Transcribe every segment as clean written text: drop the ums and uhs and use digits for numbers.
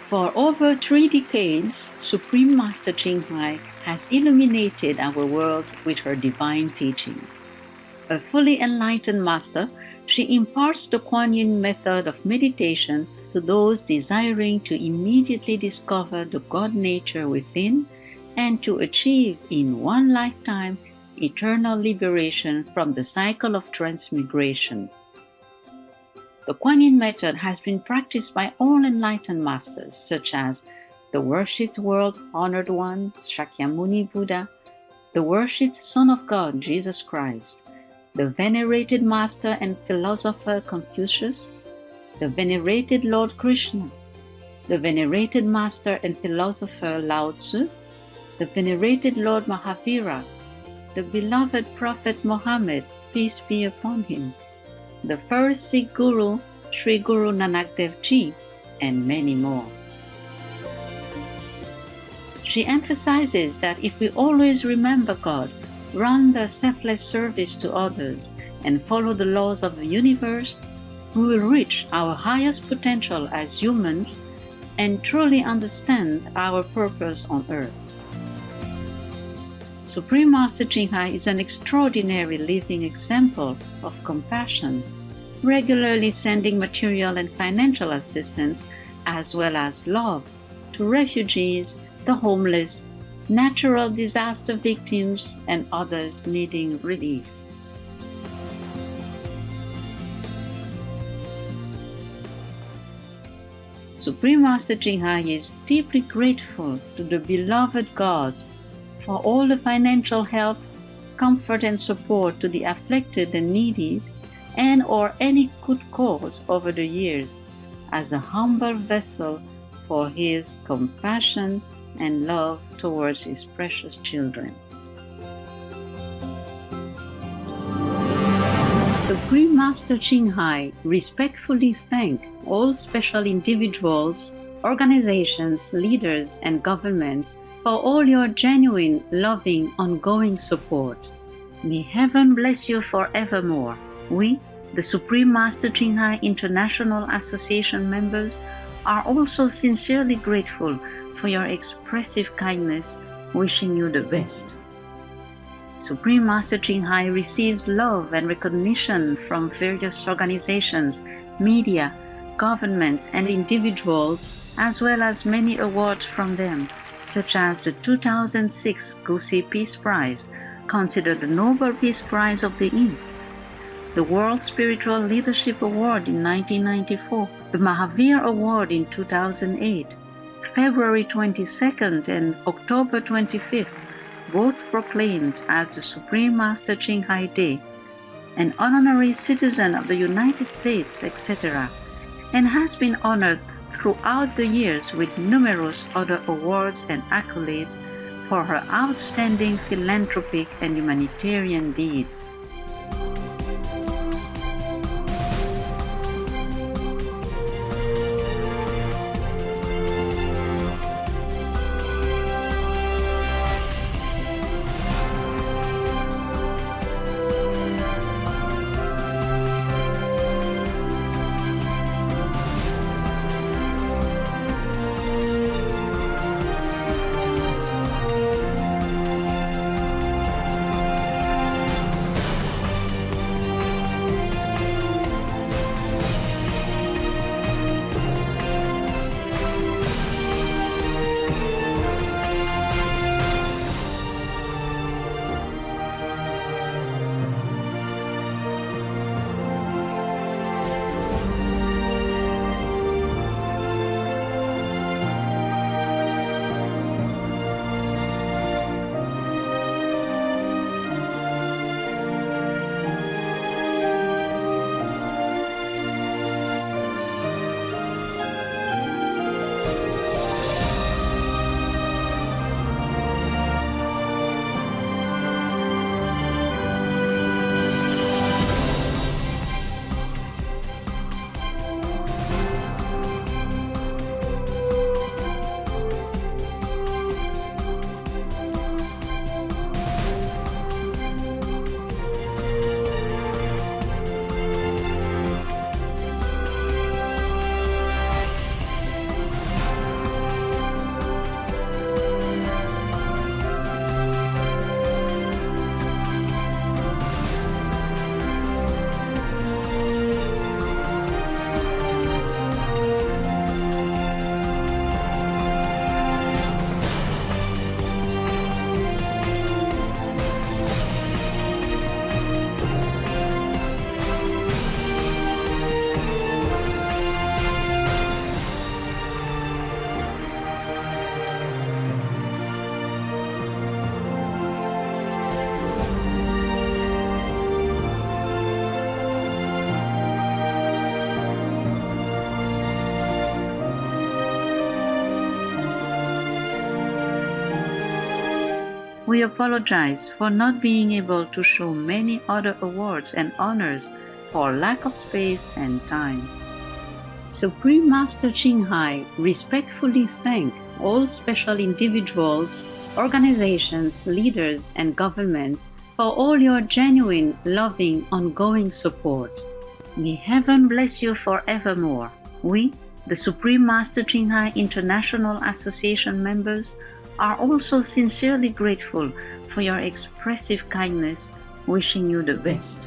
For over 3 decades, Supreme Master Ching Hai has illuminated our world with her divine teachings. A fully enlightened master, she imparts the Kuan Yin method of meditation to those desiring to immediately discover the God nature within and to achieve in one lifetime eternal liberation from the cycle of transmigration. The Kuan Yin method has been practiced by all enlightened masters, such as the worshipped world honored one, Shakyamuni Buddha, the worshipped Son of God, Jesus Christ, the venerated master and philosopher Confucius, the venerated Lord Krishna, the venerated master and philosopher Lao Tzu, the venerated Lord Mahavira, the beloved Prophet Muhammad, peace be upon him, the first Sikh Guru, Sri Guru Nanak Dev Ji, and many more. She emphasizes that if we always remember God, render selfless service to others, and follow the laws of the universe, we will reach our highest potential as humans and truly understand our purpose on earth. Supreme Master Ching Hai is an extraordinary living example of compassion, regularly sending material and financial assistance as well as love to refugees, the homeless, natural disaster victims, and others needing relief. Supreme Master Ching Hai is deeply grateful to the beloved God for all the financial help, comfort, and support to the afflicted and needy, and or any good cause over the years, as a humble vessel for his compassion and love towards his precious children. Supreme Master Ching Hai respectfully thanks all special individuals, organizations, leaders, and governments for all your genuine, loving, ongoing support. May heaven bless you forevermore. We, the Supreme Master Ching Hai International Association members, are also sincerely grateful for your expressive kindness, wishing you the best. Supreme Master Ching Hai receives love and recognition from various organizations, media, governments, and individuals, as well as many awards from them, such as the 2006 Gusi Peace Prize, considered the Nobel Peace Prize of the East, the World Spiritual Leadership Award in 1994, the Mahavir Award in 2008, February 22nd and October 25th, both proclaimed as the Supreme Master Ching Hai Day, an honorary citizen of the United States, etc., and has been honored throughout the years with numerous other awards and accolades for her outstanding philanthropic and humanitarian deeds. We apologize for not being able to show many other awards and honors for lack of space and time. Supreme Master Ching Hai respectfully thank all special individuals, organizations, leaders, and governments for all your genuine, loving, ongoing support. May heaven bless you forevermore. We, the Supreme Master Ching Hai International Association members, are also sincerely grateful for your expressive kindness, wishing you the best.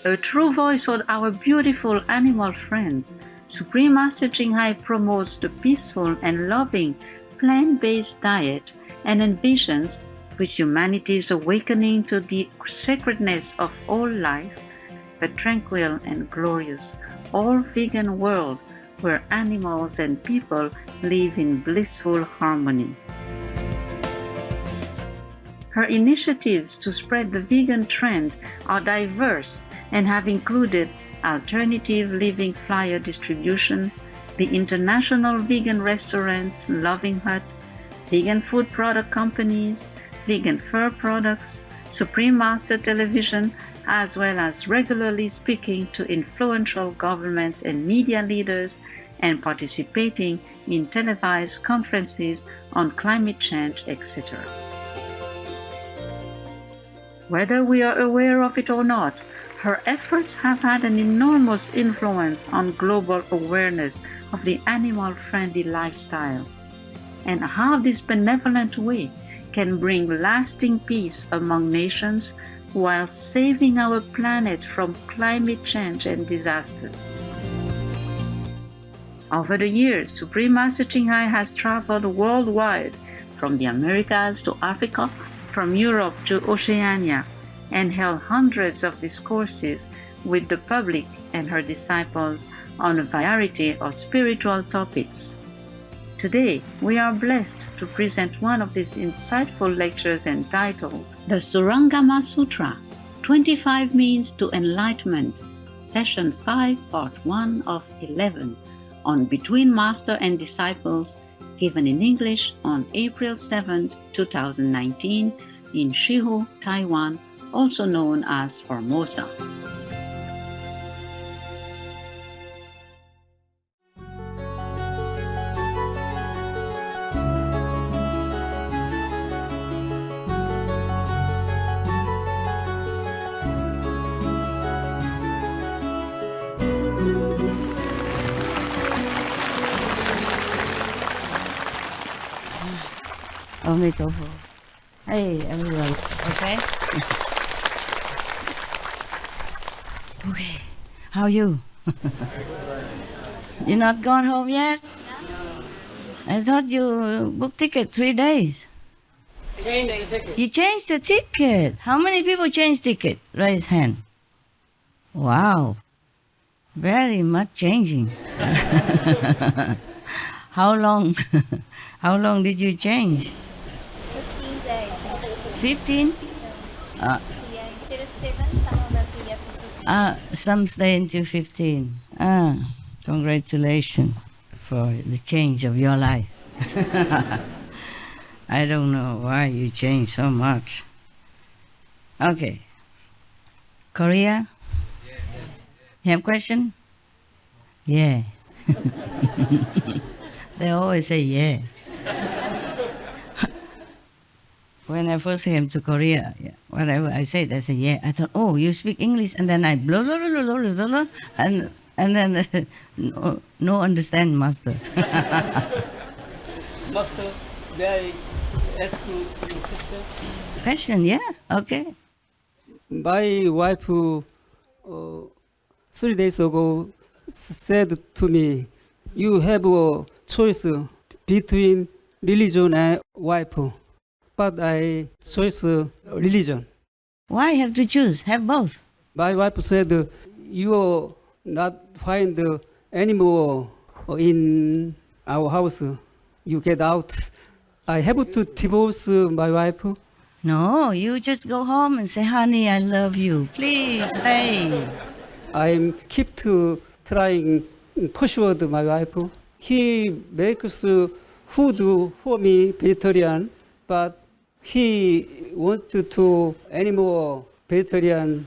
A true voice for our beautiful animal friends, Supreme Master Ching Hai promotes the peaceful and loving plant-based diet and envisions with humanity's awakening to the sacredness of all life, a tranquil and glorious, all-vegan world where animals and people live in blissful harmony. Her initiatives to spread the vegan trend are diverse and have included alternative living flyer distribution, the International Vegan Restaurants Loving Hut, vegan food product companies, vegan fur products, Supreme Master Television, as well as regularly speaking to influential governments and media leaders and participating in televised conferences on climate change, etc. Whether we are aware of it or not, her efforts have had an enormous influence on global awareness of the animal-friendly lifestyle, and how this benevolent way can bring lasting peace among nations while saving our planet from climate change and disasters. Over the years, Supreme Master Ching Hai has traveled worldwide, from the Americas to Africa, from Europe to Oceania, and held hundreds of discourses with the public and her disciples on a variety of spiritual topics. Today, we are blessed to present one of these insightful lectures entitled The Surangama Sutra, 25 Means to Enlightenment, Session 5, Part 1 of 11, on Between Master and Disciples, given in English on April 7, 2019, in Shihu, Taiwan, also known as Formosa. Hey, everyone. Okay? Okay. How are you? You not gone home yet? I thought you booked ticket 3 days. Change the ticket. You changed the ticket. How many people changed ticket? Raise hand. Wow. Very much changing. How long? How long did you change? 15 days. 15? Yeah, instead of 7, some of us here for 15. Some stay until 15. Congratulations for the change of your life. I don't know why you changed so much. Okay. Korea? Yes. You have question? Yeah. They always say yeah. When I first came to Korea, whatever I said, I said yeah. I thought, oh, you speak English, and then I blah blah blah blah blah blah, and then no understand, master. Master, may I ask you a question? Question, yeah, okay. My wife 3 days ago said to me, you have a choice between religion and wife, but I choose religion. Why have to choose? Have both. My wife said, you not find anymore in our house. You get out. I have to divorce my wife. No, you just go home and say, honey, I love you. Please stay. I keep to trying persuade my wife. He makes food for me, vegetarian, but he wanted to any more vegetarian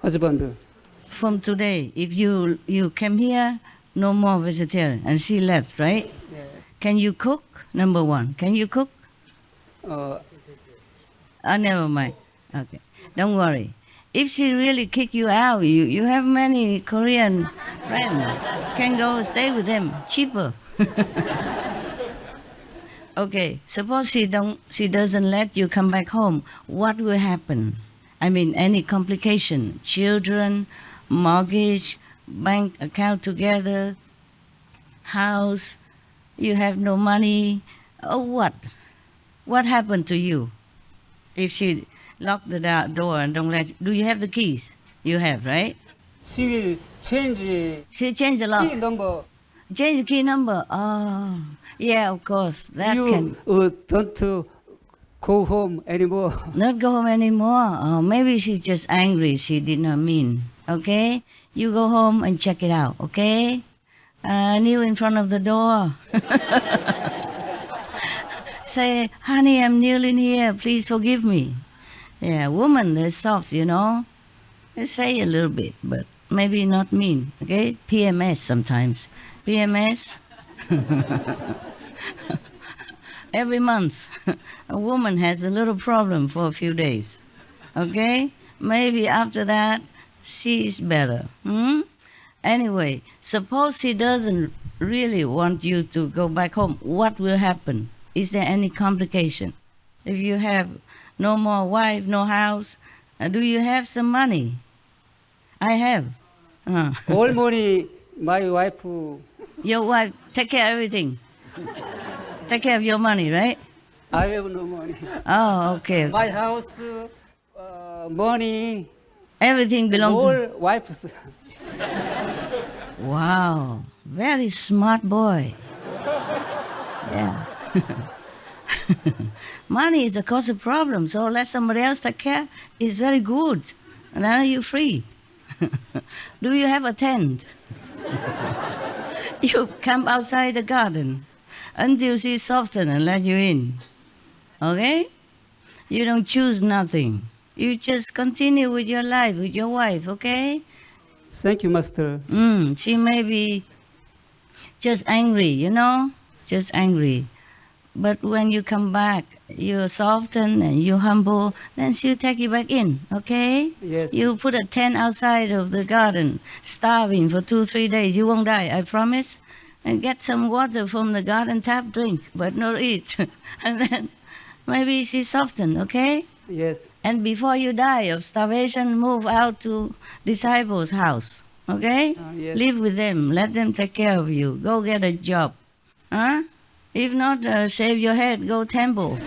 husband. From today, if you came here, no more vegetarian, and she left, right? Yeah. Can you cook? Number one, can you cook? Never mind. Okay, don't worry. If she really kick you out, you have many Korean friends. Can go stay with them, cheaper. Okay, suppose she doesn't let you come back home. What will happen? I mean, any complication? Children, mortgage, bank account together, house. You have no money. Or what? What happened to you? If she lock the door and don't let you, do you have the keys? You have, right? She will change She changed the lock. key number. Change the key number. Oh, yeah, of course. That You can don't go home anymore. not go home anymore. Oh, maybe she's just angry. She did not mean. Okay? You go home and check it out. Okay? Kneel in front of the door. Say, honey, I'm kneeling here. Please forgive me. Yeah, woman is soft, you know. They say a little bit, but maybe not mean. Okay? PMS sometimes. PMS. Every month, a woman has a little problem for a few days. Okay? Maybe after that, she's better. Anyway, suppose she doesn't really want you to go back home. What will happen? Is there any complication? If you have no more wife, no house, do you have some money? I have. All money, my wife. Your wife take care of everything. Take care of your money, right? I have no money. Oh, okay. My house, money, Everything belongs to... all wife's. Wow, very smart boy. Yeah. Money is a cause of problem, so let somebody else take care. It's very good. And then are you free? Do you have a tent? You camp outside the garden until she softens and let you in. Okay? You don't choose nothing. You just continue with your life, with your wife, okay? Thank you, Master. She may be just angry, you know? Just angry. But when you come back, you soften and you humble, then she'll take you back in, okay? Yes. You put a tent outside of the garden, starving for 2-3 days. You won't die, I promise. And get some water from the garden tap, drink, but not eat. And then maybe she soften, okay? Yes. And before you die of starvation, move out to disciples' house, okay? Yes. Live with them, let them take care of you. Go get a job, huh? If not, shave your head, go temple.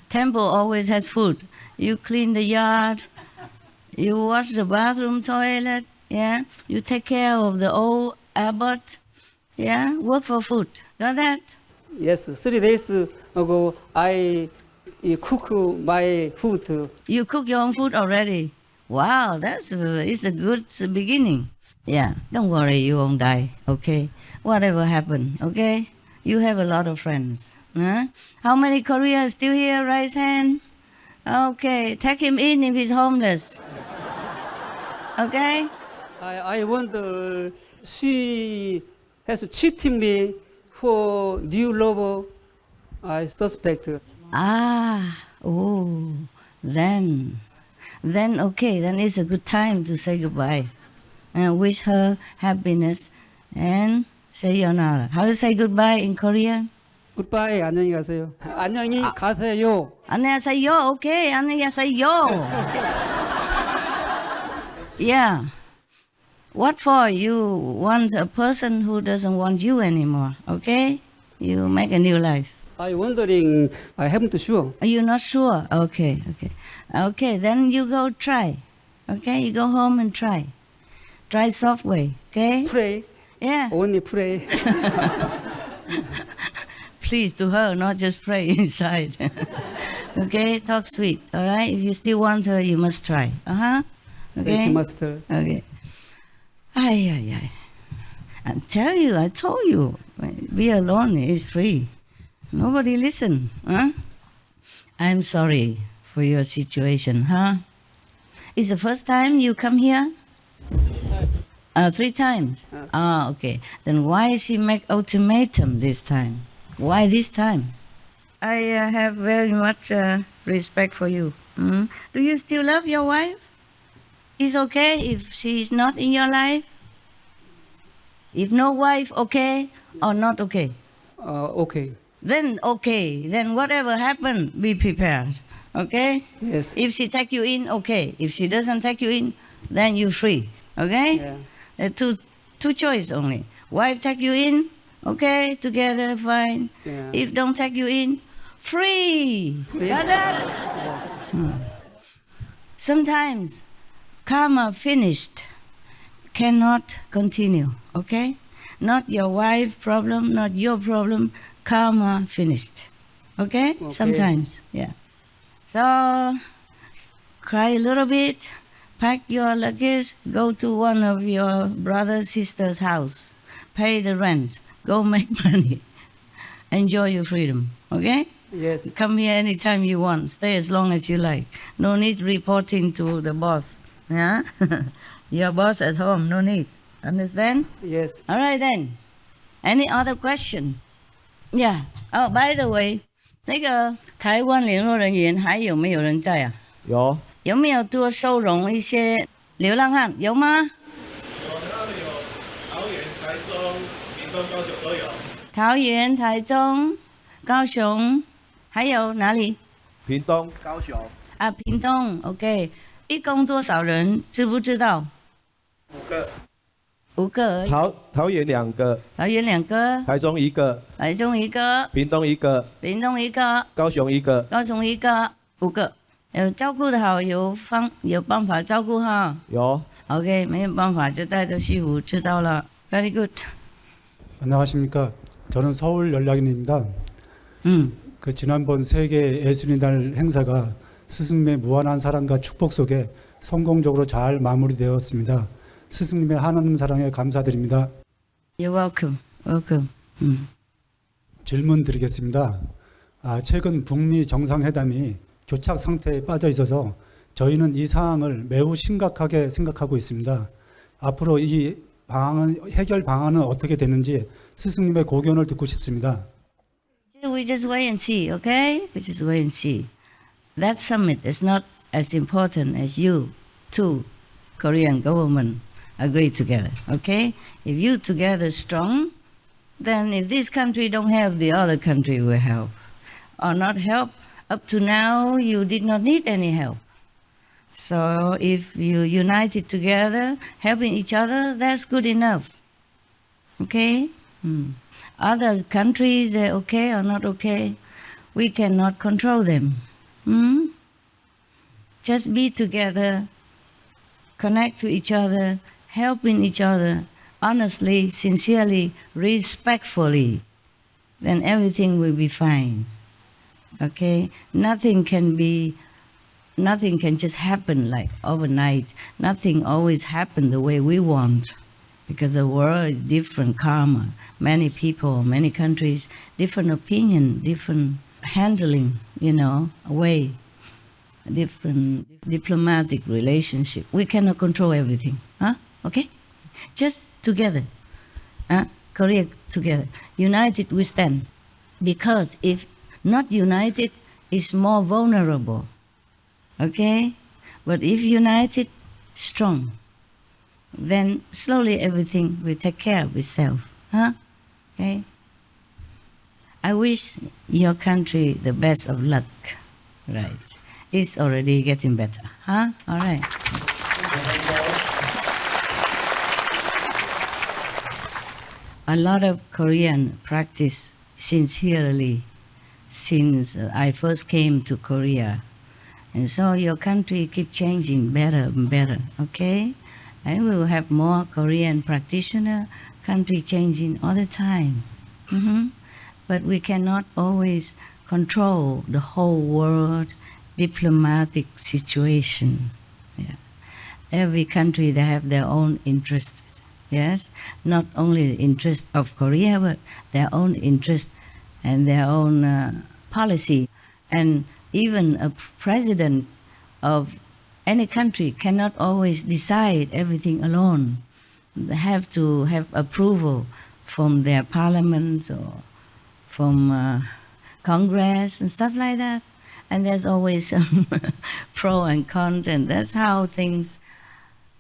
Temple always has food. You clean the yard, you wash the bathroom, toilet, yeah? You take care of the old abbot, yeah? Work for food. Got that? Yes. 3 days ago, I cook my food. You cook your own food already? Wow, it's a good beginning. Yeah, don't worry, you won't die, okay? Whatever happened, okay? You have a lot of friends. Huh? How many Koreans still here? Raise hand. Okay, take him in if he's homeless. Okay? I wonder, she has cheated me for new lover. I suspect. Then okay, then it's a good time to say goodbye and wish her happiness and say sayonara. How to say goodbye in Korean? Goodbye. 안녕히 가세요. 안녕히 가세요. 안녕하세요. Okay, 안녕하세요. Yeah. What for? You want a person who doesn't want you anymore, okay? You make a new life. I wondering, I haven't sure. Are you not sure? Okay. Okay, then you go try. Okay, you go home and try. Try soft way, okay? Pray. Yeah. Only pray. Please to her, not just pray inside. Okay, talk sweet, all right? If you still want her, you must try. Okay? Thank you, Master. Okay. I told you, Be alone is free. Nobody listen. Huh? I'm sorry for your situation, huh? Is the first time you come here? 3 times. Okay. Then why she make ultimatum this time? Why this time? I have very much respect for you. Do you still love your wife? It's okay if she is not in your life? If no wife, okay or not okay? Okay. Then okay. Then whatever happen, be prepared. Okay? Yes. If she take you in, okay. If she doesn't take you in, then you free. Okay? Yeah. Two choice only. Wife take you in, okay, together, fine. Yeah. If don't take you in, free. Got that? Yes. Sometimes karma finished cannot continue, okay? Not your wife problem, not your problem, karma finished. Okay? Sometimes, yeah. So, cry a little bit, pack your luggage, go to one of your brother, sister's house, pay the rent, go make money, enjoy your freedom, okay? Yes. Come here anytime you want, stay as long as you like. No need reporting to the boss, yeah? Your boss at home, no need. Understand? Yes. All right then. Any other question? Yeah. Oh, by the way, 那个台湾联络人员还有没有人在啊？有有没有多收容一些流浪汉？有吗？有，那里有桃园、台中、屏东、高雄都有。桃园、台中、高雄，还有哪里？屏东、高雄啊，屏东。OK， 一共多少人？知不知道5个， ？5个而已。桃园2个，桃园2个，台中1个，台中1个，屏东1个，屏东1个，高雄1个。高雄1个，5个。有照顾的好，有办法照顾哈。有。 OK， 没有办法就带着西服，知道了。Very good。 안녕하십니까. 저는 서울 연락인입니다. 그 지난번 세계 예술의 날 행사가 스승님의 무한한 사랑과 축복 속에 성공적으로 잘 마무리되었습니다. 스승님의 하나님 사랑에 감사드립니다. You're welcome. Welcome. 질문 드리겠습니다. 최근 북미 정상회담이 교착 상태에 빠져 있어서 저희는 이 상황을 매우 심각하게 생각하고 있습니다. 앞으로 이 해결 방안은 어떻게 되는지 스승님의 고견을 듣고 싶습니다. We just wait and see, okay? We just wait and see. That summit is not as important as you two Korean government agree together, okay? If you together strong, then if this country don't help, the other country will help. Or not help, up to now you did not need any help. So if you united together, helping each other, that's good enough. Okay? Other countries, they're okay or not okay, we cannot control them. Just be together, connect to each other, helping each other, honestly, sincerely, respectfully, then everything will be fine. Okay? Nothing can just happen like overnight. Nothing always happen the way we want. Because the world is different karma. Many people, many countries, different opinion, different handling, way, different diplomatic relationship. We cannot control everything. Okay? Just together. Korea together. United we stand. Because if not united, it's more vulnerable. Okay? But if united, strong, then slowly everything will take care of itself. Okay? I wish your country the best of luck. Right. It's already getting better. All right. A lot of Korean practice sincerely since I first came to Korea. And so your country keep changing better and better, okay? And we will have more Korean practitioner, country changing all the time. But we cannot always control the whole world diplomatic situation. Yeah. Every country, they have their own interests. Yes, not only the interest of Korea, but their own interest and their own policy. And even a president of any country cannot always decide everything alone. They have to have approval from their parliaments or from Congress and stuff like that. And there's always some pro and cons, and that's how things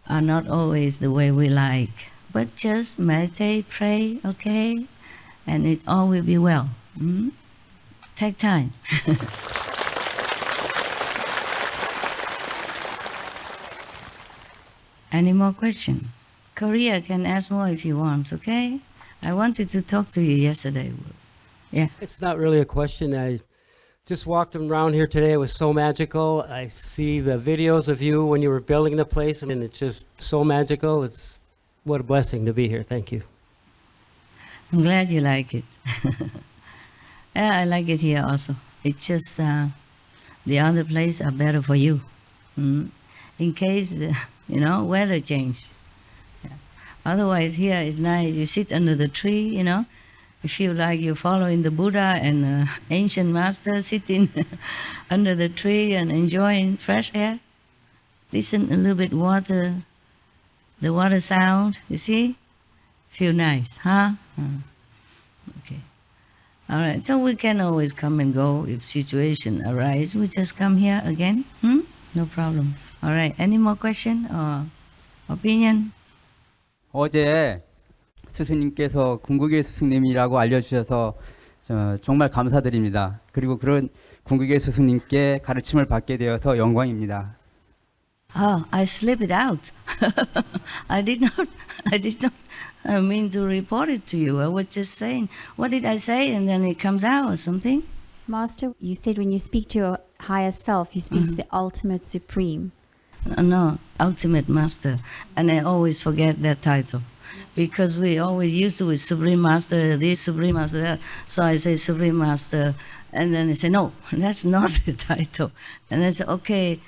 are not always the way we like. But just meditate, pray, okay? And it all will be well. Take time. Any more questions? Korea can ask more if you want, okay? I wanted to talk to you yesterday. Yeah. It's not really a question. I just walked around here today. It was so magical. I see the videos of you when you were building the place, and it's just so magical. It's what a blessing to be here. Thank you. I'm glad you like it. Yeah, I like it here also. It's just the other place are better for you. In case, weather change. Yeah. Otherwise, here is nice. You sit under the tree, you feel like you're following the Buddha and ancient master sitting under the tree and enjoying fresh air. Listen a little bit water, the water sound, you see? Feel nice, huh? Okay. All right, so we can always come and go if situation arises. We just come here again, No problem. All right, any more question or opinion? 어제 스승님께서 궁극의 스승님이라고 알려주셔서 정말 감사드립니다. 그리고 그런 궁극의 스승님께 가르침을 받게 되어서 영광입니다. Oh, I slipped it out. I did not mean to report it to you. I was just saying, what did I say? And then it comes out or something. Master, you said when you speak to your higher self, you speak to the ultimate supreme. No, ultimate master. And I always forget that title. Because we always used to with Supreme Master, this Supreme Master, that. So I say Supreme Master. And then I say, no, that's not the title. And I say, okay,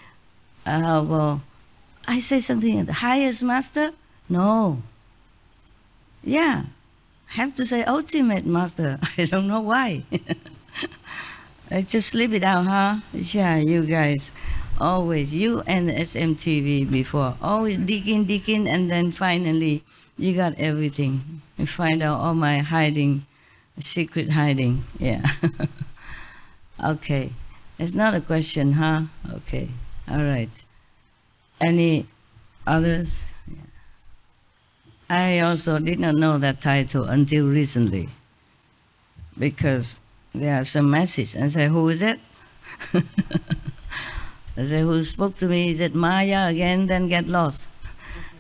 well, I say something, the highest master? No. Yeah, have to say ultimate master. I don't know why. I just slip it out, huh? Yeah, you guys, always, you and the SMTV before, always digging, and then finally you got everything. You find out all my secret hiding, yeah. Okay, it's not a question, huh? Okay. All right. Any others? Yeah. I also did not know that title until recently, because there are some messages. I say, who is it? I say, who spoke to me? Is it Maya again? Then get lost.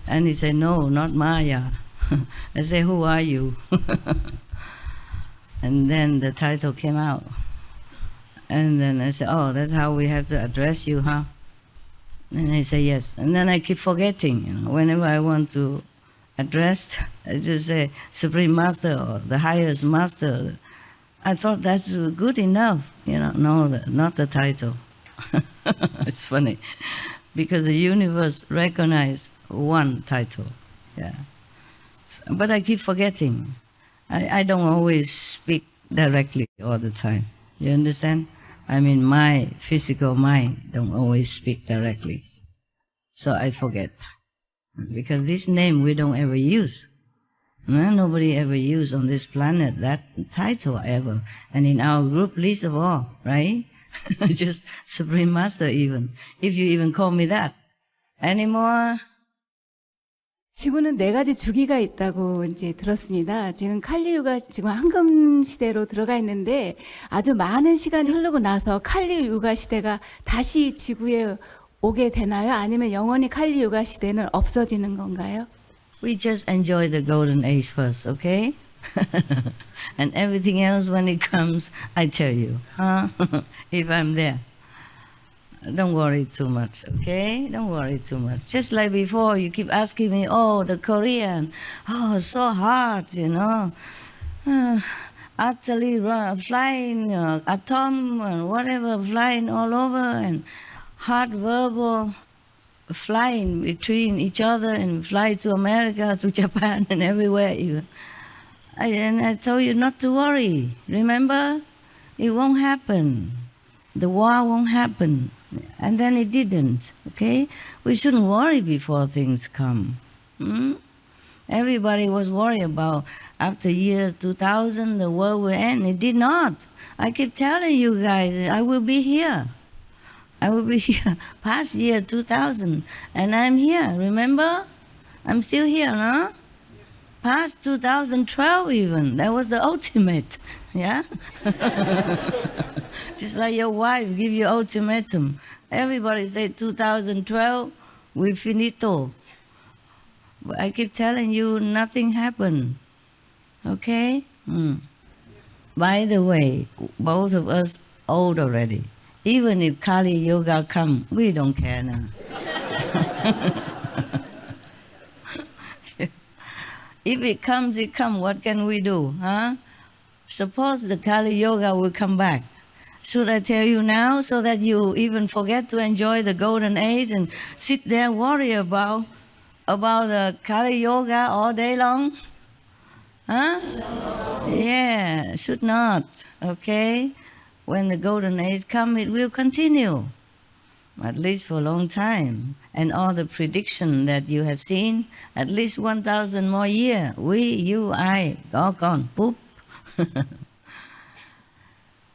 And he said, no, not Maya. I say, who are you? And then the title came out. And then I said, oh, that's how we have to address you, huh? And I say, yes. And then I keep forgetting. Whenever I want to address, I just say, Supreme Master or the highest master. I thought that's good enough. No, not the title. It's funny. Because the universe recognizes one title. Yeah. But I keep forgetting. I don't always speak directly all the time. You understand? I mean, my physical mind don't always speak directly. So I forget. Because this name we don't ever use. Nobody ever used on this planet that title ever. And in our group, least of all, right? Just Supreme Master even. If you even call me that. Any more? 지구는 4가지 주기가 있다고 이제 들었습니다. 지금 칼리유가 지금 황금 시대로 들어가 있는데 아주 많은 시간이 흐르고 나서 칼리유가 시대가 다시 지구에 오게 되나요? 아니면 영원히 칼리유가 시대는 없어지는 건가요? We just enjoy the golden age first, okay? And everything else when it comes, I tell you, huh? If I'm there. Don't worry too much, okay? Don't worry too much. Just like before, you keep asking me, oh, the Korean, oh, so hard, Utterly flying, atom and whatever, flying all over, and hard verbal. flying between each other and fly to America, to Japan, and everywhere even. And I told you not to worry. Remember? It won't happen. The war won't happen. And then it didn't, okay? We shouldn't worry before things come. Everybody was worried about after year 2000, the world will end. It did not. I keep telling you guys, I will be here. I will be here past year 2000, and I'm here, remember? I'm still here, no? Past 2012 even, that was the ultimate, yeah? Just like your wife give you ultimatum. Everybody say 2012, we finito. But I keep telling you, nothing happened, okay? By the way, both of us old already. Even if Kali Yoga come, we don't care now. If it comes, it comes. What can we do, huh? Suppose the Kali Yoga will come back. Should I tell you now so that you even forget to enjoy the golden age and sit there worry about the Kali Yoga all day long? Huh? Yeah, should not, okay? When the golden age comes, it will continue, at least for a long time. And all the prediction that you have seen, at least 1,000 more years. We, you, I, all gone, boop.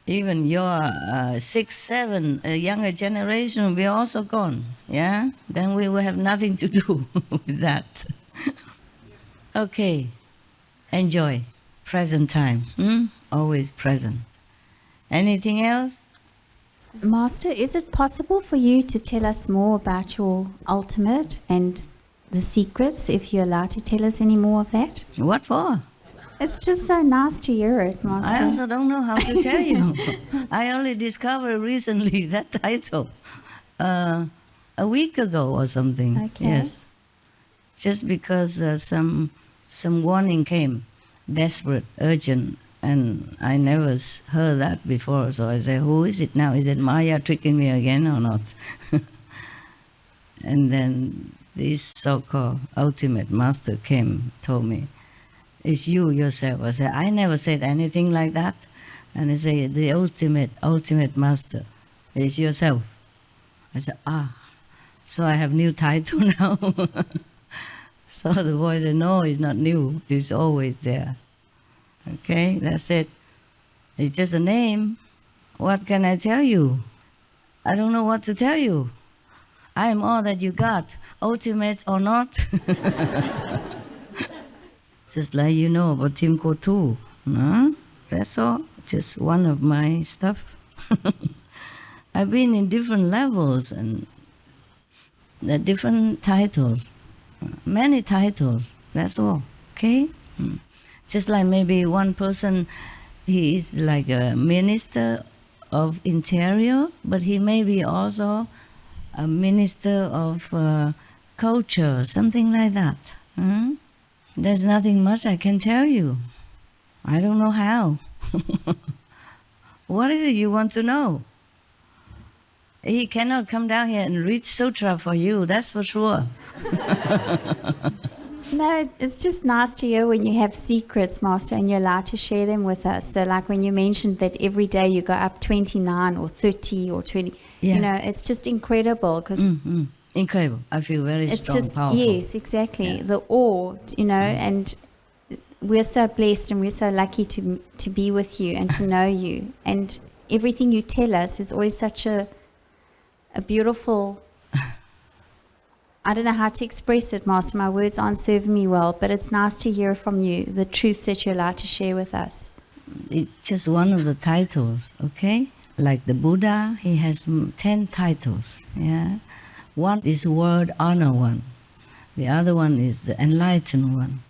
Even your 6, 7 younger generation will be also gone, yeah? Then we will have nothing to do with that. Okay, enjoy, present time, always present. Anything else? Master, is it possible for you to tell us more about your ultimate and the secrets, if you're allowed to tell us any more of that? What for? It's just so nice to hear it, Master. I also don't know how to tell you. I only discovered recently that title a week ago or something. Okay. Yes, just because some warning came, desperate, urgent. And I never heard that before, so I said, who is it now? Is it Maya tricking me again or not? And then this so-called ultimate master came, told me, it's you yourself. I said, I never said anything like that. And he said, the ultimate master is yourself. I said, so I have new title now. So the boy said, no, it's not new, it's always there. Okay, that's it. It's just a name. What can I tell you? I don't know what to tell you. I am all that you got, ultimate or not. Just like you know about Tim Kotu. No? That's all. Just one of my stuff. I've been in different levels and the different titles. Many titles. That's all. Okay? Just like maybe one person, he is like a minister of interior, but he may be also a minister of culture, something like that. There's nothing much I can tell you. I don't know how. What is it you want to know? He cannot come down here and read Sutra for you, that's for sure. No, it's just nice to hear when you have secrets, Master, and you're allowed to share them with us. So like when you mentioned that every day you go up 29 or 30 or 20, Yeah. you know, it's just incredible. Cause Incredible. I feel very it's strong, just, powerful. yes, exactly. Yeah. The awe, you know, and we're so blessed and we're so lucky to be with you and to know you. And everything you tell us is always such a beautiful... I don't know how to express it, Master. My words aren't serving me well, but it's nice to hear from you the truth that you're allowed to share with us. It's just one of the titles, okay? Like the Buddha, he has 10 titles, yeah? One is World Honor one. The other one is the Enlightened one.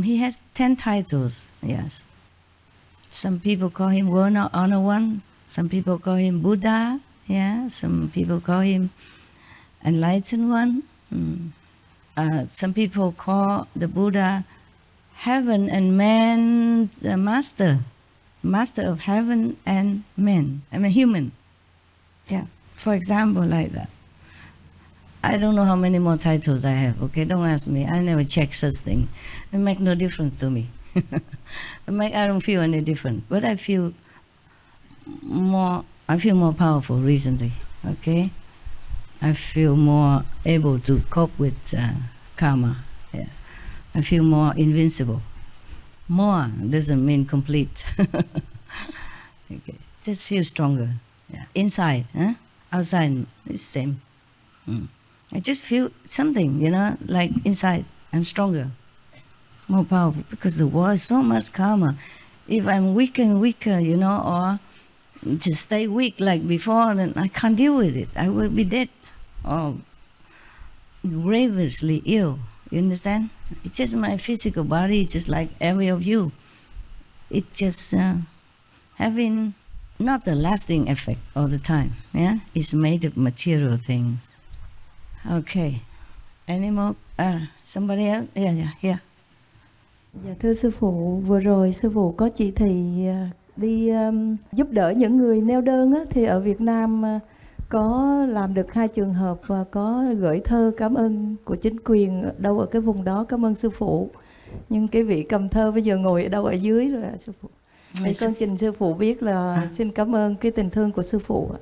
He has 10 titles, yes. Some people call him World Honor one. Some people call him Buddha, yeah? Some people call him Enlightened one. Some people call the Buddha heaven and man's master of heaven and men. I mean human. Yeah, for example, like that. I don't know how many more titles I have, okay? Don't ask me. I never check such thing. It make no difference to me. I don't feel any different. But I feel more powerful recently, okay? I feel more able to cope with karma. Yeah. I feel more invincible. More doesn't mean complete. Okay. Just feel stronger. Yeah. Inside, huh? Outside, it's same. I just feel something, like inside, I'm stronger, more powerful, because the world is so much karma. If I'm weaker and weaker, or just stay weak like before, then I can't deal with it. I will be dead or grievously ill. You understand? It's just my physical body, just like every of you. It's just having not a lasting effect all the time. Yeah, it's made of material things. Okay. Any more? Somebody else? Yeah. Dạ thưa sư phụ, vừa rồi sư phụ có chỉ thị đi giúp đỡ những người neo đơn á, thì ở Việt Nam có làm được 2 trường hợp và có gửi thơ cảm ơn của chính quyền đâu ở cái vùng đó, cảm ơn sư phụ. Nhưng cái vị cầm thơ bây giờ ngồi ở đâu ở dưới rồi ạ sư phụ. Thì con trình sư phụ biết là xin cảm ơn cái tình thương của sư phụ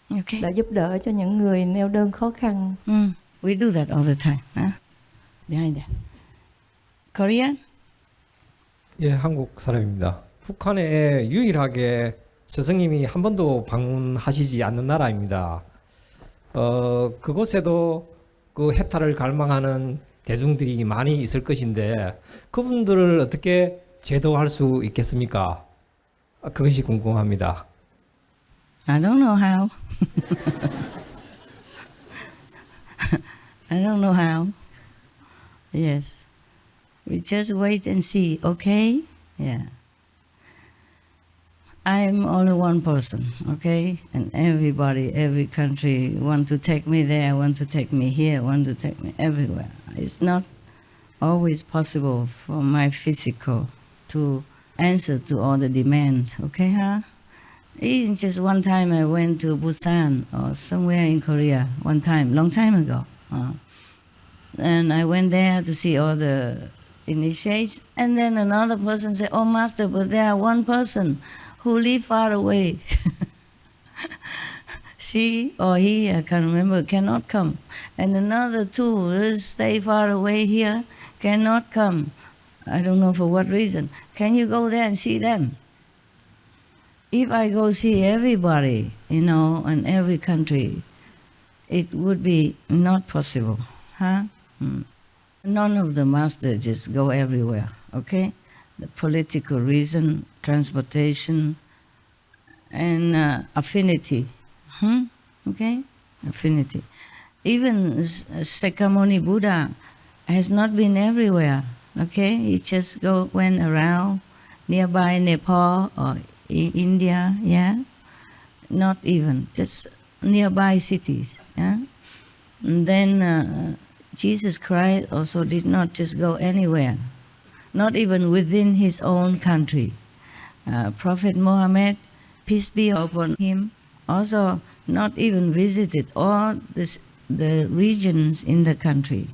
Okay. đã giúp đỡ cho những người neo đơn khó khăn. We do that all the time. Huh? Behind that. Korean? 예, 한국 사람입니다. 북한에 유일하게 스승님이 한 번도 방문하시지 않는 나라입니다. 그곳에도 그 해탈을 갈망하는 대중들이 많이 있을 것인데 그분들을 어떻게 제도할 수 있겠습니까? 그것이 궁금합니다. I don't know how. I don't know how. Yes. We just wait and see, okay? Yeah. I'm only one person, okay? And everybody, every country want to take me there, want to take me here, want to take me everywhere. It's not always possible for my physical to answer to all the demand, okay, huh? Even just one time I went to Busan or somewhere in Korea, one time, long time ago. And I went there to see all the initiates, and then another person said, "Oh, Master, but there are one person who live far away." She or he, I can't remember, cannot come. And another two stay far away here, cannot come. I don't know for what reason. Can you go there and see them? If I go see everybody, in every country, it would be not possible, huh? None of the masters just go everywhere, okay? The political reason, transportation, and affinity, okay? Affinity. Even Sakyamuni Buddha has not been everywhere, okay? He just went around nearby Nepal or India, yeah? Not even, just nearby cities, yeah? And then Jesus Christ also did not just go anywhere, not even within his own country. Prophet Muhammad, peace be upon him, also not even visited all the regions in the country.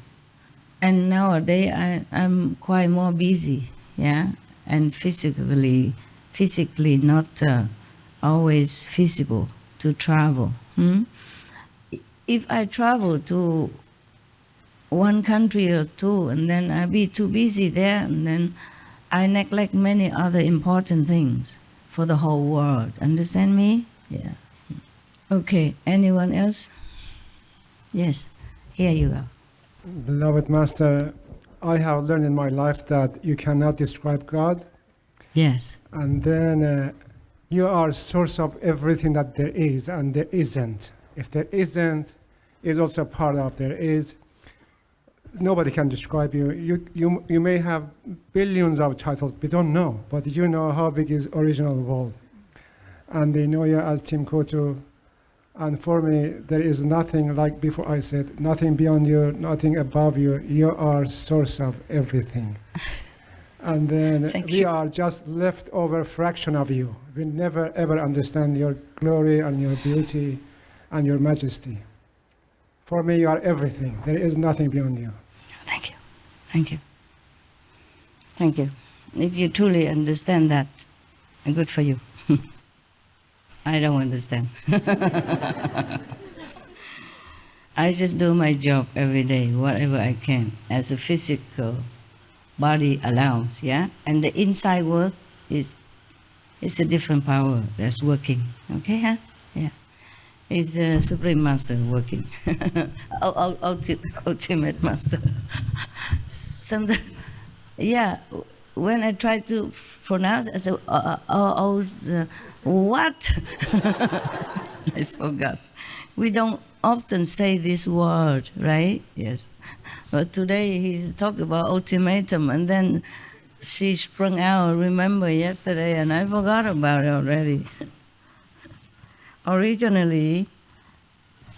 And nowadays I'm quite more busy, yeah, and physically not always feasible to travel. If I travel to one country or two, and then I be too busy there, and then I neglect many other important things for the whole world. Understand me? Yeah. Okay, anyone else? Yes, here you go. Beloved Master, I have learned in my life that you cannot describe God. Yes. And then you are source of everything that there is and there isn't. If there isn't, is also part of there is. Nobody can describe you. You may have billions of titles, we don't know, but you know how big is original world. And they know you as Tim Kotu. And for me, there is nothing, like before I said, nothing beyond you, nothing above you. You are source of everything. And then we are just leftover fraction of you. We never ever understand your glory and your beauty and your majesty. For me, you are everything. There is nothing beyond you. Thank you. Thank you. Thank you. If you truly understand that, good for you. I don't understand. I just do my job every day, whatever I can, as a physical body allows, yeah? And the inside work is a different power that's working, okay, huh? Yeah. It's the Supreme Master working. Ultimate Master. Sometimes, yeah, when I try to pronounce, I say, what? I forgot. We don't often say this word, right? Yes. But today he's talking about ultimatum, and then she sprung out, remember yesterday, and I forgot about it already. Originally,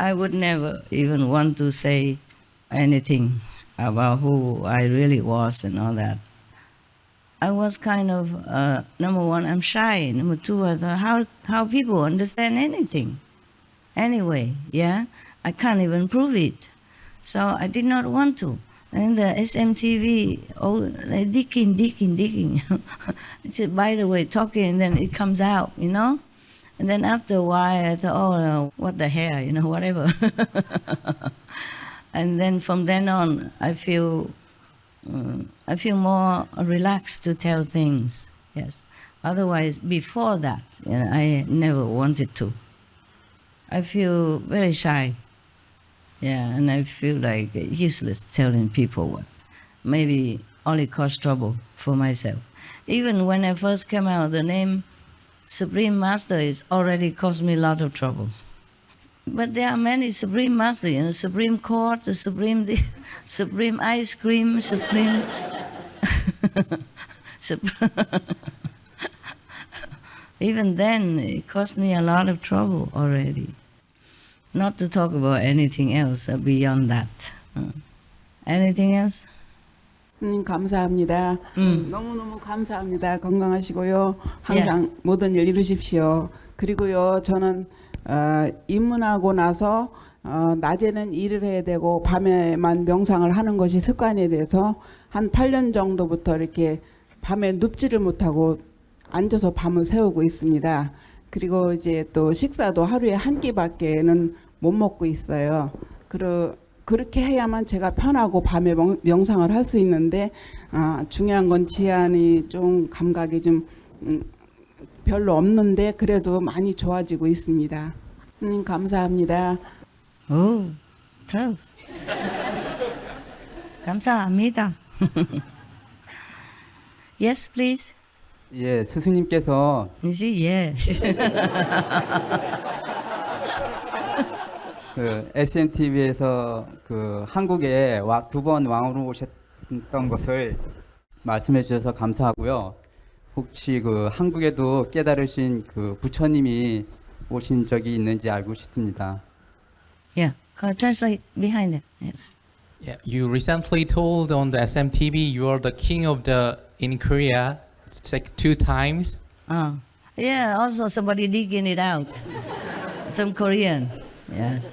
I would never even want to say anything about who I really was and all that. I was kind of, number one, I'm shy. Number two, I thought, how people understand anything? Anyway, yeah, I can't even prove it. So I did not want to. And the SMTV, they're digging. Just, by the way, talking, and then it comes out, you know? And then after a while, I thought, what the hell, whatever. And then from then on, I feel more relaxed to tell things, yes. Otherwise, before that, I never wanted to. I feel very shy, yeah, and I feel like useless telling people what. Maybe only cause trouble for myself. Even when I first came out, the name Supreme Master is already caused me a lot of trouble. But there are many Supreme Masters, Supreme Court, the Supreme Ice Cream, Supreme... Even then, it caused me a lot of trouble already. Not to talk about anything else beyond that. Anything else? 감사합니다. 너무너무 감사합니다. 건강하시고요. 항상 모든 일 이루십시오. 그리고요, 저는 입문하고 나서 낮에는 일을 해야 되고 밤에만 명상을 하는 것이 습관이 돼서 한 8년 정도부터 이렇게 밤에 눕지를 못하고 앉아서 밤을 새우고 있습니다. 그리고 이제 또 식사도 하루에 한 끼밖에는 못 먹고 있어요. 그렇게 해야만 제가 편하고 밤에 명상을 할 수 있는데 중요한 건 지안이 좀 감각이 좀 별로 없는데 그래도 많이 좋아지고 있습니다. 감사합니다. 오, tough. 감사합니다. Yes, please. 예, 스승님께서 그 SNTV에서 그 한국에 2번 왕으로 오셨던 것을 말씀해 주셔서 감사하고요. 혹시 그 한국에도 깨달으신 그 부처님이 오신 적이 있는지 알고 싶습니다. Yeah, translate behind it. Yes. Yeah, you recently told on the SMTV you are the king of in Korea. It's like 2 times. Yeah, also somebody digging it out. Some Korean. Yes.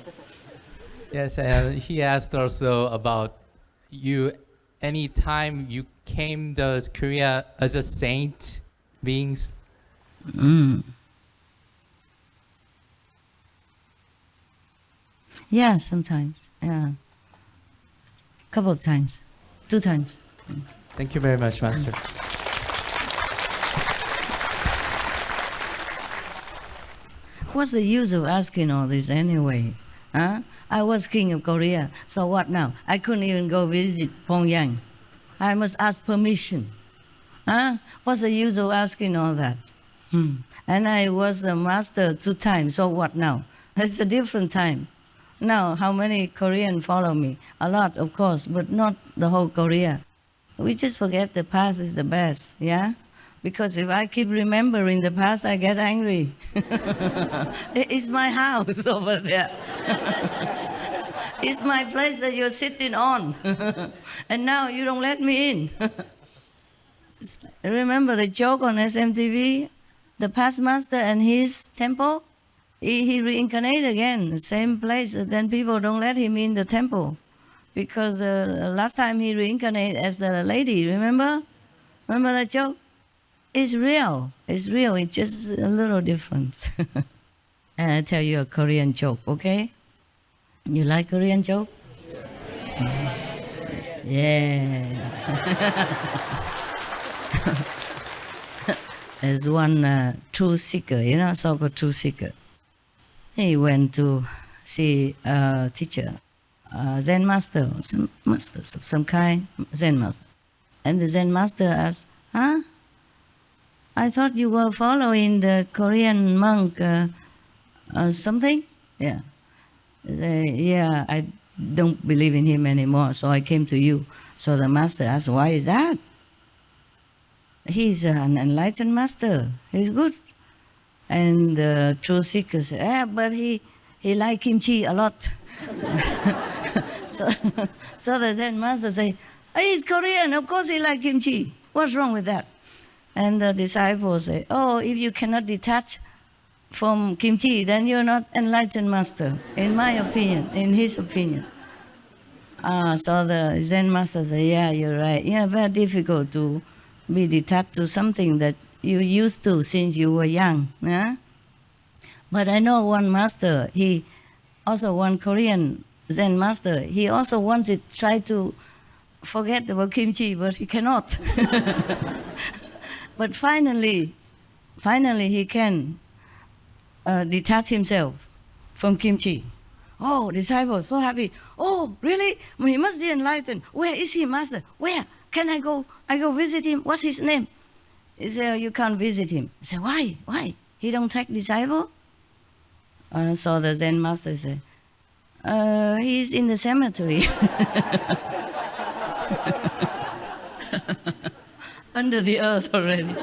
Yes, and he asked also about you. Any time you came to Korea as a saint beings. Yeah, sometimes. Yeah. Couple of times. 2 times. Thank you very much, Master. What's the use of asking all this anyway? Huh? I was king of Korea, so what now? I couldn't even go visit Pyongyang. I must ask permission. Huh? What's the use of asking all that? And I was a master 2 times, so what now? It's a different time. Now, how many Koreans follow me? A lot, of course, but not the whole Korea. We just forget the past is the best, yeah? Because if I keep remembering the past, I get angry. It's my house over there. It's my place that you're sitting on. And now you don't let me in. Remember the joke on SMTV? The past master and his temple? he reincarnated again, the same place. Then people don't let him in the temple because last time he reincarnated as a lady. Remember that joke? It's real. It's real. It's just a little different. And I tell you a Korean joke, okay? You like Korean joke? Yeah. There's one true seeker, so-called true seeker. He went to see a teacher, a Zen master, some masters of some kind, Zen master. And the Zen master asked, I thought you were following the Korean monk something? Yeah. He said, yeah, I don't believe in him anymore, so I came to you. So the master asked, why is that? He's an enlightened master. He's good. And the true seeker said, but he liked kimchi a lot. so the Zen master said, he's Korean, of course he likes kimchi. What's wrong with that? And the disciples say, if you cannot detach from kimchi, then you're not enlightened master, in my opinion, in his opinion. So the Zen master said, yeah, you're right. Yeah, very difficult to be detached to something that you used to since you were young. Yeah? But I know one master, one Korean Zen master, he also wanted to try to forget about kimchi, but he cannot. But finally he can detach himself from kimchi. Oh, disciples, so happy. Oh, really? He must be enlightened. Where is he, master? Where? Can I go? I go visit him. What's his name? He said, you can't visit him. I said, why? Why? He don't take disciple? So the Zen master said, he's in the cemetery. Under the earth already.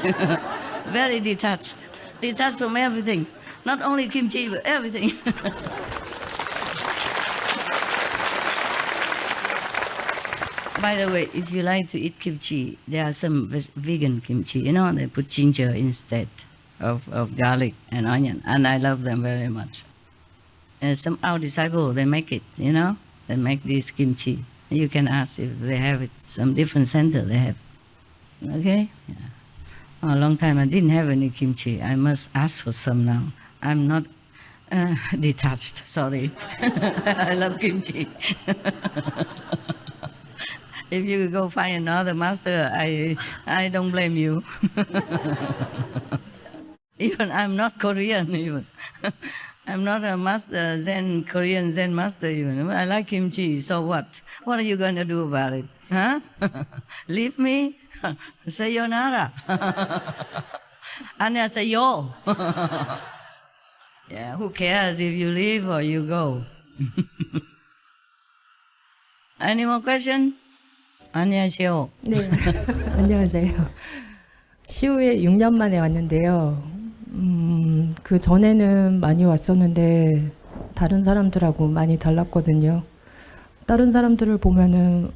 Very detached. Detached from everything. Not only kimchi, but everything. By the way, if you like to eat kimchi, there are some vegan kimchi, they put ginger instead of garlic and onion, and I love them very much. And some our disciples, they make it, they make this kimchi. You can ask if they have it, some different center they have. Okay? Yeah. A long time I didn't have any kimchi. I must ask for some now. I'm not detached, sorry. I love kimchi. If you go find another master, I don't blame you. Even I'm not Korean even. I'm not a master, Korean Zen master even. I like kimchi, so what? What are you going to do about it? Huh? Leave me? Sayonara. Anya say yo. Yeah, who cares if you leave or you go? Any more question? 안녕하세요. 네, 안녕하세요. 시우에 6년 만에 왔는데요. 그 전에는 많이 왔었는데 다른 사람들하고 많이 달랐거든요. 다른 사람들을 보면은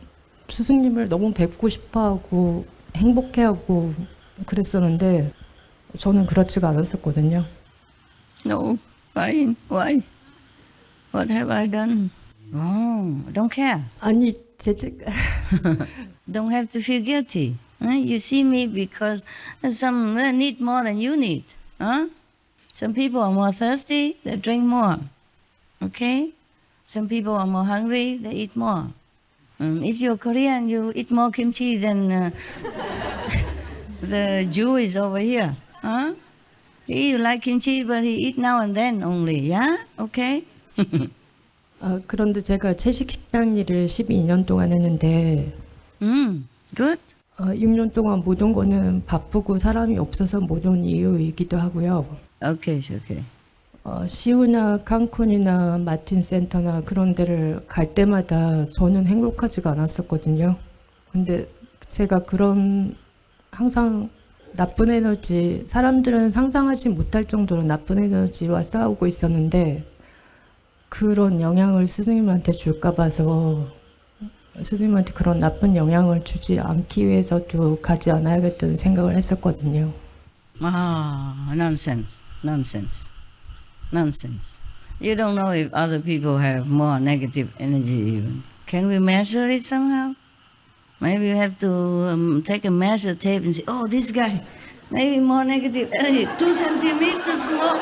스승님을 너무 뵙고 싶어하고 행복해하고 그랬었는데 저는 그렇지가 않았었거든요. No, why? What have I done? Oh, don't care. 아니, Don't have to feel guilty. You see me because some need more than you need. Some people are more thirsty, they drink more. Okay? Some people are more hungry, they eat more. If you're Korean, you eat more kimchi than the Jew is over here. He like kimchi, but he eat now and then only. Yeah? Okay? 그런데 제가 채식 식당 일을 12년 동안 했는데 good. 6년 동안 못 온 거는 바쁘고 사람이 없어서 못 온 이유이기도 하고요. Okay. 시우나 칸쿤이나 마틴 센터나 그런 데를 갈 때마다 저는 행복하지가 않았었거든요. 근데 제가 그런 항상 나쁜 에너지, 사람들은 상상하지 못할 정도로 나쁜 에너지와 싸우고 있었는데 그런 영향을 스승님한테 줄까 봐서 스승님한테 그런 나쁜 영향을 주지 않기 위해서도 가지 않아야겠다는 생각을 했었거든요. Nonsense. Nonsense. You don't know if other people have more negative energy even. Can we measure it somehow? Maybe you have to take a measure tape and say, oh, this guy, maybe more negative energy, 2 centimeters more.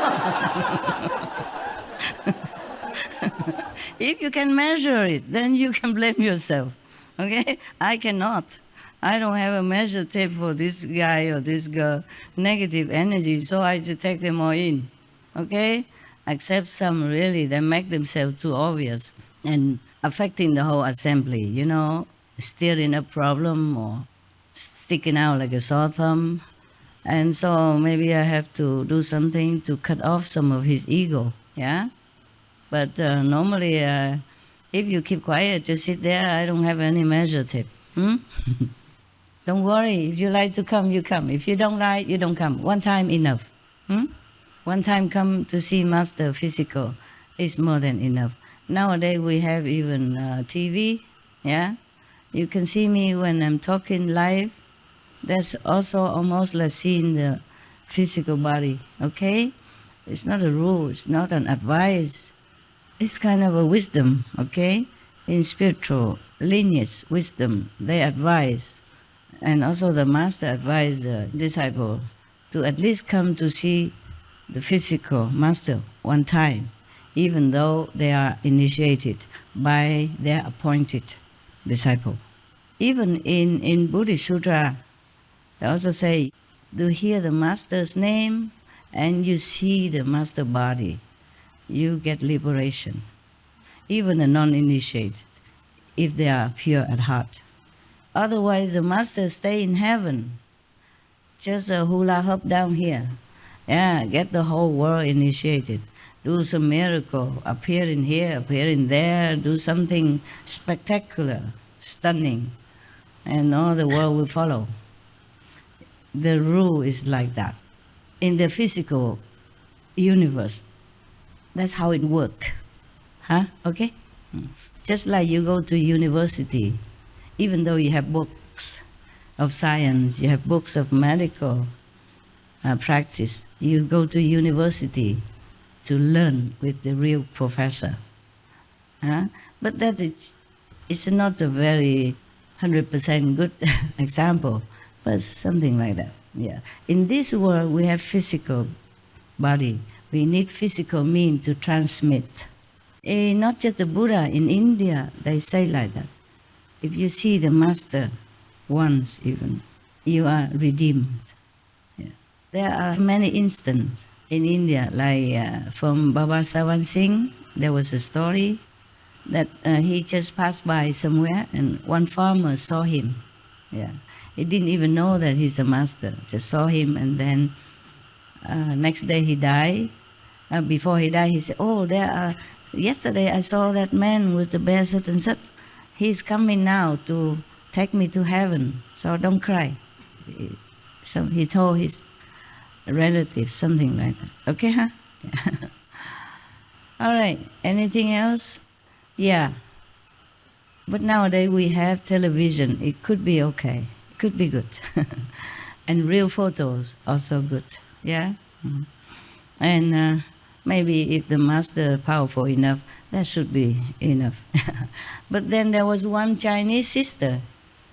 If you can measure it, then you can blame yourself. Okay? I cannot. I don't have a measure tape for this guy or this girl, negative energy, so I just take them all in. Okay? Except some really, they make themselves too obvious and affecting the whole assembly, you know, stirring a problem or sticking out like a sore thumb. And so maybe I have to do something to cut off some of his ego, yeah? But normally, if you keep quiet, just sit there, I don't have any measure tape. Don't worry, if you like to come, you come. If you don't like, you don't come. One time enough. One time come to see Master physical is more than enough. Nowadays we have even TV, yeah? You can see me when I'm talking live. That's also almost like seeing the physical body, okay? It's not a rule, it's not an advice. It's kind of a wisdom, okay? In spiritual lineage wisdom, they advise. And also the master advised the disciple to at least come to see the physical master one time, even though they are initiated by their appointed disciple. Even in Buddhist Sutra, they also say, to hear the master's name and you see the master body, you get liberation. Even the non-initiated, if they are pure at heart. Otherwise, the master stay in heaven, just a hula hoop down here. Yeah, get the whole world initiated. Do some miracle, appear in here, appear in there, do something spectacular, stunning, and all the world will follow. The rule is like that. In the physical universe, that's how it works. Huh? Okay? Just like you go to university, even though you have books of science, you have books of medical practice, you go to university to learn with the real professor. Huh? But that is not a very 100% good example, but something like that. Yeah. In this world, we have physical body. We need physical means to transmit. Not just the Buddha, in India, they say like that. If you see the master once even, you are redeemed. Yeah. There are many instances in India, like from Baba Sawan Singh, there was a story that he just passed by somewhere and one farmer saw him. Yeah. He didn't even know that he's a master, just saw him, and then next day he died. Before he died, he said, oh, yesterday I saw that man with the bear such and such. He's coming now to take me to heaven, so don't cry. So he told his relative, something like that. Okay, huh? Yeah. All right, anything else? Yeah. But nowadays we have television. It could be okay. It could be good. And real photos, also good. Yeah? And maybe if the master powerful enough, that should be enough. But then there was one Chinese sister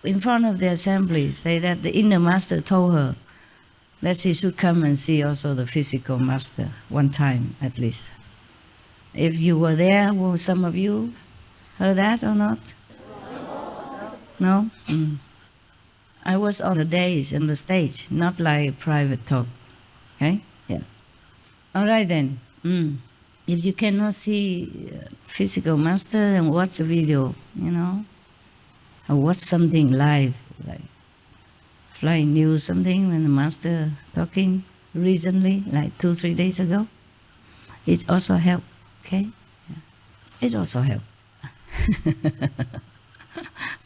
in front of the assembly, say that the inner master told her that she should come and see also the physical master one time at least. If you were there, will some of you heard that or not? No? I was on the days on the stage, not like private talk. Okay? Yeah. All right then. If you cannot see physical master, then watch a video, you know, or watch something live, like flying news, something when the master talking recently, like 2-3 days ago. It also helped. Okay? Yeah. It also helped.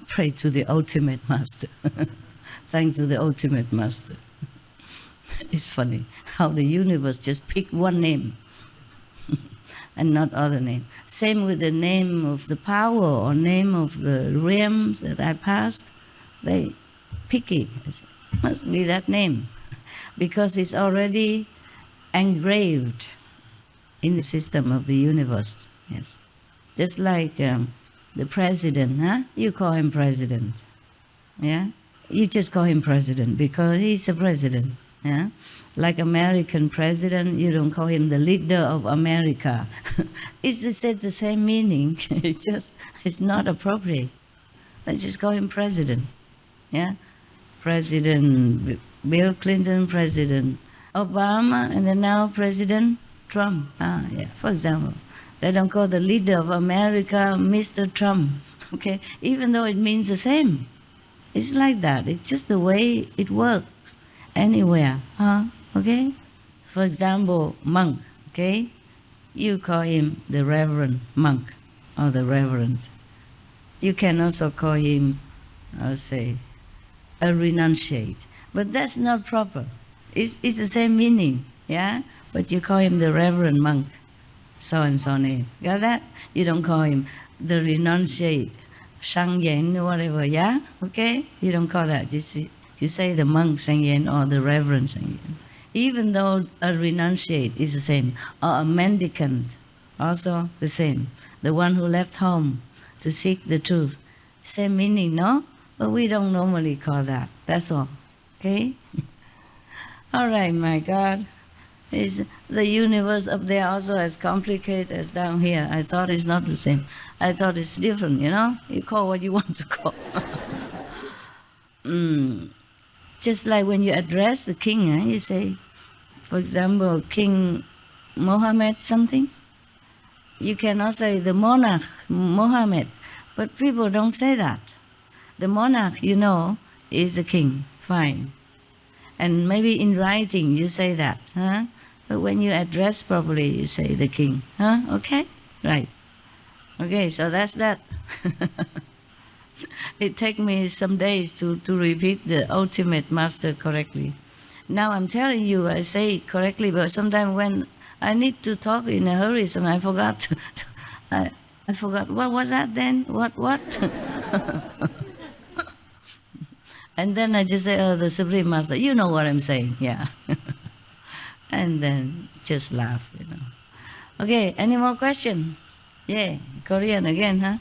Pray to the ultimate master. Thanks to the ultimate master. It's funny how the universe just picked one name and not other name. Same with the name of the power or name of the realms that I passed. They pick it. It must be that name because it's already engraved in the system of the universe. Yes. Just like the president, huh? You call him president. Yeah? You just call him president because he's a president. Yeah? Like American president, you don't call him the leader of America. It's the same meaning. It's not appropriate. Let's just call him president. Yeah? President Bill Clinton, President Obama, and then now President Trump. Yeah, for example. They don't call the leader of America Mr. Trump, okay? Even though it means the same. It's like that. It's just the way it works anywhere, okay? For example, monk, okay? You call him the Reverend monk or the Reverend. You can also call him, I'll say, a renunciate. But that's not proper. It's the same meaning, yeah? But you call him the Reverend monk. So and so name. Got that? You don't call him the renunciate, Shang Yen or whatever, yeah? Okay? You don't call that. You see, you say the monk Shang Yen or the reverend Shang Yen. Even though a renunciate is the same, or a mendicant, also the same. The one who left home to seek the truth. Same meaning, no? But we don't normally call that. That's all. Okay? All right, my God. Is the universe up there also as complicated as down here? I thought it's not the same. I thought it's different, you know? You call what you want to call. Just like when you address the king, you say, for example, King Mohammed something. You cannot say the monarch Mohammed, but people don't say that. The monarch, you know, is a king, fine. And maybe in writing you say that, huh? But when you address properly, you say the king, huh? Okay? Right. Okay, so that's that. It takes me some days to repeat the ultimate master correctly. Now I'm telling you, I say it correctly, but sometimes when I need to talk in a hurry, so I forgot. I forgot. What was that then? What? And then I just say, oh, the Supreme Master, you know what I'm saying, yeah. And then just laugh, you know. Okay, any more question? Yeah, Korean again, huh?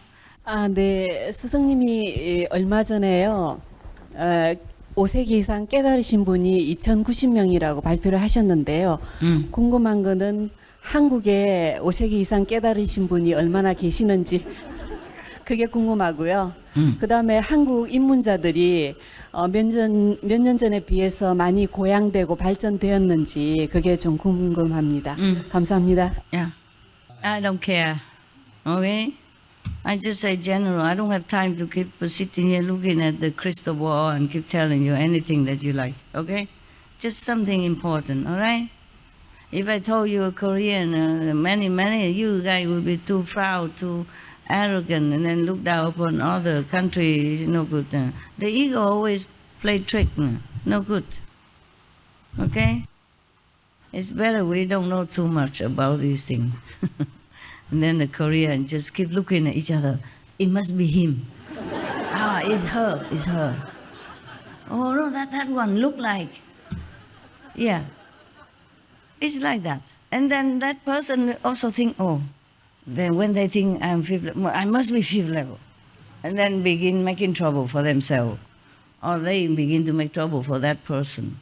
네, 스승님이 얼마 전에요. 5세기 이상 깨달으신 분이 2,090명이라고 발표를 하셨는데요. 궁금한 거는 한국에 5세기 이상 깨달으신 분이 얼마나 계시는지 그게 궁금하고요. 그다음에 한국 입문자들이 몇 년 전에 비해서 많이 고양되고 발전되었는지 그게 좀 궁금합니다. 감사합니다. Yeah, I don't care. Okay, I just say general. I don't have time to keep sitting here looking at the crystal ball and keep telling you anything that you like. Okay, just something important. All right. If I told you a Korean, many of you guys would be too proud, too arrogant, and then look down upon other countries. No good. The ego always play trick. No good. Okay? It's better we don't know too much about these things. And then the Korean just keep looking at each other. It must be him. It's her. It's her. Oh no, that one look like. Yeah. It's like that. And then that person also think, oh, then when they think I'm fifth level, I must be fifth level. And then begin making trouble for themselves. Or they begin to make trouble for that person.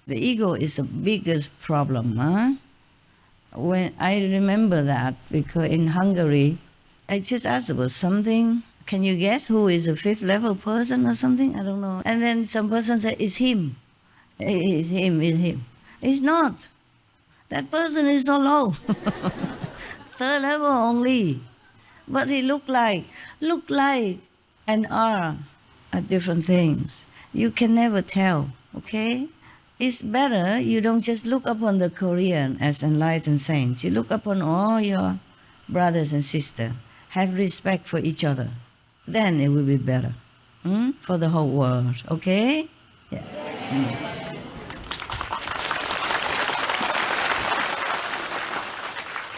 The ego is the biggest problem, huh? When I remember that, because in Hungary, I just asked about something. Can you guess who is a fifth level person or something? I don't know. And then some person said, it's him. It's him, it's him. It's not. That person is so low. Third level only. But he look like and are different things. You can never tell, okay? It's better you don't just look upon the Korean as enlightened saints. You look upon all your brothers and sisters. Have respect for each other. Then it will be better for the whole world, okay? Yeah.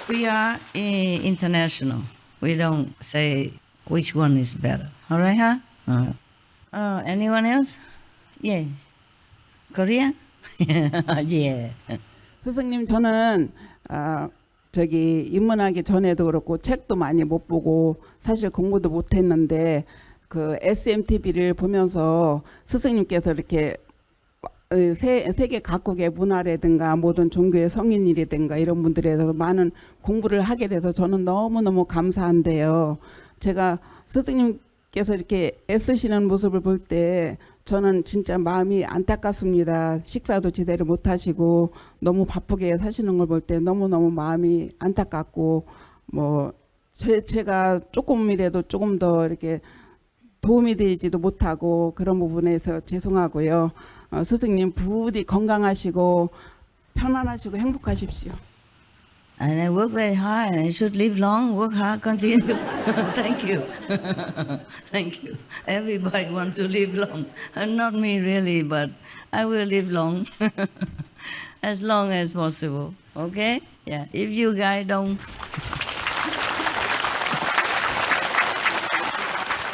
We are international. We don't say which one is better. All right, huh? Anyone else? Yeah. Korea? Yeah. 스승님, 저는 저기 입문하기 전에도 그렇고 책도 많이 못 보고 사실 공부도 못 했는데 그 SMTV를 보면서 스승님께서 이렇게 세계 각국의 문화라든가 모든 종교의 성인이라든가 이런 분들에 대해서 많은 공부를 하게 돼서 저는 너무너무 감사한데요. 제가 스승님께서 이렇게 애쓰시는 모습을 볼 때 저는 진짜 마음이 안타깝습니다. 식사도 제대로 못 하시고 너무 바쁘게 사시는 걸 볼 때 너무너무 마음이 안타깝고 뭐 제가 조금이라도 조금 더 이렇게 도움이 되지도 못하고 그런 부분에서 죄송하고요. 스승님 부디 건강하시고 편안하시고 행복하십시오. And I work very hard and I should live long, work hard, continue. Thank you. Thank you. Everybody wants to live long. Not me really, but I will live long. As long as possible. Okay? Yeah. If you guys don't...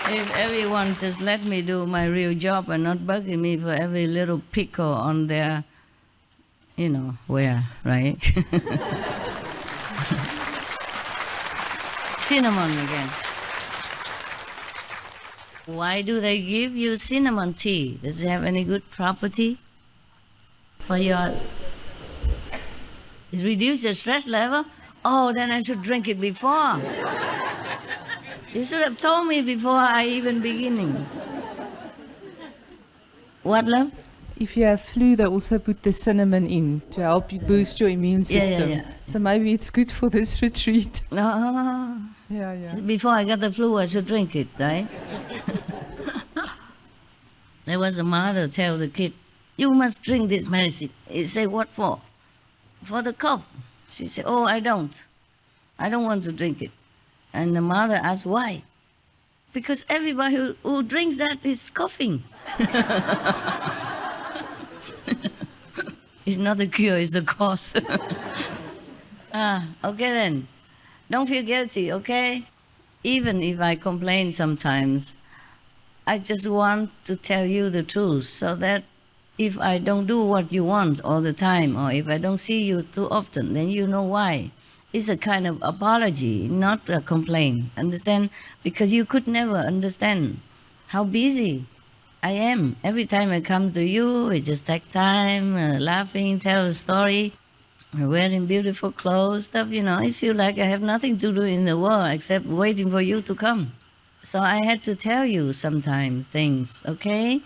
If everyone just let me do my real job and not bugging me for every little pickle on their, you know, where, right? Cinnamon again. Why do they give you cinnamon tea? Does it have any good property for your... It reduces your stress level? Oh, then I should drink it before. You should have told me before I even beginning. What, love? If you have flu, they also put the cinnamon in to help you boost your immune system. Yeah. So maybe it's good for this retreat. No. Yeah. Before I got the flu, I should drink it, right? There was a mother tell the kid, you must drink this medicine. He said, what for? For the cough. She said, oh, I don't want to drink it. And the mother asked, why? Because everybody who drinks that is coughing. It's not the cure, it's the cause. Okay then. Don't feel guilty, okay? Even if I complain sometimes, I just want to tell you the truth so that if I don't do what you want all the time, or if I don't see you too often, then you know why. It's a kind of apology, not a complaint. Understand? Because you could never understand how busy I am. Every time I come to you, it just takes time, laughing, tell a story, wearing beautiful clothes, stuff, you know. I feel like I have nothing to do in the world except waiting for you to come. So I had to tell you sometimes things, okay?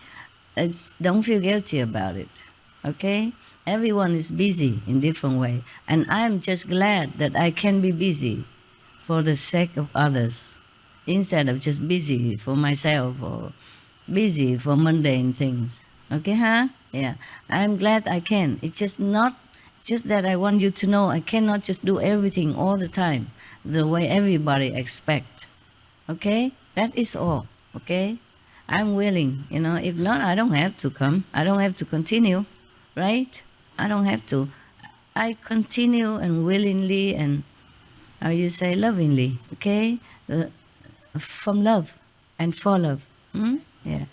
Don't feel guilty about it, okay? Everyone is busy in different way. And I'm just glad that I can be busy for the sake of others instead of just busy for myself or busy for mundane things. Okay, huh? Yeah. I'm glad I can. It's just that I want you to know I cannot just do everything all the time the way everybody expects. Okay? That is all. Okay? I'm willing. You know, if not, I don't have to come. I don't have to continue. Right? I don't have to. I continue and willingly and, how you say, lovingly, okay? From love and for love. Yeah.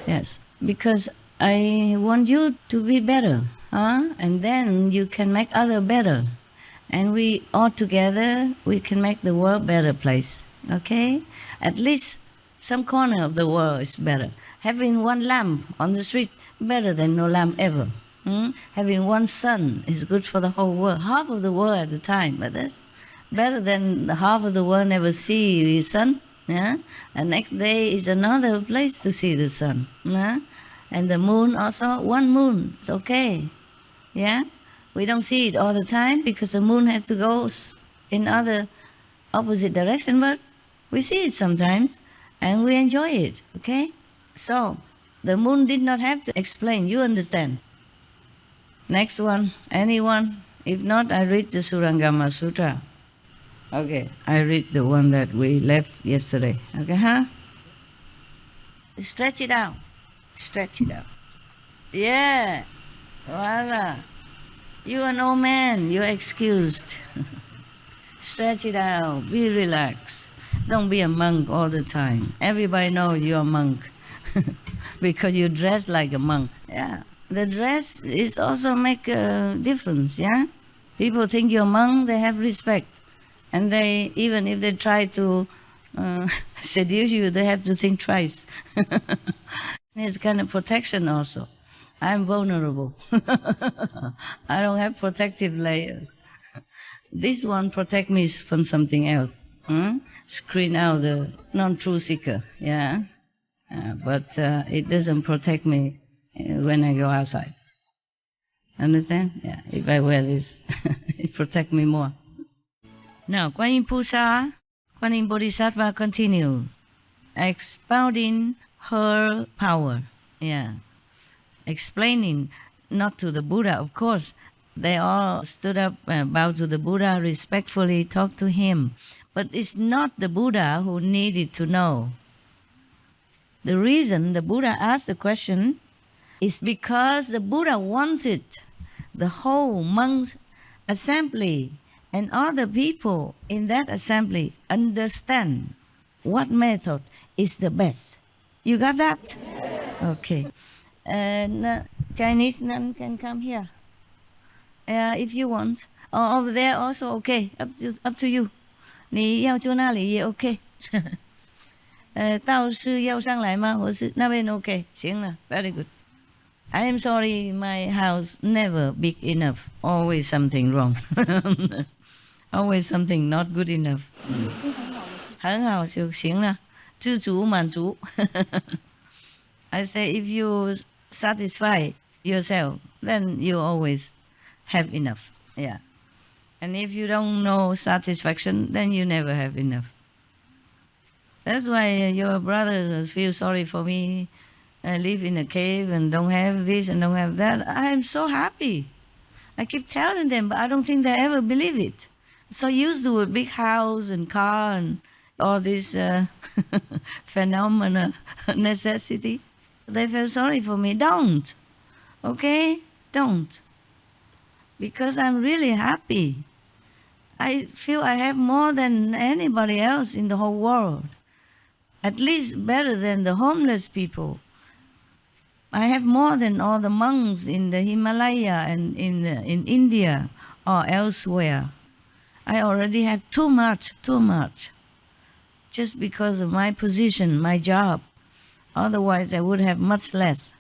Yes, because I want you to be better, huh? And then you can make others better. And we all together, we can make the world a better place, okay? At least some corner of the world is better. Having one lamp on the street, better than no lamp ever. Having one sun is good for the whole world, half of the world at a time, but that's better than half of the world never see the sun. Yeah? And next day is another place to see the sun. Yeah? And the moon also, one moon, it's okay. Yeah? We don't see it all the time because the moon has to go in other opposite direction, but we see it sometimes and we enjoy it, okay? So, the moon did not have to explain, you understand. Next one, anyone? If not, I read the Surangama Sutra. Okay, I read the one that we left yesterday. Okay, huh? Stretch it out. Stretch it out. Yeah. Voila. You're an old man. You're excused. Stretch it out. Be relaxed. Don't be a monk all the time. Everybody knows you're a monk because you dress like a monk. Yeah. The dress is also make a difference, yeah? People think you're a monk, they have respect. And they, even if they try to seduce you, they have to think twice. It's kind of protection also. I'm vulnerable. I don't have protective layers. This one protect me from something else. Screen out the non-true seeker, yeah. But it doesn't protect me when I go outside. Understand? Yeah. If I wear this, it protect me more. Now, Guan Yin Pusa, Guan Yin Bodhisattva continue expounding her power. Yeah. Explaining, not to the Buddha, of course. They all stood up, bowed to the Buddha, respectfully talked to him. But it's not the Buddha who needed to know. The reason the Buddha asked the question is because the Buddha wanted the whole monks' assembly and other people in that assembly understand what method is the best. You got that? Okay. And Chinese nun can come here if you want. Or over there also, okay. Up to you. 你要住那里也 OK 道士要上来吗？或是那边 OK 行了 Very good. I am sorry, my house never big enough. Always something wrong. Always something not good enough. 很好就行了，知足满足。I say if you satisfy yourself, then you always have enough. Yeah. And if you don't know satisfaction, then you never have enough. That's why your brothers feel sorry for me. I live in a cave and don't have this and don't have that. I'm so happy. I keep telling them, but I don't think they ever believe it. So used to a big house and car and all this phenomena, necessity. They feel sorry for me. Don't. Okay? Don't. Because I'm really happy. I feel I have more than anybody else in the whole world. At least better than the homeless people. I have more than all the monks in the Himalaya and in India or elsewhere. I already have too much. Just because of my position, my job. Otherwise, I would have much less.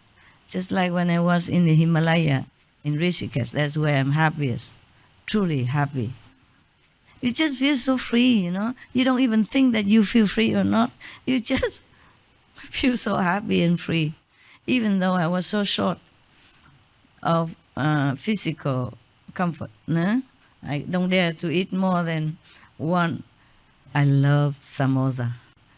Just like when I was in the Himalaya, in Rishikesh, that's where I'm happiest. Truly happy. You just feel so free, you know. You don't even think that you feel free or not. You just feel so happy and free. Even though I was so short of physical comfort. No? I don't dare to eat more than one. I loved samosa.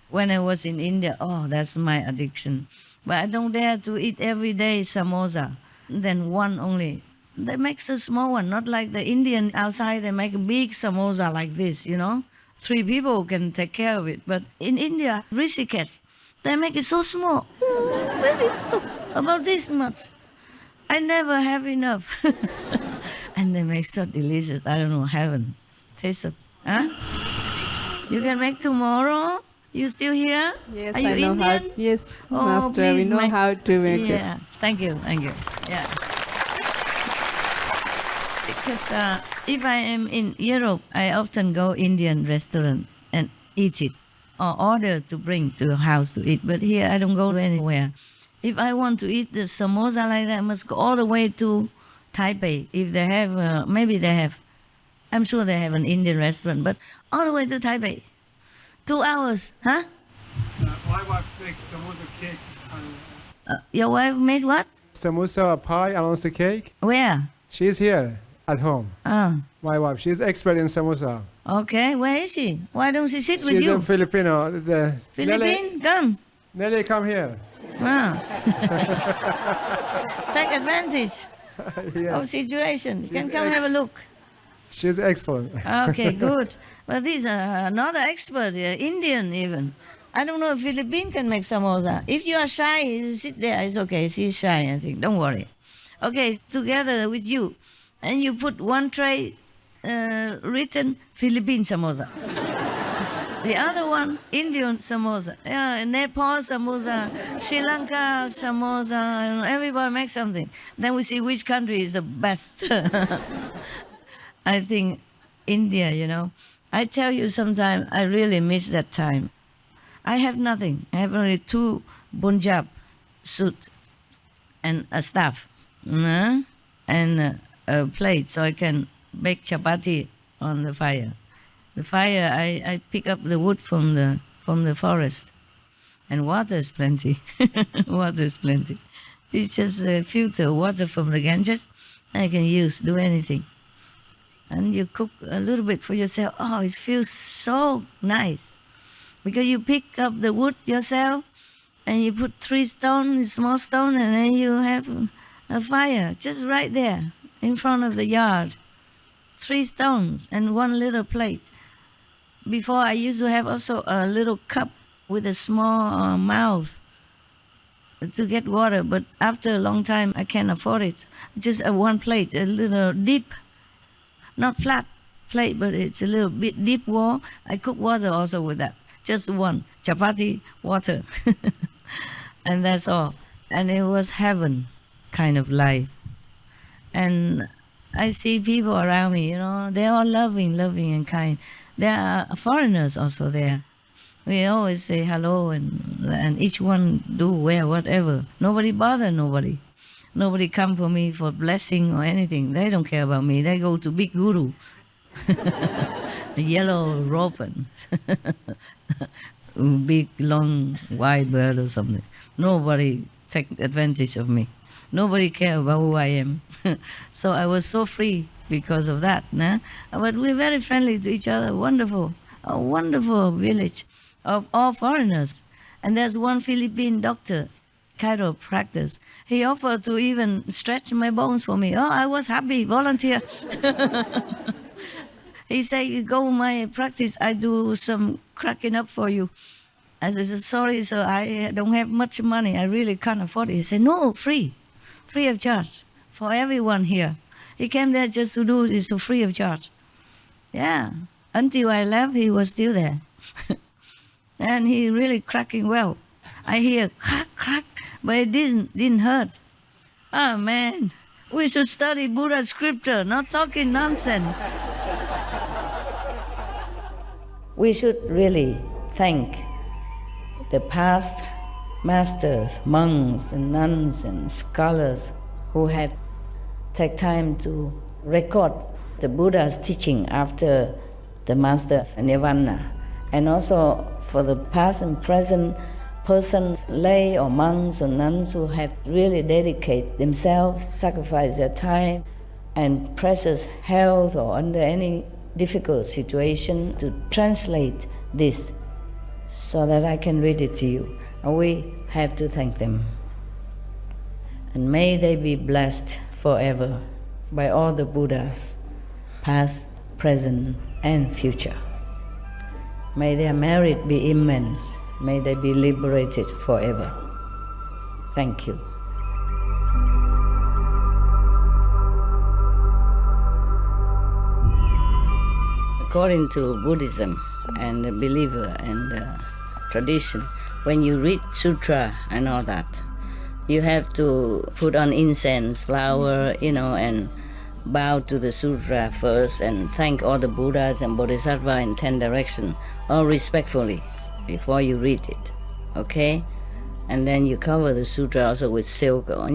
When I was in India, oh, that's my addiction. But I don't dare to eat every day samosa. Then one only. They make so small one, not like the Indian outside. They make a big samosa like this, you know. 3 people can take care of it. But in India, Rishikesh, they make it so small. Very little, about this much. I never have enough. And they make so delicious. I don't know, heaven. Taste it. Huh? You can make tomorrow? You still here? Yes, Are you I know Indian? how. Yes, Oh, Master, we please know make- how to make it. Yeah, thank you. Yeah. Because if I am in Europe, I often go Indian restaurant and eat it, or order to bring to a house to eat. But here I don't go anywhere. If I want to eat the samosa like that, I must go all the way to Taipei. If they have, maybe they have. I'm sure they have an Indian restaurant, but all the way to Taipei. 2 hours, huh? My wife makes samosa cake. Your wife made what? Samosa pie and also cake. Where? She's here at home. My wife, she's expert in samosa. Okay, where is she? Why don't she sit with She's you? a Filipino. Philippine, come. Nelly, come here. Take advantage Yeah. of situation. You can She's come have a look. She's excellent. Okay, good. Well, this another expert, Indian even. I don't know if Philippine can make samosa. If you are shy, you sit there. It's okay. She's shy, I think. Don't worry. Okay, together with you. And you put one tray written Philippine samosa. The other one, Indian samosa. Yeah, Nepal samosa, Sri Lanka samosa. Everybody makes something. Then we see which country is the best. I think India, you know, I tell you sometimes I really miss that time. I have nothing. I have only 2 Punjab suits and a staff, and a plate so I can bake chapati on the fire. The fire, I pick up the wood from the forest, and water is plenty. Water is plenty. It's just filter water from the Ganges. I can use, do anything. And you cook a little bit for yourself. Oh, it feels so nice. Because you pick up the wood yourself, and you put 3 stones, small stone, and then you have a fire just right there in front of the yard. 3 stones and 1 little plate. Before I used to have also a little cup with a small mouth to get water, but after a long time I can't afford it. Just 1 plate, a little deep, not flat plate, but it's a little bit deep wall. I cook water also with that. Just 1 chapati, water, and that's all. And it was heaven kind of life. And I see people around me, you know, they're all loving and kind. There are foreigners also there. We always say hello, and each one do wear whatever. Nobody bother nobody. Nobody come for me for blessing or anything. They don't care about me. They go to big guru. A yellow robe and big, long, wide bird or something. Nobody take advantage of me. Nobody care about who I am. So I was so free because of that. Nah? But we're very friendly to each other. Wonderful. A wonderful village of all foreigners. And there's 1 Philippine doctor, chiropractor. He offered to even stretch my bones for me. Oh, I was happy, volunteer. He said, you go my practice, I do some cracking up for you. I said, sorry, sir, I don't have much money. I really can't afford it. He said, no, free of charge for everyone here. He came there just to do this free of charge. Yeah, until I left, he was still there. And he really cracking well. I hear crack, crack, but it didn't hurt. Oh man, we should study Buddha scripture, not talking nonsense. We should really thank the past masters, monks and nuns and scholars who have taken time to record the Buddha's teaching after the master's nirvana. And also for the past and present persons, lay or monks or nuns who have really dedicated themselves, sacrificed their time and precious health or under any difficult situation to translate this so that I can read it to you. And we have to thank them. And may they be blessed forever by all the Buddhas, past, present, and future. May their merit be immense. May they be liberated forever. Thank you. According to Buddhism and the believer and the tradition, when you read Sutra and all that, you have to put on incense, flower, and bow to the Sutra first and thank all the Buddhas and Bodhisattvas in 10 directions, all respectfully, before you read it, okay? And then you cover the Sutra also with silk or,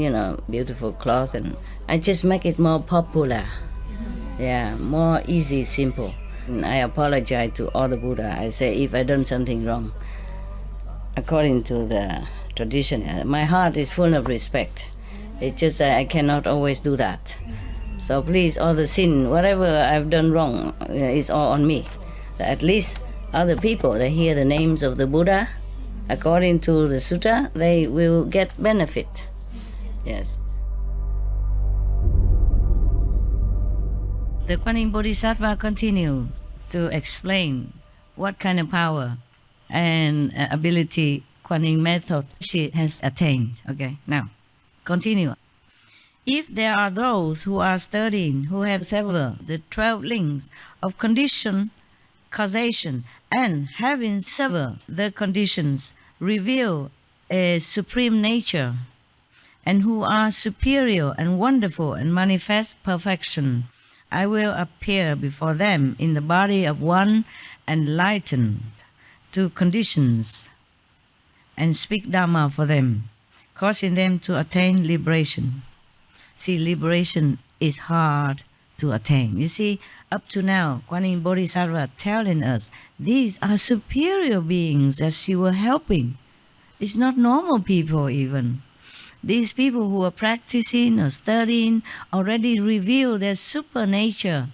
beautiful cloth, and I just make it more popular. Yeah, more easy, simple. And I apologize to all the Buddha. I say if I done something wrong, according to the tradition, my heart is full of respect. It's just that I cannot always do that. So please, all the sin, whatever I've done wrong, is all on me. At least other people, they hear the names of the Buddha, according to the Sutra, they will get benefit. Yes. The Kuan Yin Bodhisattva continue to explain what kind of power and ability Kuan Yin method she has attained. Okay, now, continue. If there are those who are studying, who have severed the 12 links of condition, causation, and having severed the conditions, reveal a supreme nature, and who are superior and wonderful and manifest perfection, I will appear before them in the body of one enlightened to conditions and speak Dharma for them, causing them to attain liberation. See, liberation is hard to attain. You see, up to now, Kuan Yin Bodhisattva telling us these are superior beings that she was helping. It's not normal people even. These people who are practicing or studying already reveal their super nature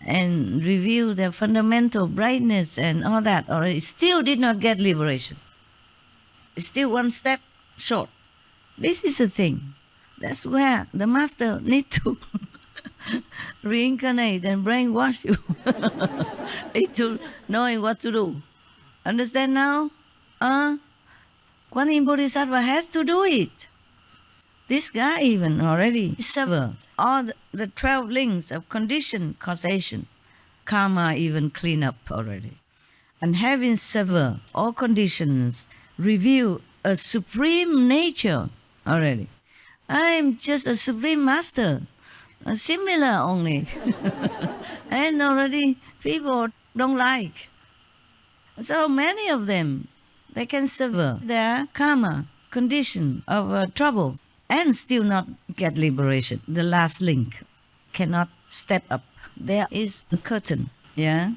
and reveal their fundamental brightness and all that already. Still did not get liberation. Still one step short. This is the thing. That's where the master needs to reincarnate and brainwash you into knowing what to do. Understand now? Kuan Yin Bodhisattva has to do it. This guy even already severed all the 12 links of condition, causation, karma even clean up already. And having severed all conditions, reveal a supreme nature already. I'm just a supreme master, similar only. And already people don't like. So many of them, they can sever their karma, condition of trouble, and still not get liberation. The last link cannot step up. There is a curtain, yeah?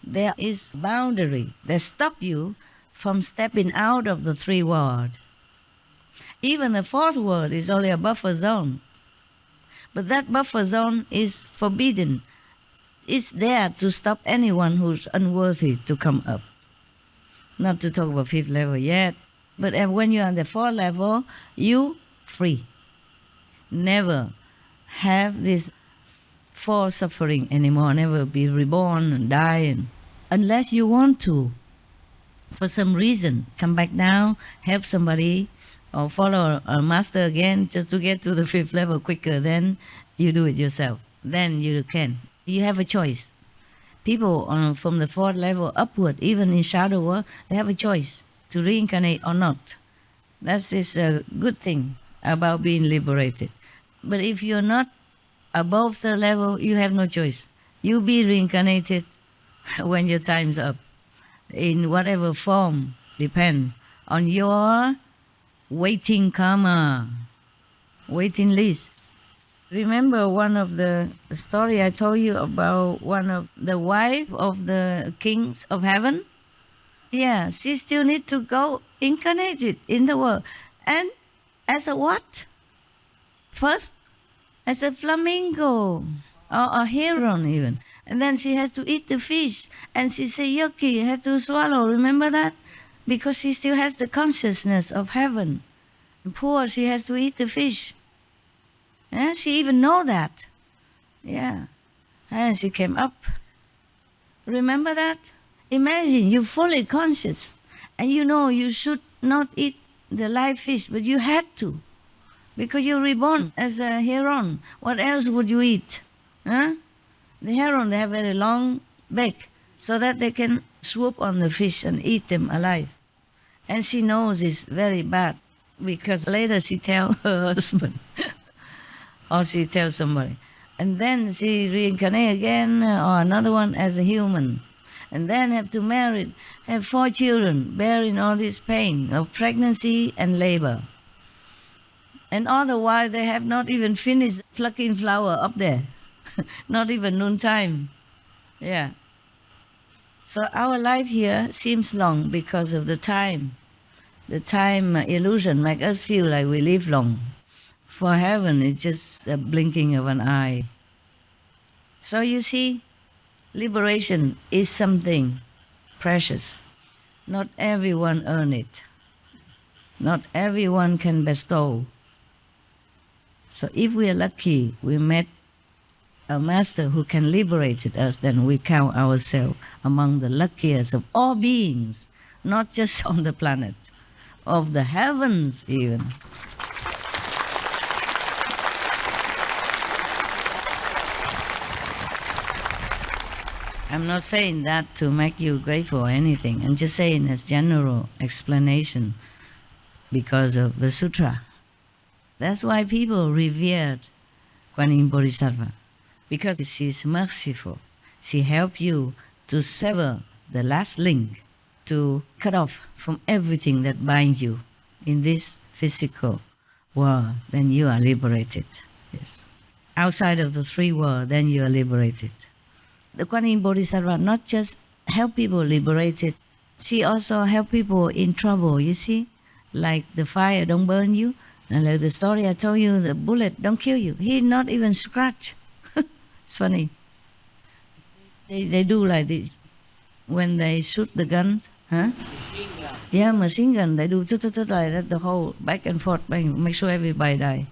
There is boundary that stop you from stepping out of the 3 worlds. Even the 4th world is only a buffer zone. But that buffer zone is forbidden. It's there to stop anyone who's unworthy to come up. Not to talk about 5th level yet, but when you're on the 4th level, you free. Never have this 4 suffering anymore, never be reborn and die, unless you want to. For some reason, come back down, help somebody, or follow a master again just to get to the 5th level quicker, then you do it yourself. Then you can. You have a choice. People from the 4th level upward, even in shadow world, they have a choice to reincarnate or not. That is a good thing about being liberated. But if you're not above the level, you have no choice. You'll be reincarnated when your time's up, in whatever form, depend on your waiting karma, waiting list. Remember one of the story I told you about one of the wife of the kings of heaven? Yeah, she still need to go incarnated in the world. And as a what? First, as a flamingo or a heron even. And then she has to eat the fish. And she say, yucky, has to swallow. Remember that? Because she still has the consciousness of heaven. And poor, she has to eat the fish. Yeah, she even know that. Yeah. And she came up. Remember that? Imagine you're fully conscious. And you know you should not eat the live fish, but you had to. Because you're reborn as a heron. What else would you eat? Huh? The heron, they have very long beak, so that they can swoop on the fish and eat them alive. And she knows it's very bad, because later she tell her husband, or she tells somebody. And then she reincarnate again, or another one as a human. And then have to marry, have 4 children, bearing all this pain of pregnancy and labor. And all the while they have not even finished plucking flower up there. Not even noontime. Yeah. So our life here seems long because of the time. The time illusion makes us feel like we live long. For heaven, it's just a blinking of an eye. So you see, liberation is something precious. Not everyone earn it. Not everyone can bestow. So if we are lucky, we met a master who can liberate us, then we count ourselves among the luckiest of all beings, not just on the planet, of the heavens even. I'm not saying that to make you grateful or anything. I'm just saying as general explanation because of the sutra. That's why people revered Kuan Yin Bodhisattva. because she's merciful. She helps you to sever the last link, to cut off from everything that binds you in this physical world. Then you are liberated. Yes. Outside of the three worlds, then you are liberated. The Kuan Yin Bodhisattva not just help people liberated, she also help people in trouble, you see? Like the fire don't burn you, and like the story I told you, the bullet don't kill you. He not even scratch. It's funny. They do like this. When they shoot the guns, huh? Machine gun. Yeah, machine gun. They do like that, the whole back and forth, make sure everybody die.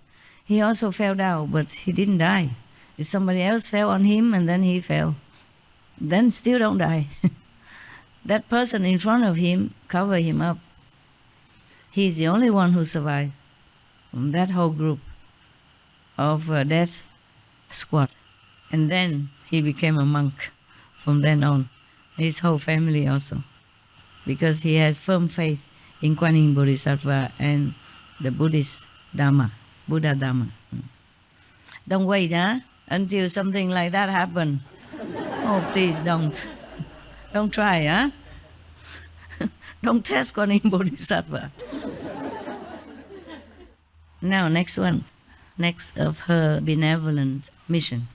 He also fell down, but he didn't die. If somebody else fell on him and then he fell, then still don't die. That person in front of him cover him up. He's the only one who survived from that whole group of death squad. And then he became a monk from then on. His whole family also. Because he has firm faith in Kuan Yin Bodhisattva and the Buddhist Dharma, Buddha Dharma. Don't wait, until something like that happen. Oh, please don't. Don't try, Don't test Kuan Yin Bodhisattva. Now, next one. Next of her benevolent mission.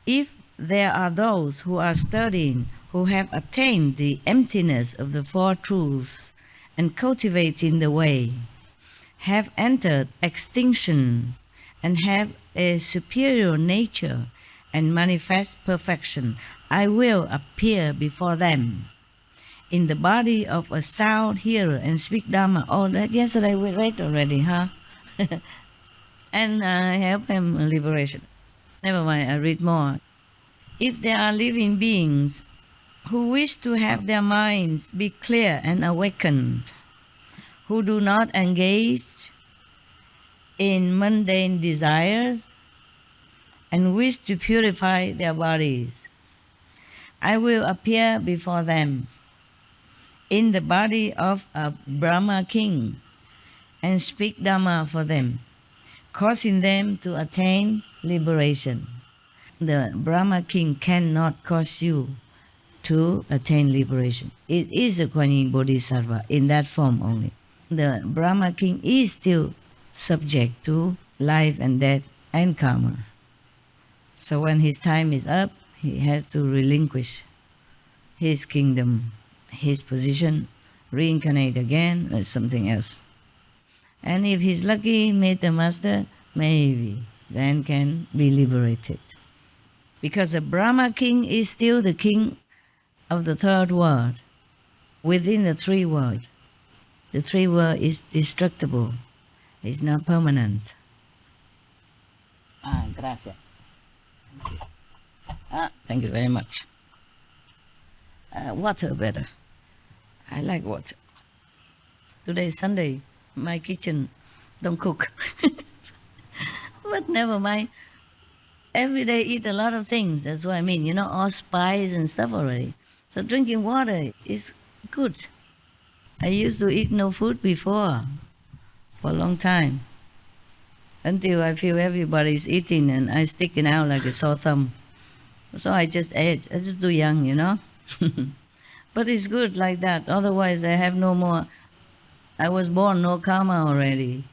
If there are those who are studying, who have attained the emptiness of the Four Truths and cultivating the way, have entered extinction and have a superior nature and manifest perfection, I will appear before them in the body of a sound hearer and speak Dharma. Oh, that yesterday we read already, huh? And help him liberation. Never mind, I read more. If there are living beings who wish to have their minds be clear and awakened, who do not engage in mundane desires and wish to purify their bodies, I will appear before them in the body of a Brahma king and speak Dharma for them, causing them to attain liberation. The Brahma king cannot cause you to attain liberation. It is a Kuan Yin Bodhisattva in that form only. The Brahma king is still subject to life and death and karma. So when his time is up, he has to relinquish his kingdom, his position, reincarnate again as something else. And if he's lucky, meet the master, maybe, then can be liberated. Because the Brahma king is still the king of the third world, within the three worlds. The three world is destructible, it's not permanent. Gracias. Thank you. Thank you very much. Water better. I like water. Today is Sunday, my kitchen don't cook. But never mind. Every day eat a lot of things, that's what I mean, all spice and stuff already. So drinking water is good. I used to eat no food before, for a long time, until I feel everybody's eating and I sticking out like a sore thumb. So I just ate. I just too young, But it's good like that, otherwise I have no more. I was born no karma already.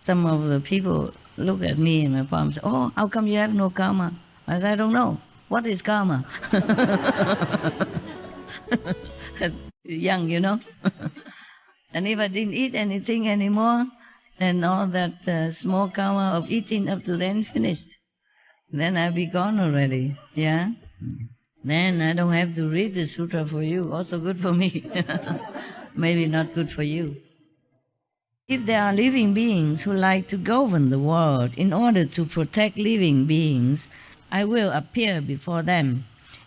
Some of the people look at me and my palm say, oh, how come you have no karma? I said, I don't know. What is karma? Young, And if I didn't eat anything anymore, then all that small karma of eating up to then finished. Then I'll be gone already, yeah? Then I don't have to read the sutra for you, also good for me. Maybe not good for you. If there are living beings who like to govern the world in order to protect living beings, I will appear before them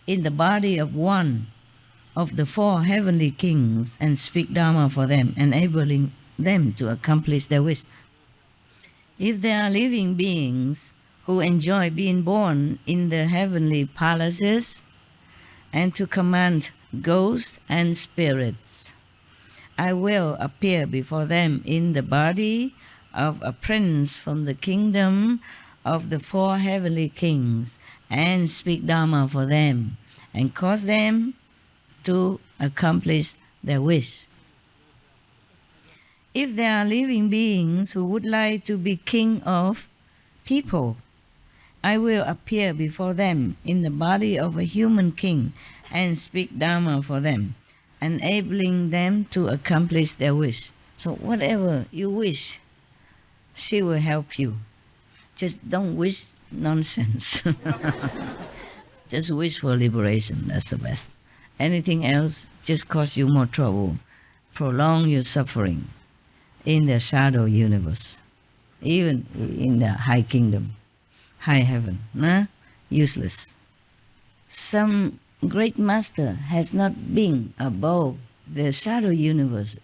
in the body of one of the four heavenly kings and speak Dharma for them, enabling them to accomplish their wish. If there are living beings who enjoy being born in the heavenly palaces and to command ghosts and spirits, I will appear before them in the body of a prince from the kingdom of the 4 heavenly kings and speak Dharma for them and cause them to accomplish their wish. If there are living beings who would like to be king of people, I will appear before them in the body of a human king and speak Dharma for them, enabling them to accomplish their wish. So whatever you wish, she will help you. Just don't wish nonsense. Just wish for liberation, that's the best. Anything else just cause you more trouble, prolong your suffering in the shadow universe, even in the high kingdom, high heaven, useless. Some great master has not been above the shadow universe.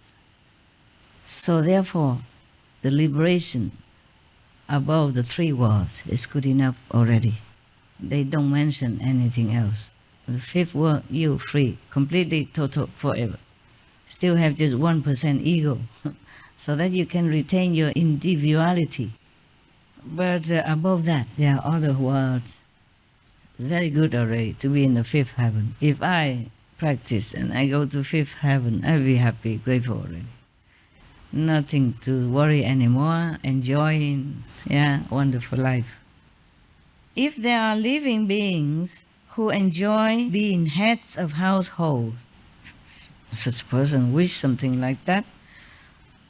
So therefore, the liberation above the 3 worlds is good enough already. They don't mention anything else. The 5th world, you free, completely, total, forever. Still have just 1% ego, so that you can retain your individuality. But above that, there are other worlds. It's very good already to be in the 5th heaven. If I practice and I go to 5th heaven, I'll be happy, grateful already. Nothing to worry anymore, enjoying, wonderful life. If there are living beings who enjoy being heads of households, such person wish something like that,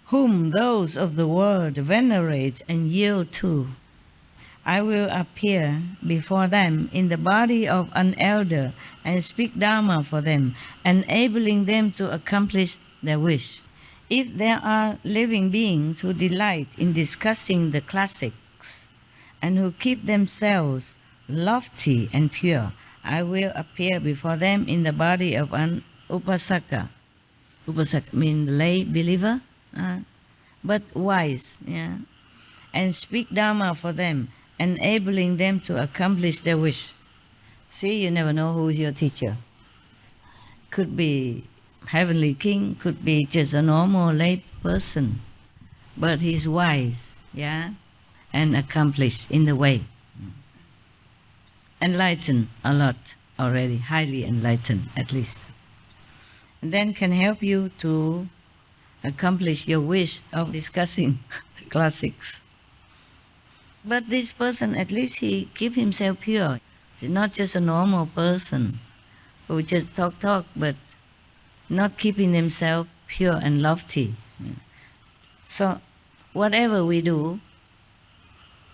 whom those of the world venerate and yield to, I will appear before them in the body of an elder and speak Dharma for them, enabling them to accomplish their wish. If there are living beings who delight in discussing the classics and who keep themselves lofty and pure, I will appear before them in the body of an upasaka. Upasaka means lay believer, but wise, and speak Dharma for them, enabling them to accomplish their wish. See, you never know who is your teacher. Could be heavenly king, could be just a normal lay person, but he's wise, and accomplished in the way. Enlightened a lot already, highly enlightened at least. And then can help you to accomplish your wish of discussing the classics. But this person, at least he keep himself pure. He's not just a normal person who just talk, but not keeping themselves pure and lofty. So whatever we do,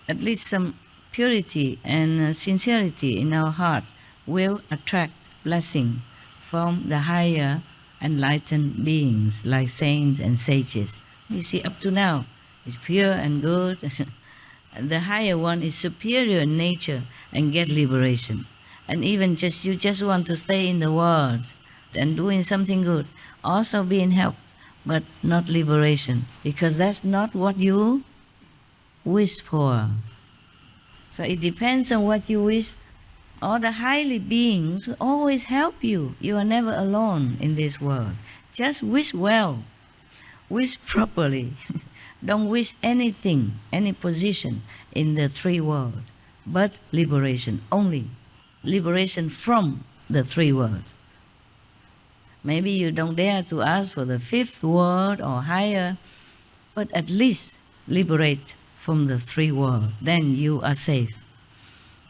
at least some purity and sincerity in our heart will attract blessing from the higher enlightened beings like saints and sages. You see, up to now, it's pure and good. The higher one is superior in nature and get liberation. And even you just want to stay in the world and doing something good, also being helped, but not liberation, because that's not what you wish for. So it depends on what you wish. All the highly beings will always help you. You are never alone in this world. Just wish well, wish properly. Don't wish anything, any position in the 3 worlds, but liberation only. Liberation from the 3 worlds. Maybe you don't dare to ask for the 5th world or higher, but at least liberate from the 3 worlds. Then you are safe.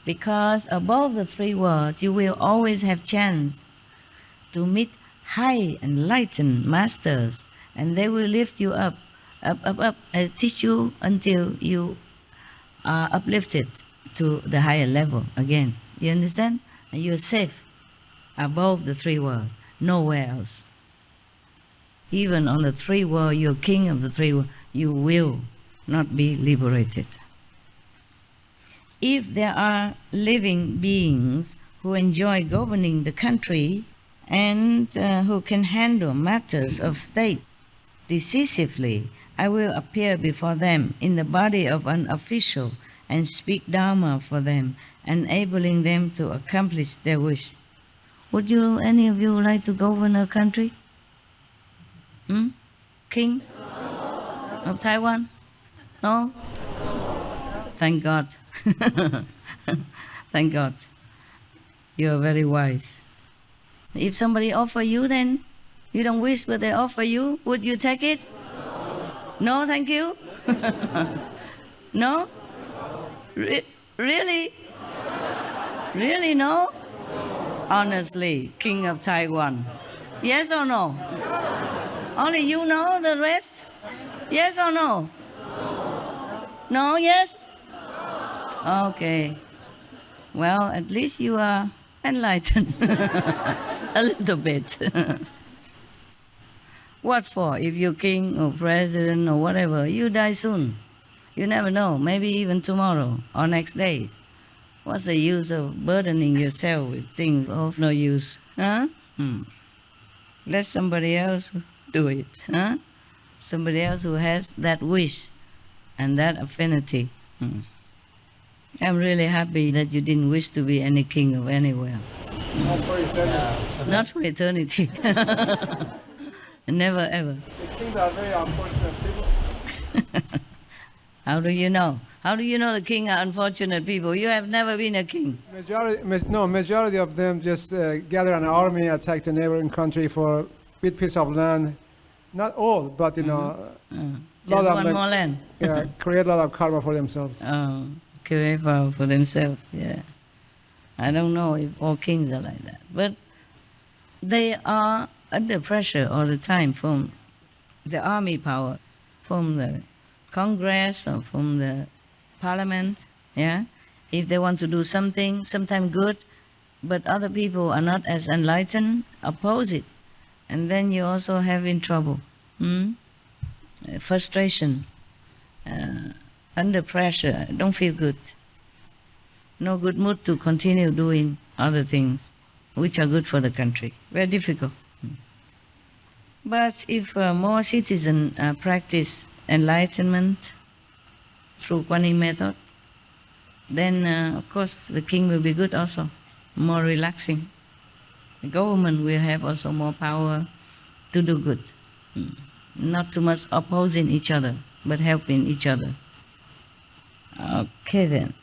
Because above the 3 worlds, you will always have chance to meet high enlightened masters, and they will lift you up, and teach you until you are uplifted to the higher level again. You understand? And you're safe above the 3 worlds, nowhere else. Even on the 3 worlds, you're king of the 3 worlds, you will not be liberated. If there are living beings who enjoy governing the country and who can handle matters of state decisively, I will appear before them in the body of an official and speak Dharma for them, enabling them to accomplish their wish. Would any of you like to govern a country? King of Taiwan? No? Thank God. Thank God. You are very wise. If somebody offer you, then you don't wish, but they offer you, would you take it? No, thank you. No? Really? Really, no? Honestly, King of Taiwan. Yes or no? Only you know the rest? Yes or no? No, yes? Okay. Well, at least you are enlightened. A little bit. What for? If you're king or president or whatever, you die soon. You never know. Maybe even tomorrow or next day. What's the use of burdening yourself with things of no use? Huh? Let somebody else do it. Huh? Somebody else who has that wish and that affinity. I'm really happy that you didn't wish to be any king of anywhere. Not for eternity. Not for eternity. Never ever. The kings are very unfortunate people. How do you know? How do you know the king are unfortunate people? You have never been a king. Majority of them just gather an army, attack the neighboring country for a bit piece of land. Not all, but Just lot one of more land. Yeah, create a lot of karma for themselves. Oh, create power for themselves, yeah. I don't know if all kings are like that. But they are under pressure all the time from the army power, from the Congress or from the Parliament, yeah. If they want to do something, sometimes good, but other people are not as enlightened, oppose it. And then you also have in trouble. Frustration, under pressure, don't feel good. No good mood to continue doing other things which are good for the country. Very difficult. But if more citizens practice enlightenment through Kuan Yin method, then of course the king will be good also, more relaxing. The government will have also more power to do good. Not too much opposing each other, but helping each other. Okay then.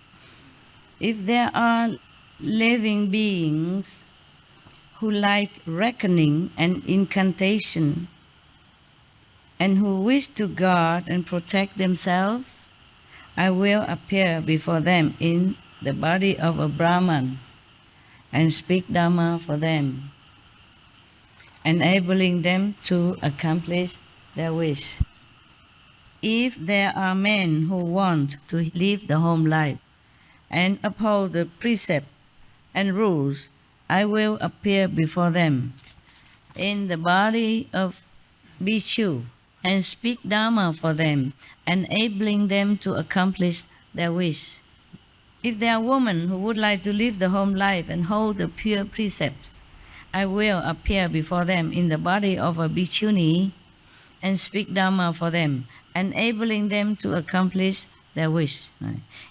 If there are living beings who like reckoning and incantation and who wish to guard and protect themselves, I will appear before them in the body of a Brahman and speak Dhamma for them, enabling them to accomplish their wish. If there are men who want to live the home life and uphold the precepts and rules, I will appear before them in the body of Bhikshu and speak Dhamma for them, enabling them to accomplish their wish. If there are women who would like to live the home life and hold the pure precepts, I will appear before them in the body of a Bhikshuni and speak Dhamma for them, enabling them to accomplish their wish.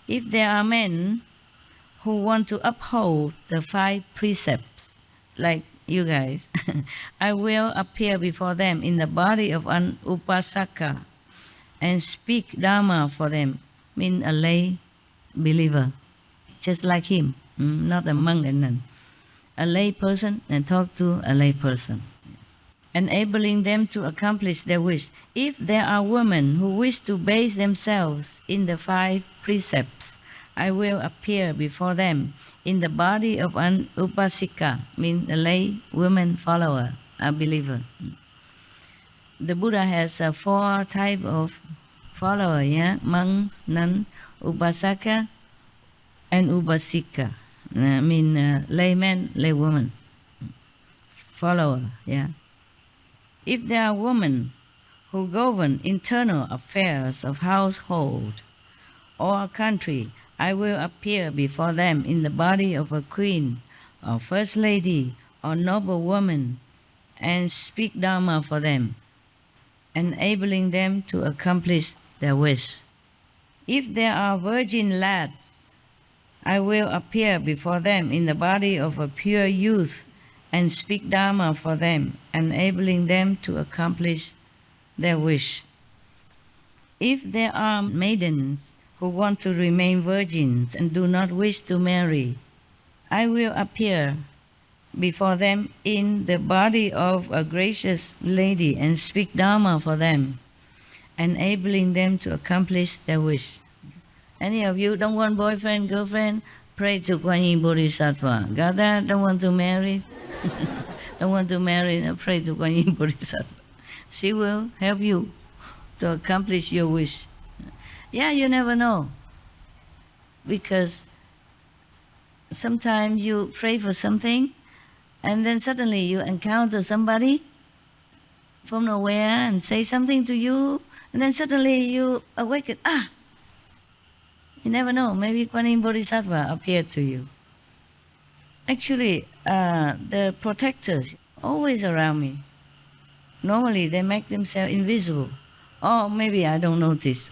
If there are men who want to uphold the 5 precepts, like you guys, I will appear before them in the body of an Upasaka and speak Dhamma for them, mean a lay believer, just like him, not a monk and nun. A lay person and talk to a lay person, enabling them to accomplish their wish. If there are women who wish to base themselves in the 5 precepts, I will appear before them in the body of an Upasika, mean a lay woman follower, a believer. The Buddha has 4 types of follower, yeah? Monks, nuns, Upasaka, and Upasika. Layman, laywoman, follower, yeah. If there are women who govern internal affairs of household or a country, I will appear before them in the body of a queen or first lady or noble woman and speak Dhamma for them, enabling them to accomplish their wish. If there are virgin lads, I will appear before them in the body of a pure youth and speak Dhamma for them, enabling them to accomplish their wish. If there are maidens who want to remain virgins and do not wish to marry, I will appear before them in the body of a gracious lady and speak Dharma for them, enabling them to accomplish their wish. Any of you don't want boyfriend, girlfriend? Pray to Kuan Yin Bodhisattva. Got that? Don't want to marry? Don't want to marry? Pray to Kuan Yin Bodhisattva. She will help you to accomplish your wish. Yeah, you never know. Because sometimes you pray for something and then suddenly you encounter somebody from nowhere and say something to you, and then suddenly you awaken. You never know. Maybe Kuan Yin Bodhisattva appeared to you. Actually, the protectors always around me. Normally, they make themselves invisible. Or maybe I don't notice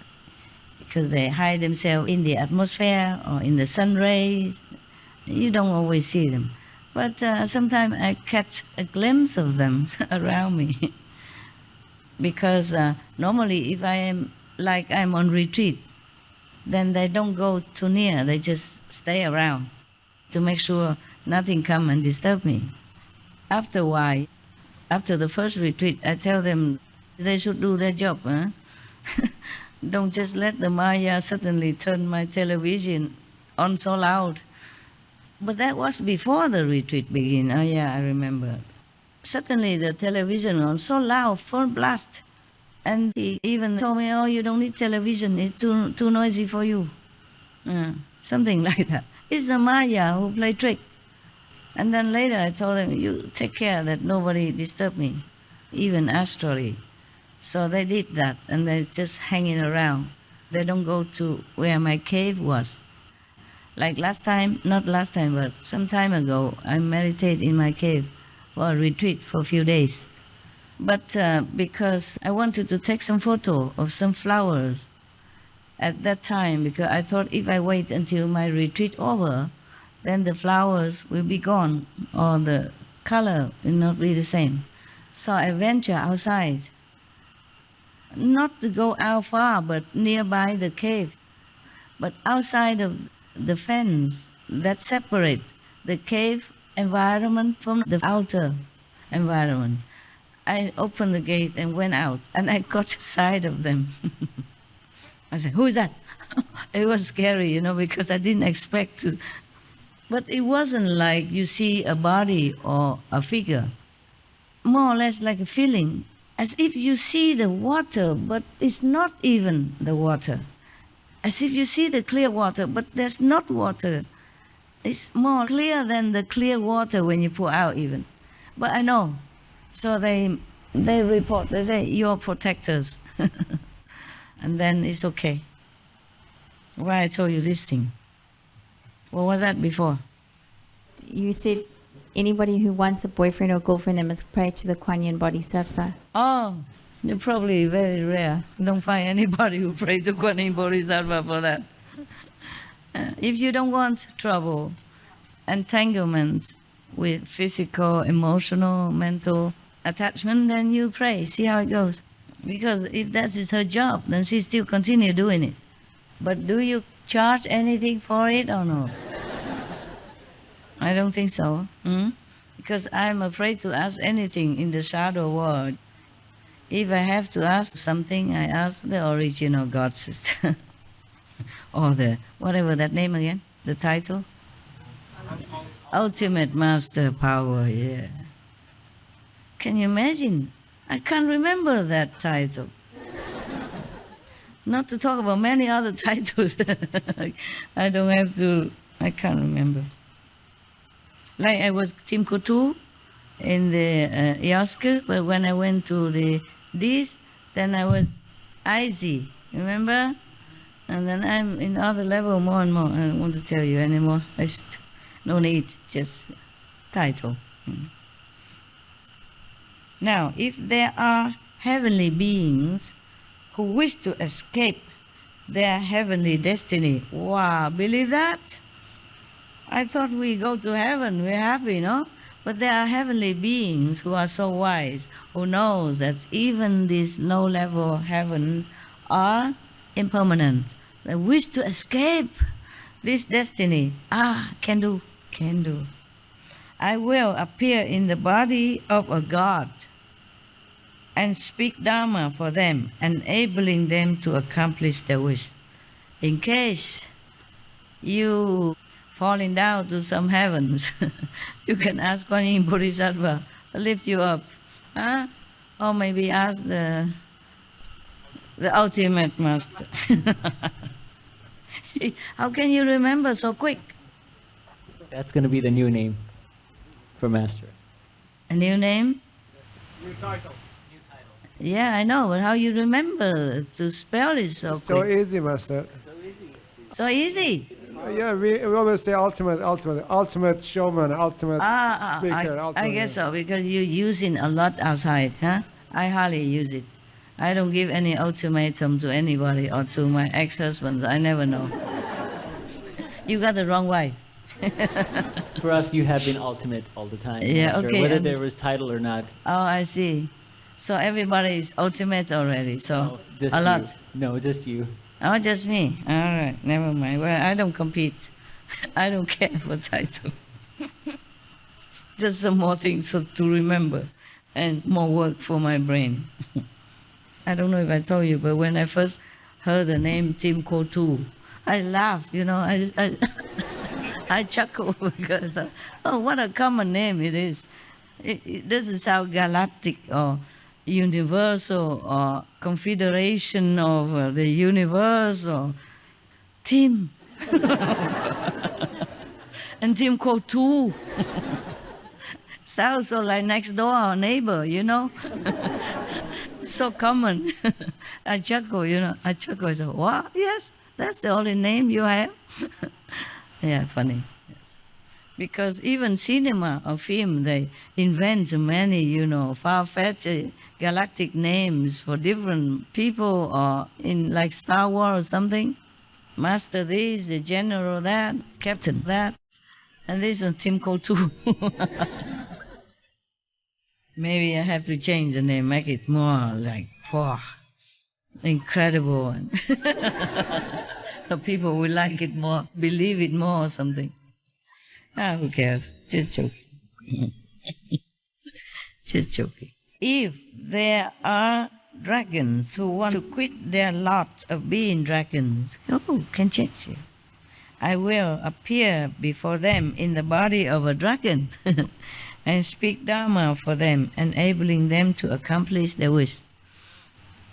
because they hide themselves in the atmosphere or in the sun rays. You don't always see them. But sometimes I catch a glimpse of them around me. Because normally if I am like I'm on retreat, then they don't go too near, they just stay around to make sure nothing come and disturb me. After a while, after the first retreat, I tell them they should do their job. Don't just let the Maya suddenly turn my television on so loud. But that was before the retreat began. Oh yeah, I remember. Suddenly the television was so loud, full blast. And he even told me, oh, you don't need television, it's too noisy for you. Something like that. It's the Maya who play trick. And then later I told them, you take care that nobody disturb me, even astrally. So they did that, and they're just hanging around. They don't go to where my cave was. Like last time, not last time, but some time ago, I meditated in my cave for a retreat for a few days. But because I wanted to take some photo of some flowers at that time, because I thought if I wait until my retreat over, then the flowers will be gone, or the color will not be the same. So I venture outside, not to go out far, but nearby the cave, but outside of the fence that separates the cave environment from the outer environment. I opened the gate and went out, and I caught sight of them. I said, who is that? It was scary, you know, because I didn't expect to. But it wasn't like you see a body or a figure. More or less like a feeling, as if you see the water, but it's not even the water. As if you see the clear water, but there's not water. It's more clear than the clear water when you pour out even. But I know. So they report, they say, you're protectors. And then it's okay. Why I told you this thing? What was that before? You said anybody who wants a boyfriend or girlfriend, they must pray to the Kuan Yin Bodhisattva. Oh, you're probably very rare. You don't find anybody who prays to Kuan Yin Bodhisattva for that. If you don't want trouble, entanglement with physical, emotional, mental attachment, then you pray, see how it goes. Because if that is her job, then she still continue doing it. But do you charge anything for it or not? I don't think so. Because I'm afraid to ask anything in the shadow world. If I have to ask something, I ask the original God sister. Or the, whatever that name again, the title? Ultimate Master Power, yeah. Can you imagine? I can't remember that title. Not to talk about many other titles. I don't have to, I can't remember. Like I was Tim Kutu in the Yosker, but when I went to the this, then I was Izzy, remember? And then I'm in other level more and more. I don't want to tell you anymore. No need, just title. Now, if there are heavenly beings who wish to escape their heavenly destiny, wow, believe that? I thought we go to heaven, we're happy, no? But there are heavenly beings who are so wise, who knows that even these low-level heavens are impermanent, the wish to escape this destiny. Can do. I will appear in the body of a god and speak Dharma for them, enabling them to accomplish their wish. In case you falling down to some heavens, you can ask Kuan Yin Bodhisattva to lift you up. Or maybe ask the ultimate master. How can you remember so quick? That's going to be the new name for Master. A new name? New title. Yeah, I know, but how you remember to spell it so So quick? easy, Master. So easy? Yeah, we always say ultimate showman, ultimate speaker. I guess so, because you use it a lot outside, huh? I hardly use it. I don't give any ultimatum to anybody or to my ex-husband. I never know. You got the wrong wife. For us, you have been ultimate all the time. Yeah, Master, okay, whether there was title or not. Oh, I see. So everybody is ultimate already, so Just a you. lot. No, just you. Oh, just me. All right, never mind. Well, I don't compete. I don't care for title. Just some more things to remember and more work for my brain. I don't know if I told you, but when I first heard the name Tim Kotu, I laughed, I chuckle because, what a common name it is. It doesn't sound galactic or universal or confederation of the universe or Tim. And Tim Kotu. Sounds so like next door or neighbor, So common. I chuckle, I say, what? Yes, that's the only name you have. Yeah, funny. Yes. Because even cinema or film, they invent many, far-fetched galactic names for different people, or in like Star Wars or something. Master this, the general that, captain that, and this one Tim Kotu. Maybe I have to change the name, make it more like, wow, incredible. So people will like it more, believe it more or something. Who cares? Just joking. Just joking. If there are dragons who want to quit their lot of being dragons, can change it. I will appear before them in the body of a dragon and speak Dharma for them, enabling them to accomplish their wish.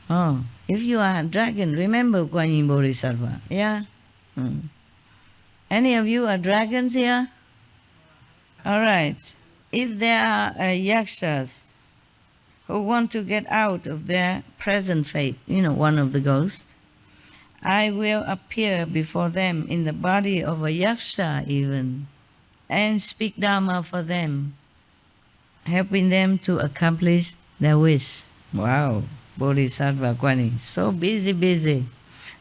If you are a dragon, remember Kuan Yin Bodhisattva, yeah? Any of you are dragons here? All right. If there are yakshas who want to get out of their present fate, one of the ghosts, I will appear before them in the body of a yaksha even, and speak Dharma for them, helping them to accomplish their wish. Wow, Bodhisattva Kuan Yin, so busy.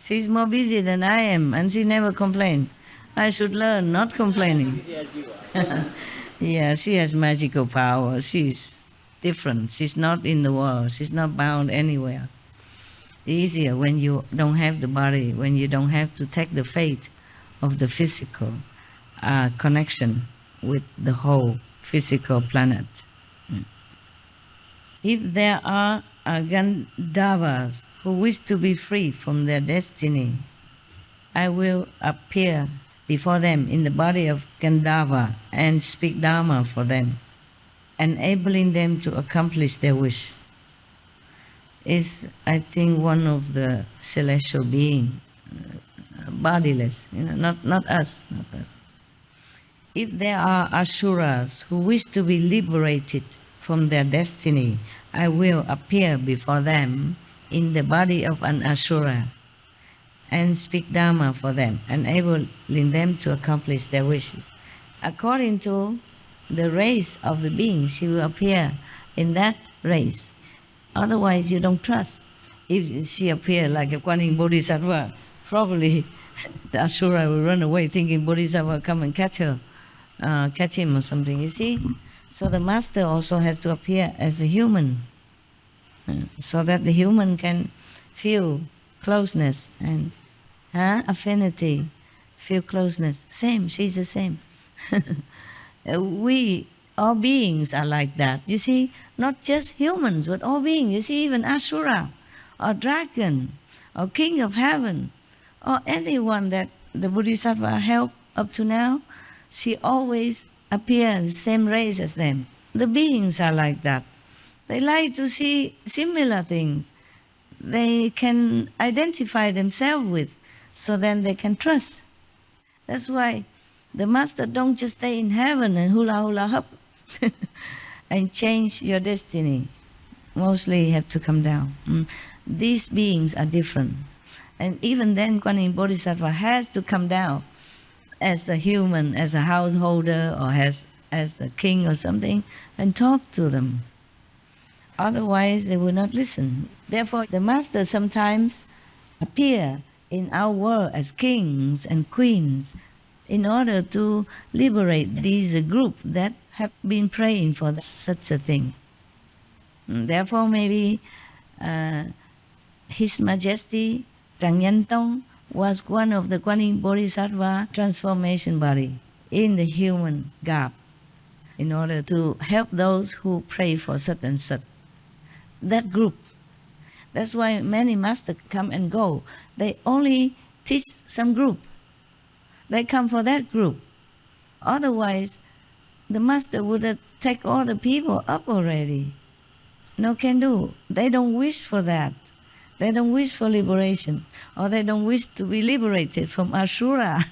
She's more busy than I am, and she never complains. I should learn not complaining. Yeah, she has magical power. She's different. She's not in the world. She's not bound anywhere. Easier when you don't have the body, when you don't have to take the fate of the physical connection with the whole physical planet. If there are Gandharvas who wish to be free from their destiny, I will appear before them in the body of Gandharva and speak Dharma for them, enabling them to accomplish their wish. Is, I think, one of the celestial beings, bodiless, not us. If there are Asuras who wish to be liberated from their destiny, I will appear before them in the body of an Asura and speak Dharma for them, enabling them to accomplish their wishes. According to the race of the beings, she will appear in that race. Otherwise, you don't trust. If she appears like a Kuan Yin Bodhisattva, probably the Asura will run away thinking Bodhisattva come and catch her, catch him or something, you see? So the master also has to appear as a human, so that the human can feel closeness and Affinity, feel closeness. Same, she's the same. We, all beings are like that. You see, not just humans, but all beings. You see, even Asura, or dragon, or king of heaven, or anyone that the Bodhisattva helped up to now, she always appears same race as them. The beings are like that. They like to see similar things. They can identify themselves with, so then they can trust. That's why the master don't just stay in heaven and hula hula hop and change your destiny. Mostly you have to come down. These beings are different. And even then, Kuan Yin Bodhisattva has to come down as a human, as a householder, or as a king or something, and talk to them. Otherwise, they will not listen. Therefore, the master sometimes appear in our world as kings and queens in order to liberate these groups that have been praying for such a thing. Therefore, maybe His Majesty Tràng Nhân Tông was one of the Kuan Yin Bodhisattva transformation body in the human garb in order to help those who pray for such and such. That group. That's why many masters come and go. They only teach some group. They come for that group. Otherwise, the master would have taken all the people up already. No can do. They don't wish for that. They don't wish for liberation, or they don't wish to be liberated from Asura.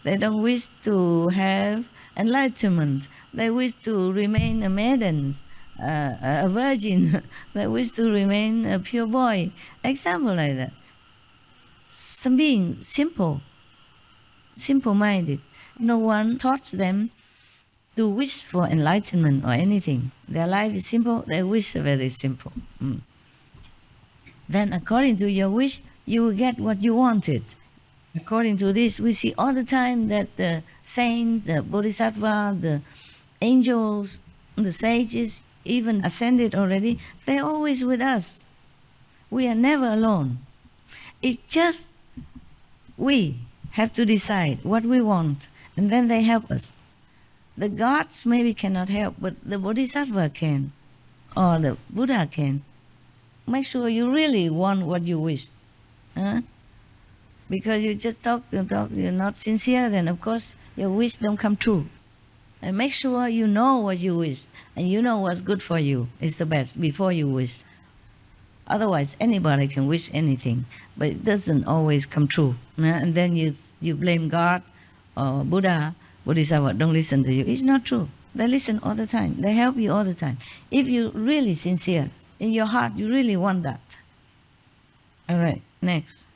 They don't wish to have enlightenment. They wish to remain a maiden, a virgin. They wish to remain a pure boy. Example like that. Some being simple-minded. No one taught them to wish for enlightenment or anything. Their life is simple. Their wish is very simple. Then according to your wish, you will get what you wanted. According to this, we see all the time that the saints, the bodhisattva, the angels, the sages, even ascended already, they're always with us. We are never alone. It's just we have to decide what we want, and then they help us. The gods maybe cannot help, but the bodhisattva can, or the Buddha can. Make sure you really want what you wish. Because you just talk, you're not sincere, then of course your wish don't come true. And make sure you know what you wish, and you know what's good for you is the best before you wish. Otherwise, anybody can wish anything, but it doesn't always come true. And then you blame God or Buddha, Bodhisattva don't listen to you. It's not true. They listen all the time. They help you all the time. If you're really sincere, in your heart, you really want that. All right, next.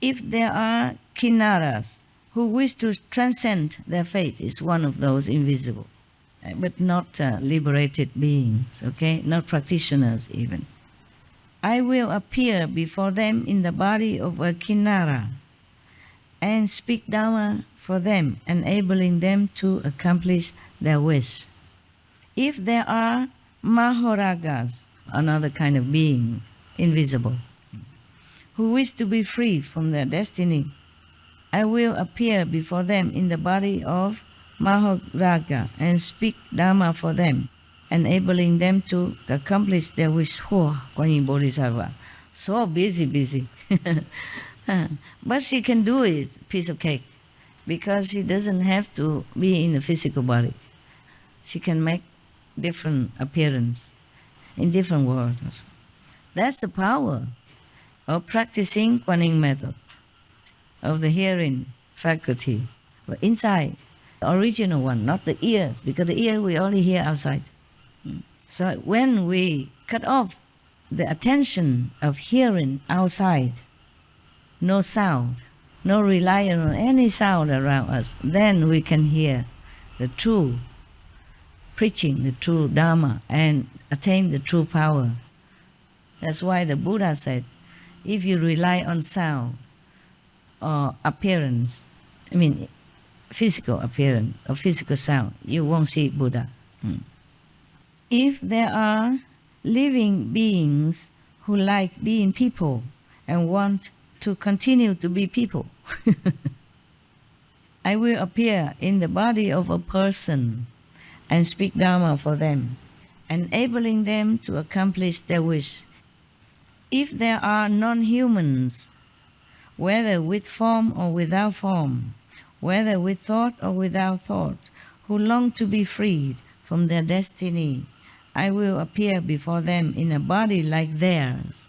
If there are kinnaras who wish to transcend their fate, is one of those invisible, but not liberated beings, okay? Not practitioners even. I will appear before them in the body of a kinnara and speak Dhamma for them, enabling them to accomplish their wish. If there are mahoragas, another kind of beings, invisible, who wish to be free from their destiny, I will appear before them in the body of mahoraga and speak Dhamma for them, enabling them to accomplish their wish. Kuan Yin Bodhisattva, so busy. But she can do it, piece of cake, because she doesn't have to be in the physical body. She can make different appearance in different worlds. That's the power of practicing Kuan Yin method, of the hearing faculty. But inside, the original one, not the ears, because the ear we only hear outside. So when we cut off the attention of hearing outside, no sound, no reliance on any sound around us, then we can hear the true preaching, the true Dhamma, and attain the true power. That's why the Buddha said, if you rely on sound or appearance, physical appearance or physical sound, you won't see Buddha. If there are living beings who like being people and want to continue to be people. I will appear in the body of a person and speak Dharma for them, enabling them to accomplish their wish. If there are non-humans, whether with form or without form, whether with thought or without thought, who long to be freed from their destiny, I will appear before them in a body like theirs,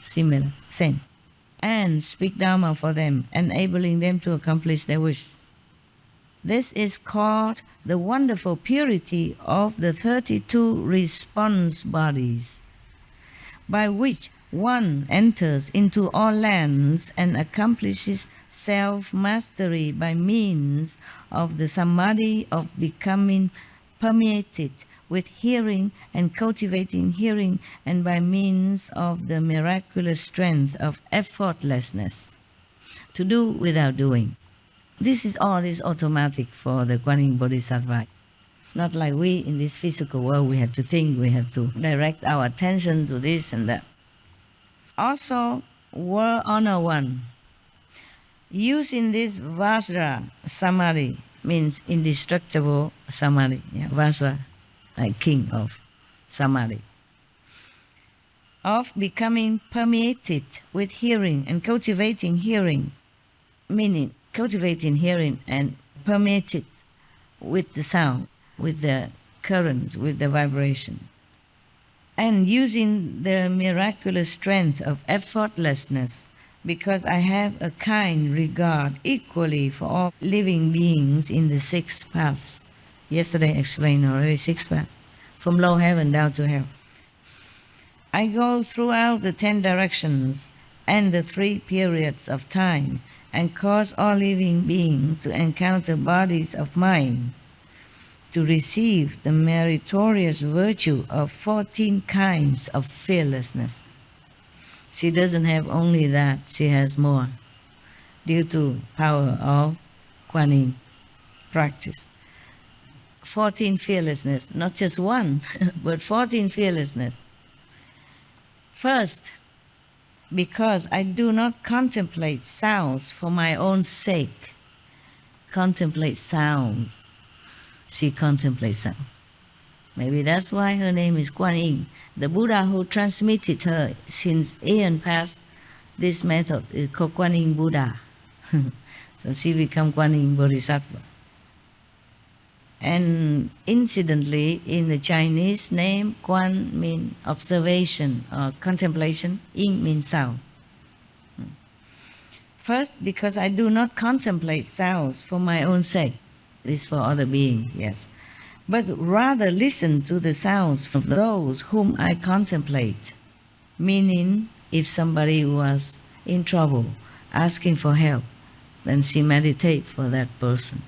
similar, same, and speak Dharma for them, enabling them to accomplish their wish. This is called the wonderful purity of the 32 response bodies, by which one enters into all lands and accomplishes self-mastery by means of the samadhi of becoming permeated with hearing and cultivating hearing, and by means of the miraculous strength of effortlessness, to do without doing. This is all is automatic for the Kuan Yin Bodhisattva. Not like we in this physical world, we have to think, we have to direct our attention to this and that. Also, World Honor One. Using this Vajra Samadhi means indestructible Samadhi. Yeah, Vajra, like king of Samadhi. Of becoming permeated with hearing and cultivating hearing, meaning cultivating hearing and permeated with the sound, with the current, with the vibration. And using the miraculous strength of effortlessness, because I have a kind regard equally for all living beings in the 6 paths. Yesterday I explained already 6 paths, from low heaven down to hell. I go throughout the 10 directions and the 3 periods of time and cause all living beings to encounter bodies of mind, to receive the meritorious virtue of 14 kinds of fearlessness. She doesn't have only that, she has more, due to power of Kuan Yin practice. 14 fearlessness, not just one, but 14 fearlessness. First, because I do not contemplate sounds for my own sake. Contemplate sounds. She contemplates sounds. Maybe that's why her name is Kuan Yin. The Buddha who transmitted her since aeon past this method is called Kuan Yin Buddha. So she became Kuan Yin Bodhisattva. And incidentally, in the Chinese name, Kuan means observation or contemplation, Yin means sound. First, because I do not contemplate sounds for my own sake. This is for other beings, yes. But rather listen to the sounds from those whom I contemplate. Meaning, if somebody was in trouble, asking for help, then she meditates for that person.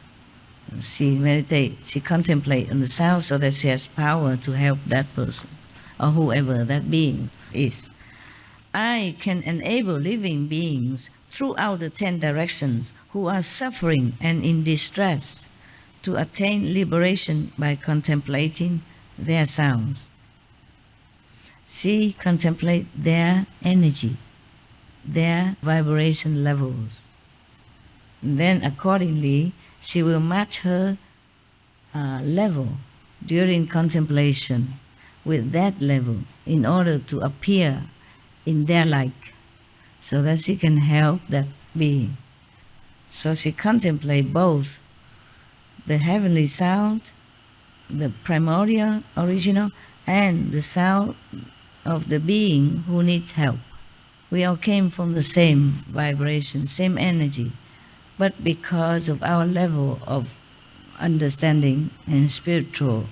She meditates, she contemplates on the sound so that she has power to help that person, or whoever that being is. I can enable living beings throughout the 10 directions who are suffering and in distress to attain liberation by contemplating their sounds. She contemplates their energy, their vibration levels. And then accordingly, she will match her level during contemplation with that level in order to appear in their like, so that she can help that being. So she contemplates both the heavenly sound, the primordial, original, and the sound of the being who needs help. We all came from the same vibration, same energy, but because of our level of understanding and spiritual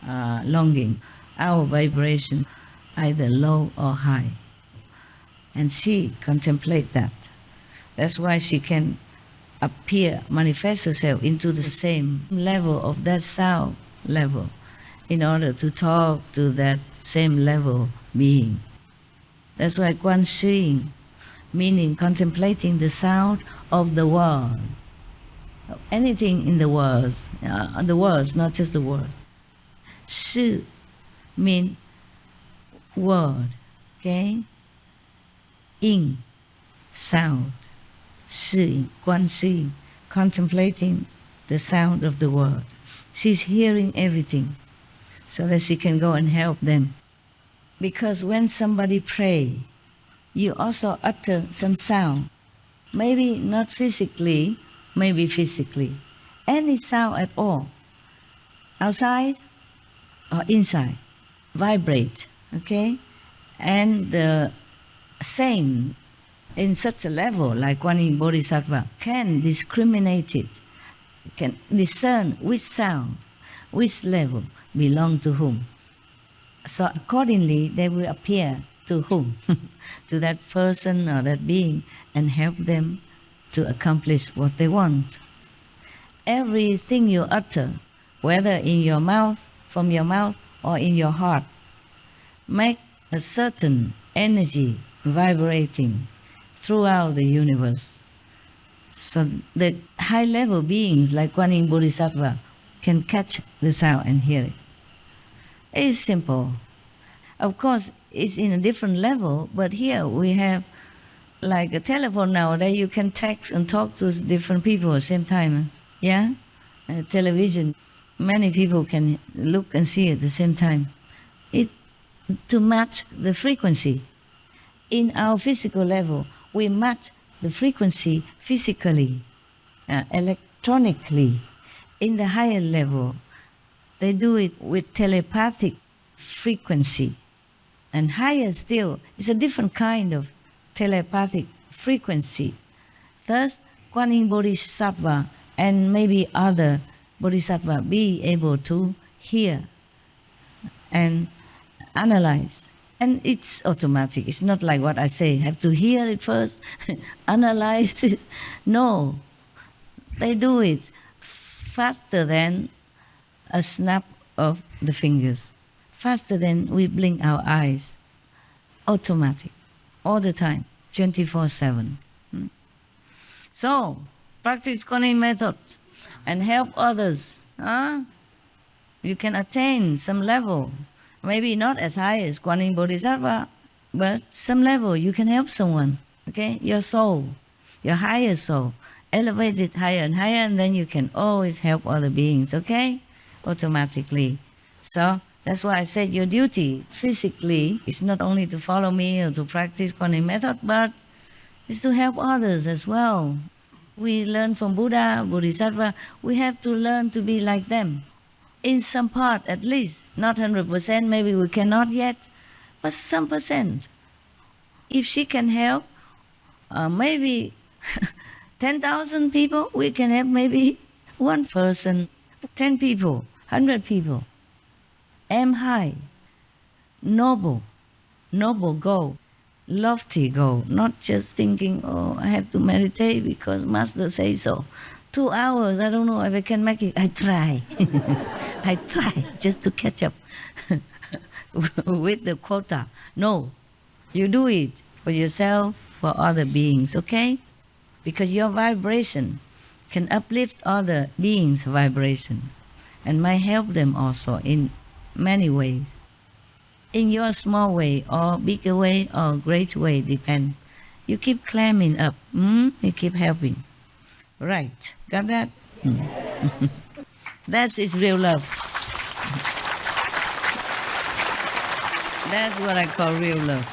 longing, our vibration either low or high. And she contemplates that. That's why she can appear, manifest herself into the same level of that sound level in order to talk to that same level being. That's why Quan Shing, meaning contemplating the sound of the world. Anything in the words, not just the word. Shi means word, okay? Yin sound, seeing, seeing, contemplating the sound of the word. She's hearing everything so that she can go and help them. Because when somebody pray, you also utter some sound. Maybe not physically, maybe physically. Any sound at all. Outside or inside. Vibrate, okay? And the saint in such a level, like Kuan Yin Bodhisattva, can discriminate it, can discern which sound, which level belong to whom. So accordingly, they will appear to whom? To that person or that being, and help them to accomplish what they want. Everything you utter, whether in your mouth, from your mouth, or in your heart, make a certain energy vibrating throughout the universe. So the high-level beings like Kuan Yin Bodhisattva can catch the sound and hear it. It's simple. Of course, it's in a different level, but here we have like a telephone nowadays. You can text and talk to different people at the same time. Yeah? Television, many people can look and see at the same time. To match the frequency. In our physical level, we match the frequency physically, electronically. In the higher level, they do it with telepathic frequency. And higher still, it's a different kind of telepathic frequency. Thus, Kuan Yin Bodhisattva and maybe other Bodhisattva be able to hear and analyze. And it's automatic. It's not like what I say, have to hear it first, analyze it. No, they do it faster than a snap of the fingers, faster than we blink our eyes. Automatic, all the time, 24/7. So, practice Kuan Yin method and help others. You can attain some level. Maybe not as high as Kuan Yin Bodhisattva, but some level you can help someone, okay? Your soul, your higher soul, elevate it higher and higher, and then you can always help other beings, okay? Automatically. So that's why I said your duty physically is not only to follow me or to practice Kuan Yin method, but it's to help others as well. We learn from Buddha, Bodhisattva, we have to learn to be like them. In some part at least, not 100%, maybe we cannot yet, but some percent. If she can help, maybe 10,000 people, we can help maybe one person, 10 people, 100 people. Aim high, noble goal, lofty goal, not just thinking, oh, I have to meditate because Master says so. 2 hours, I don't know if I can make it. I try. I try just to catch up with the quota. No, you do it for yourself, for other beings, okay? Because your vibration can uplift other beings' vibration and might help them also in many ways. In your small way or bigger way or great way, depend. You keep climbing up, you keep helping. Right, got that? That's its real love. That's what I call real love.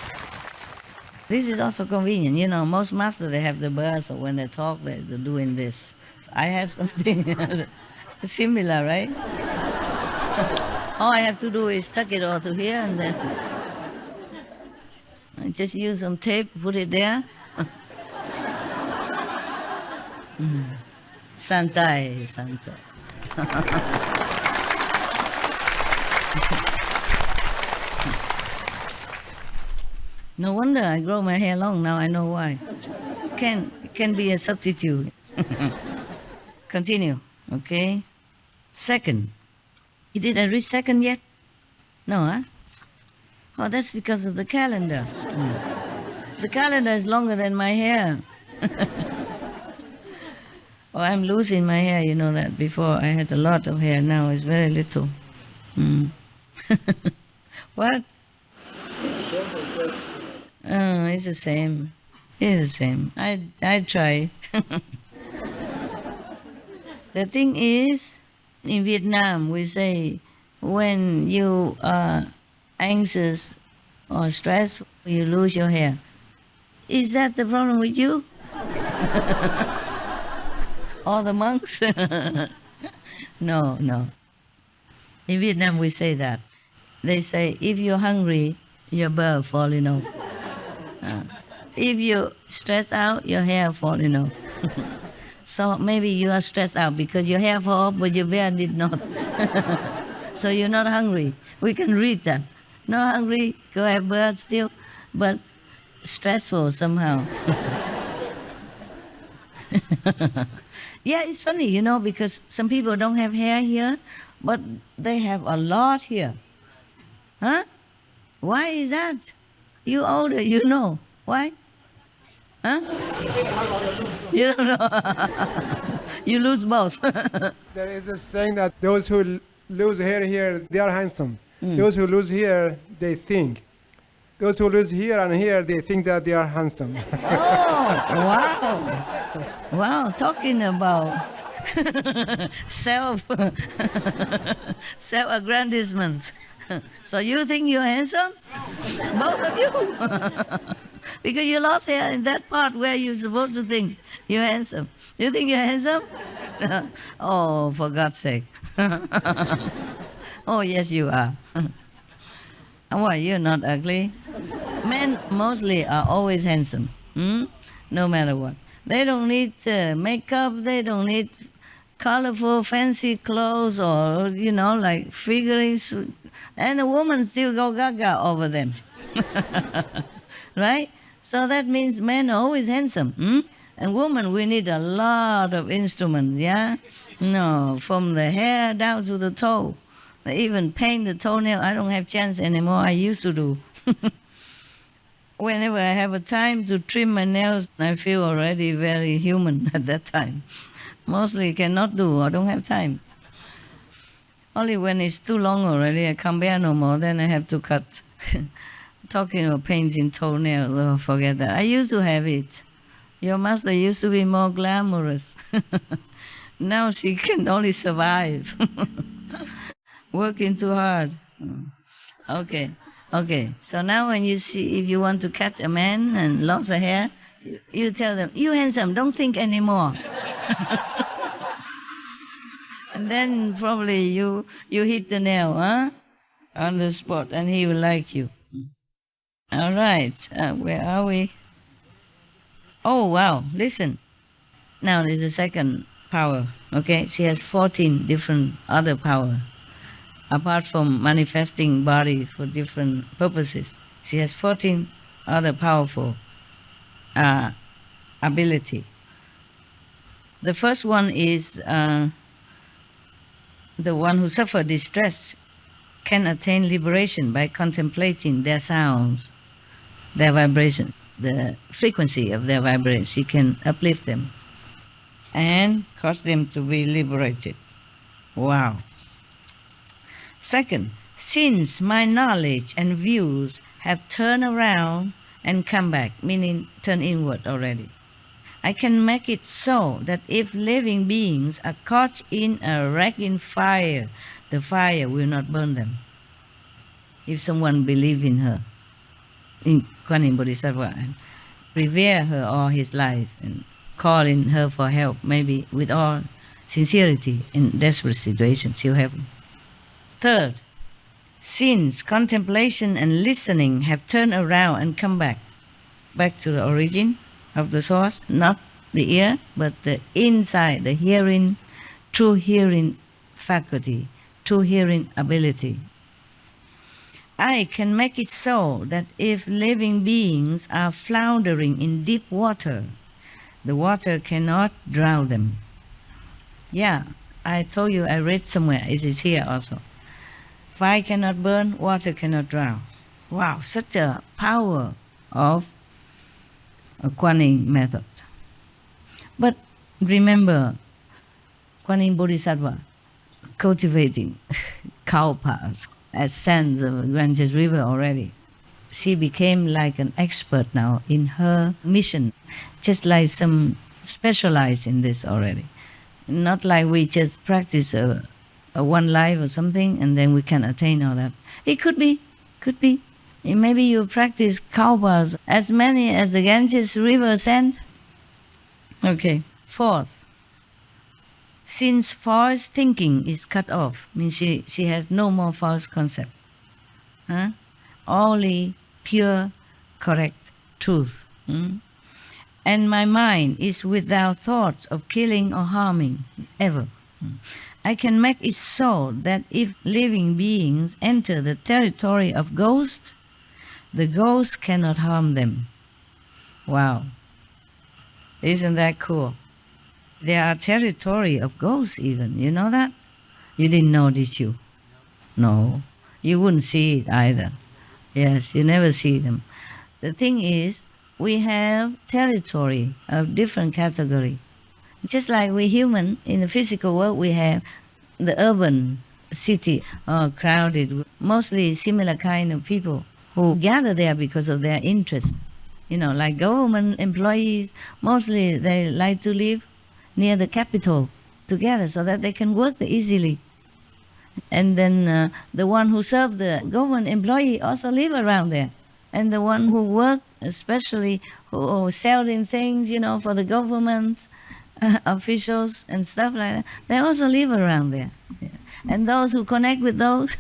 This is also convenient. You know, most masters, they have the bus, or when they talk, they're doing this. So I have something similar, right? All I have to do is stuck it all to here, and then I just use some tape, put it there. Santai. No wonder I grow my hair long now. I know why. Can be a substitute. Continue, okay? Second. Did I reach second yet? No, huh? Oh, that's because of the calendar. The calendar is longer than my hair. Oh, I'm losing my hair, you know that. Before I had a lot of hair, now it's very little. What? It's the same. It's the same. I try. The thing is, in Vietnam, we say when you are anxious or stressed, you lose your hair. Is that the problem with you? Or the monks? No, no. In Vietnam, we say that. They say, if you're hungry, your bird falling off. If you stress out, your hair falling off. So maybe you are stressed out because your hair fall off, but your beard did not. So you're not hungry. We can read that. Not hungry, go have bird still, but stressful somehow. Yeah, it's funny, you know, because some people don't have hair here, but they have a lot here. Huh? Why is that? You older, you know. Why? Huh? You don't know. You lose both. There is a saying that those who lose hair here, they are handsome. Those who lose here, they think. Those who lose here and here, they think that they are handsome. Oh, wow. Wow, talking about self-aggrandizement. So you think you're handsome? Both of you. Because you lost hair in that part where you're supposed to think you're handsome. You think you're handsome? Oh, for God's sake. Oh, yes, you are. Why, you're not ugly? Men mostly are always handsome, no matter what. They don't need makeup, they don't need colorful, fancy clothes or, you know, like figurines. And the woman still go gaga over them. Right? So that means men are always handsome. And women, we need a lot of instruments, yeah? No, from the hair down to the toe. They even paint the toenail. I don't have chance anymore. I used to do. Whenever I have a time to trim my nails, I feel already very human at that time. Mostly cannot do. I don't have time. Only when it's too long already, I can't bear no more. Then I have to cut. Talking about painting toenails, oh, forget that. I used to have it. Your master used to be more glamorous. Now she can only survive. Working too hard. Okay. Okay. So now when you see, if you want to catch a man and lost a hair, you tell them, you handsome, don't think anymore. And then probably you hit the nail, huh? On the spot, and he will like you. All right. Where are we? Oh, wow. Listen. Now there's a second power. Okay? She has 14 different other power. Apart from manifesting body for different purposes, she has 14 other powerful ability. The first one is the one who suffer distress can attain liberation by contemplating their sounds, their vibrations, the frequency of their vibrations. She can uplift them and cause them to be liberated. Wow. Second, since my knowledge and views have turned around and come back, meaning turn inward already, I can make it so that if living beings are caught in a wrecking fire, the fire will not burn them. If someone believes in her, in Kuan Yin Bodhisattva, and revere her all his life and calling her for help, maybe with all sincerity in desperate situations, she'll help. Third, since contemplation and listening have turned around and come back to the origin of the source, not the ear, but the inside, the hearing, true hearing faculty, true hearing ability, I can make it so that if living beings are floundering in deep water, the water cannot drown them. Yeah, I told you, I read somewhere, it is here also. Fire cannot burn, water cannot drown. Wow, such a power of a Kuan Yin method. But remember, Kuan Yin Bodhisattva cultivating cow paths as sands of the Ganges River already. she became like an expert now in her mission, just like some specialized in this already. Not like we just practice a one life or something and then we can attain all that. It could be. Maybe you practice cow baths, as many as the Ganges River sent. Okay. Fourth, since false thinking is cut off, means she has no more false concept. Huh? Only pure, correct truth. And my mind is without thoughts of killing or harming, ever. I can make it so that if living beings enter the territory of ghosts, the ghosts cannot harm them. Wow. Isn't that cool? There are territory of ghosts even, you know that? You didn't know, did you? No. You wouldn't see it either. Yes, you never see them. The thing is, we have territory of different category. Just like we human, in the physical world, we have the urban city, crowded with mostly similar kind of people who gather there because of their interests. You know, like government employees, mostly they like to live near the capital together so that they can work easily. And then the one who serve the government employee also live around there. And the one who work, especially who selling things, you know, for the government officials and stuff like that, they also live around there. Yeah. And those who connect with those,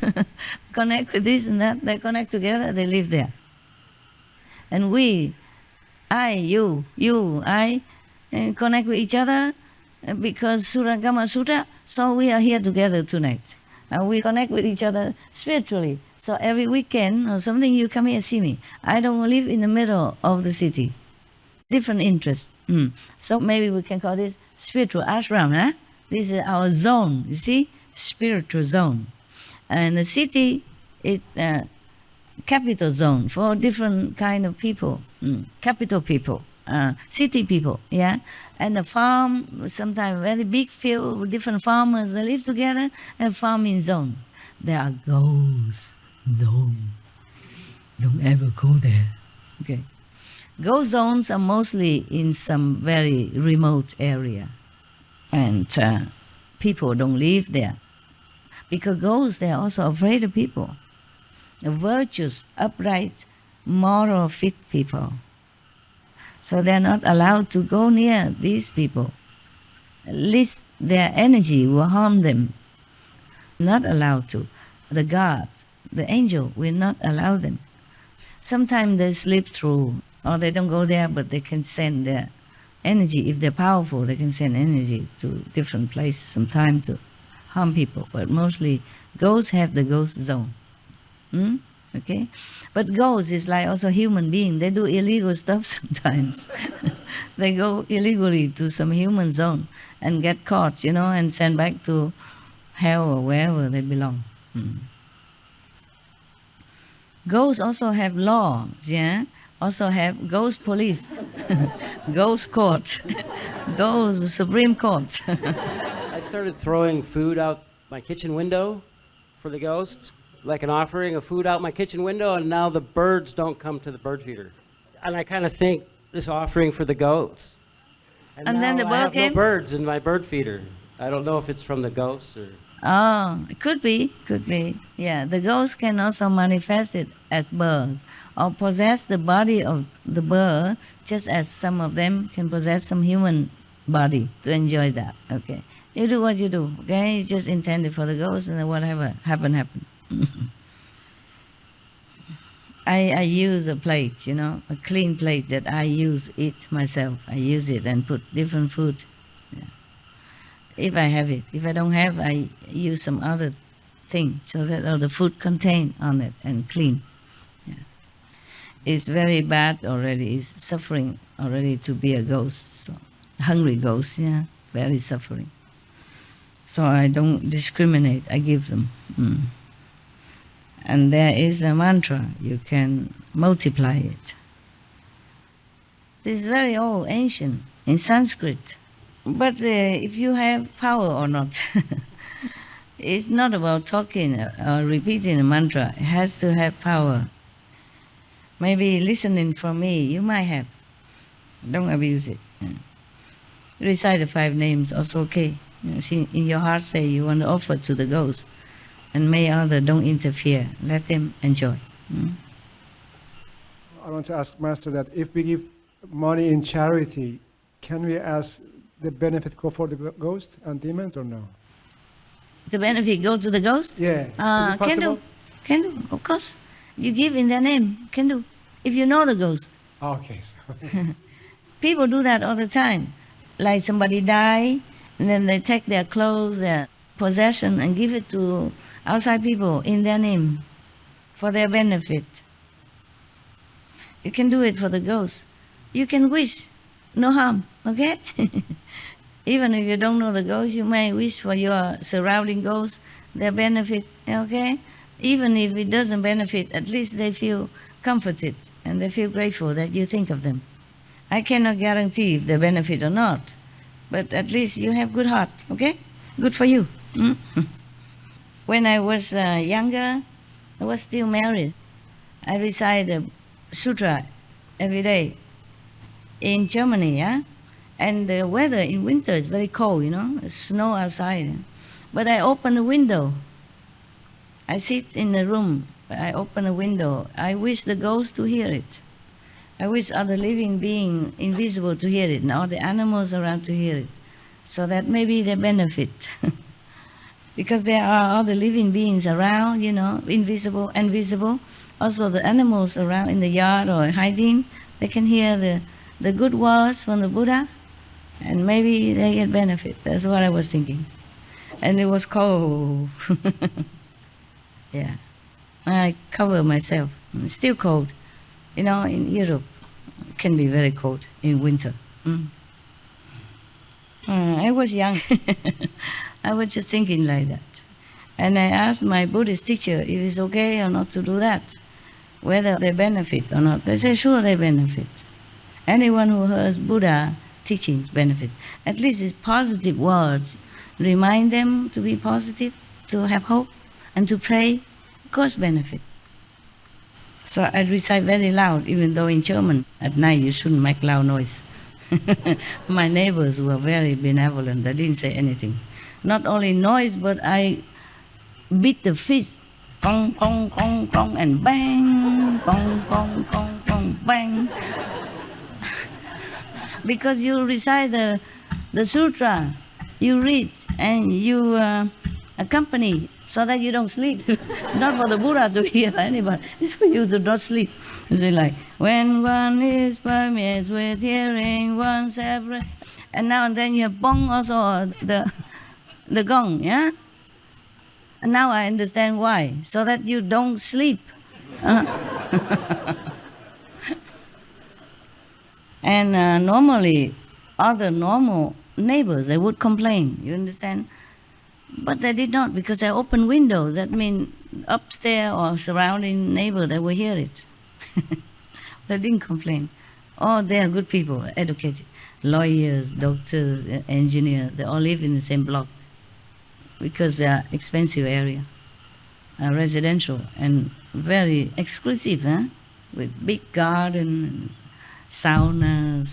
connect with this and that, they connect together, they live there. And we, I, you, I, connect with each other because Surangama Sutra, so we are here together tonight. And we connect with each other spiritually. So every weekend or something, you come here and see me. I don't live in the middle of the city. Different interests. So maybe we can call this spiritual ashram. Huh? This is our zone, you see? Spiritual zone. And the city is capital zone for different kind of people. Capital people, city people, yeah? And a farm, sometimes very big field with different farmers, they live together, and farming zone. There are ghost zone. Don't ever go there. Okay. Ghost zones are mostly in some very remote area. And people don't live there. Because ghosts, they are also afraid of people. The virtuous, upright, moral, fit people. So they're not allowed to go near these people. At least their energy will harm them. Not allowed to. The gods, the angel will not allow them. Sometimes they slip through, or they don't go there, but they can send their energy. If they're powerful, they can send energy to different places sometimes to harm people. But mostly ghosts have the ghost zone. Okay? But ghosts is like also human being. They do illegal stuff sometimes. They go illegally to some human zone and get caught, you know, and sent back to hell or wherever they belong. Ghosts also have laws, yeah? Also have ghost police, ghost court, ghost Supreme Court. I started throwing food out my kitchen window for the ghosts, like an offering of food out my kitchen window, and now the birds don't come to the bird feeder. And I kind of think this offering for the goats. And then the bird I have came? no birds in my bird feeder. I don't know if it's from the ghosts or... Oh, it could be. Yeah, the ghosts can also manifest it as birds or possess the body of the bird, just as some of them can possess some human body to enjoy that. Okay, you do what you do. Okay, you just intend it for the ghosts, and then whatever happen. I use a plate, you know, a clean plate that I use it myself. I use it and put different food. Yeah. If I have it. If I don't have, I use some other thing so that all the food contained on it and clean. Yeah. It's very bad already. It's suffering already to be a ghost. So, hungry ghost, yeah, very suffering. So I don't discriminate. I give them. And there is a mantra. You can multiply it. It's very old, ancient, in Sanskrit. But if you have power or not, it's not about talking or repeating a mantra. It has to have power. Maybe listening from me, you might have. Don't abuse it. Recite the 5 names, also okay. See, in your heart say you want to offer to the ghost. And may others don't interfere. Let them enjoy. I want to ask Master that if we give money in charity, can we ask the benefit go for the ghost and demons or no? The benefit go to the ghost? Yeah. Is it Can possible? do. Can do, of course. You give in their name. Can do. If you know the ghost. Okay. People do that all the time. Like somebody die, and then they take their clothes, their possession, and give it to outside people in their name for their benefit. You can do it for the ghost. You can wish, no harm, okay? Even if you don't know the ghost, you may wish for your surrounding ghosts, their benefit, okay? Even if it doesn't benefit, at least they feel comforted and they feel grateful that you think of them. I cannot guarantee if they benefit or not, but at least you have good heart, okay? Good for you. When I was younger, I was still married. I recite the Sutra every day in Germany, yeah? And the weather in winter is very cold, you know, it's snow outside. But I open the window. I sit in the room, I open a window. I wish the ghosts to hear it. I wish other living being invisible to hear it and all the animals around to hear it, so that maybe they benefit. Because there are other living beings around, you know, invisible and visible. Also the animals around in the yard or hiding, they can hear the good words from the Buddha, and maybe they get benefit. That's what I was thinking. And it was cold. Yeah. I cover myself. It's still cold. You know, in Europe, it can be very cold in winter. I was young. I was just thinking like that. And I asked my Buddhist teacher if it's okay or not to do that, whether they benefit or not. They say, sure, they benefit. Anyone who hears Buddha teachings benefit. At least it's positive words. Remind them to be positive, to have hope, and to pray. Of course, benefit. So I recite very loud, even though in German, at night you shouldn't make loud noise. My neighbors were very benevolent. They didn't say anything. Not only noise, but I beat the fist. Gong, gong, gong, gong, and bang, gong, gong, gong, gong, bang. Because you recite the sutra, you read and you accompany so that you don't sleep. It's not for the Buddha to hear anybody. It's for you to not sleep. It's like, when one is permeated with hearing one's every... And now and then you have bong also, the gong, yeah? And now I understand why. So that you don't sleep. And normally, other normal neighbors, they would complain, you understand? But they did not, because they open windows. That means upstairs or surrounding neighbor, they will hear it. They didn't complain. Oh, they are good people, educated. Lawyers, doctors, engineers, they all live in the same block. Because they are expensive area, residential, and very exclusive, with big garden, sauna,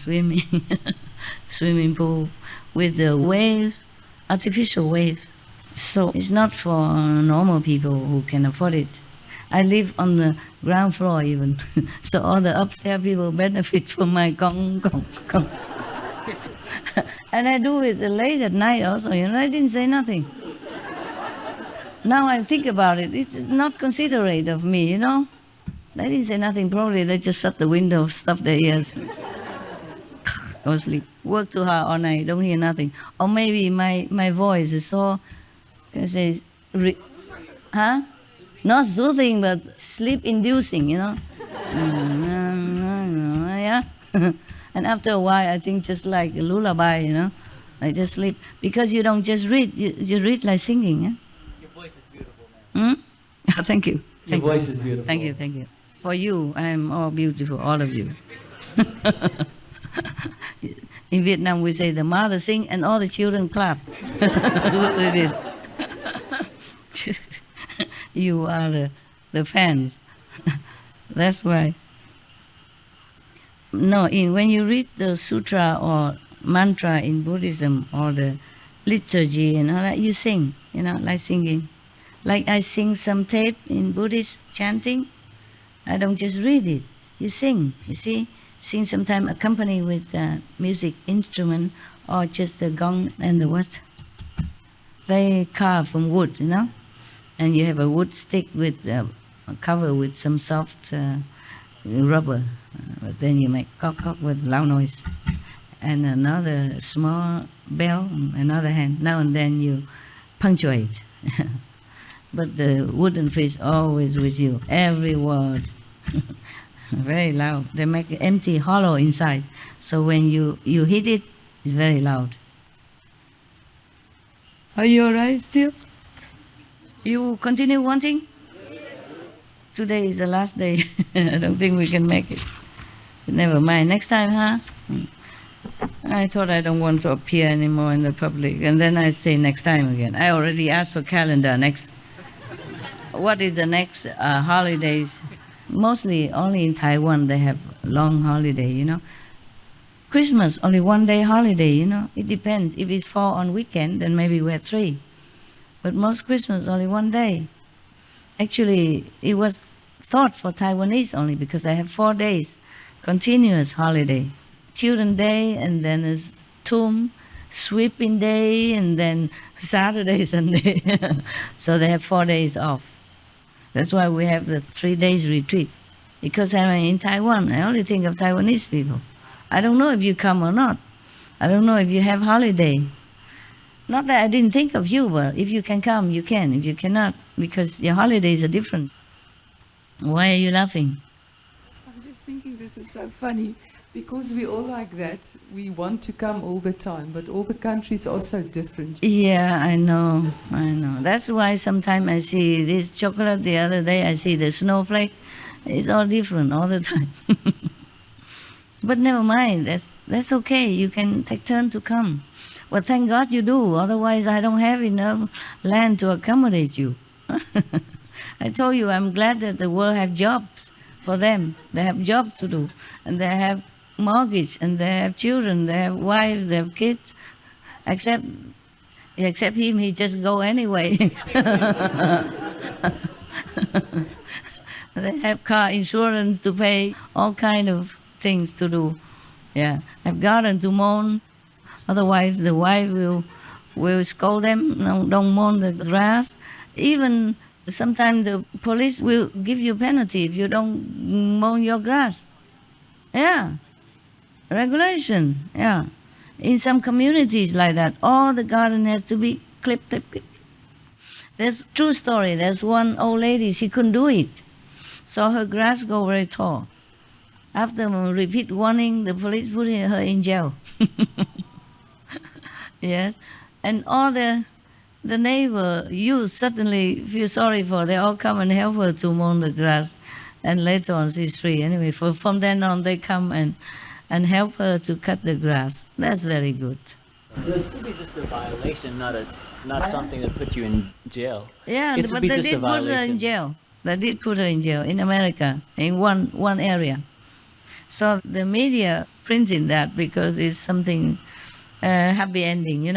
swimming pool, with the wave, artificial wave. So it's not for normal people who can afford it. I live on the ground floor even, so all the upstairs people benefit from my gong, gong, gong. And I do it late at night also, you know, I didn't say nothing. Now I think about it, it's not considerate of me, you know. They didn't say nothing, probably they just shut the window, stuff their ears. Go sleep. Work too hard all night, don't hear nothing. Or maybe my voice is so, can I say, not soothing, but sleep-inducing, you know. Yeah. And after a while, I think just like a lullaby, you know. I just sleep. Because you don't just read, you read like singing, yeah? Your voice is beautiful, man. Thank you. Your voice is beautiful. Thank you. For you, I am all beautiful, all of you. In Vietnam, we say the mother sing and all the children clap. That's what it is. You are the fans. That's why. No, when you read the sutra or mantra in Buddhism or the liturgy and all that, you sing, like singing. Like I sing some tape in Buddhist chanting. I don't just read it. You sing, you see? Sing sometimes accompanied with music instrument or just the gong and the what? They carve from wood, and you have a wood stick with cover with some soft rubber. But then you make cock with loud noise. And another small bell, another hand. Now and then you punctuate. But the wooden fish always with you, every word. Very loud. They make an empty hollow inside. So when you hit it, it's very loud. Are you alright still? You continue wanting? Today is the last day. I don't think we can make it. Never mind. Next time, huh? I thought I don't want to appear anymore in the public. And then I say next time again. I already asked for calendar next. What is the next holidays? Mostly only in Taiwan they have long holiday, Christmas, only 1 day holiday, It depends. If it fall on weekend, then maybe we have 3. But most Christmas, only 1 day. Actually, it was thought for Taiwanese only because they have 4 days, continuous holiday. Children's Day, and then there's Tomb, Sweeping Day, and then Saturday, Sunday. So they have 4 days off. That's why we have the 3 days retreat. Because I'm in Taiwan, I only think of Taiwanese people. I don't know if you come or not. I don't know if you have holiday. Not that I didn't think of you, but if you can come, you can. If you cannot, because your holidays are different. Why are you laughing? I'm just thinking this is so funny because we all like that. We want to come all the time, but all the countries are so different. Yeah, I know. That's why sometimes I see this chocolate, the other day I see the snowflake. It's all different all the time. But never mind, that's okay. You can take turn to come. Well, thank God you do. Otherwise, I don't have enough land to accommodate you. I told you, I'm glad that the world have jobs for them. They have jobs to do. And they have mortgage, and they have children, they have wives, they have kids. Except him, he just go anyway. They have car insurance to pay, all kind of things to do. Yeah, have garden to mow. Otherwise, the wife will scold them. No, don't mow the grass. Even sometimes the police will give you penalty if you don't mow your grass. Yeah, regulation. Yeah, in some communities like that, all the garden has to be clip. There's a true story. There's one old lady, she couldn't do it. So her grass go very tall. After repeat warning, the police put her in jail. Yes, and all the neighbor youth suddenly feel sorry for her. They all come and help her to mow the grass, and later on she's free. Anyway, from then on they come and help her to cut the grass. That's very good. It could be just a violation, not something that put you in jail. Yeah, It but be they just a did put her in violation. jail. They did put her in jail in America, in one area. So the media printed that because it's something happy ending,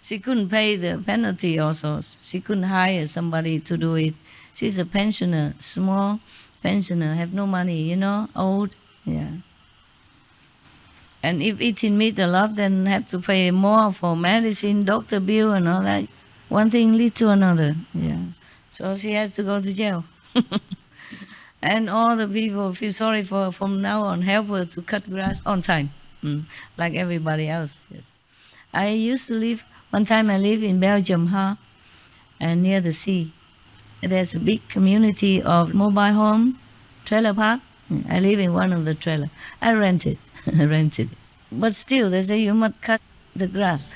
She couldn't pay the penalty also. She couldn't hire somebody to do it. She's a pensioner, small pensioner, have no money, old. Yeah. And if eating meat a lot, then have to pay more for medicine, doctor bill and all that. One thing leads to another. Yeah. So she has to go to jail. And all the people feel sorry for her from now on, help her to cut grass on time, like everybody else. Yes. I used to live, one time I lived in Belgium, and near the sea. There's a big community of mobile home, trailer park. I live in one of the trailer. I rented it. But still, they say you must cut the grass.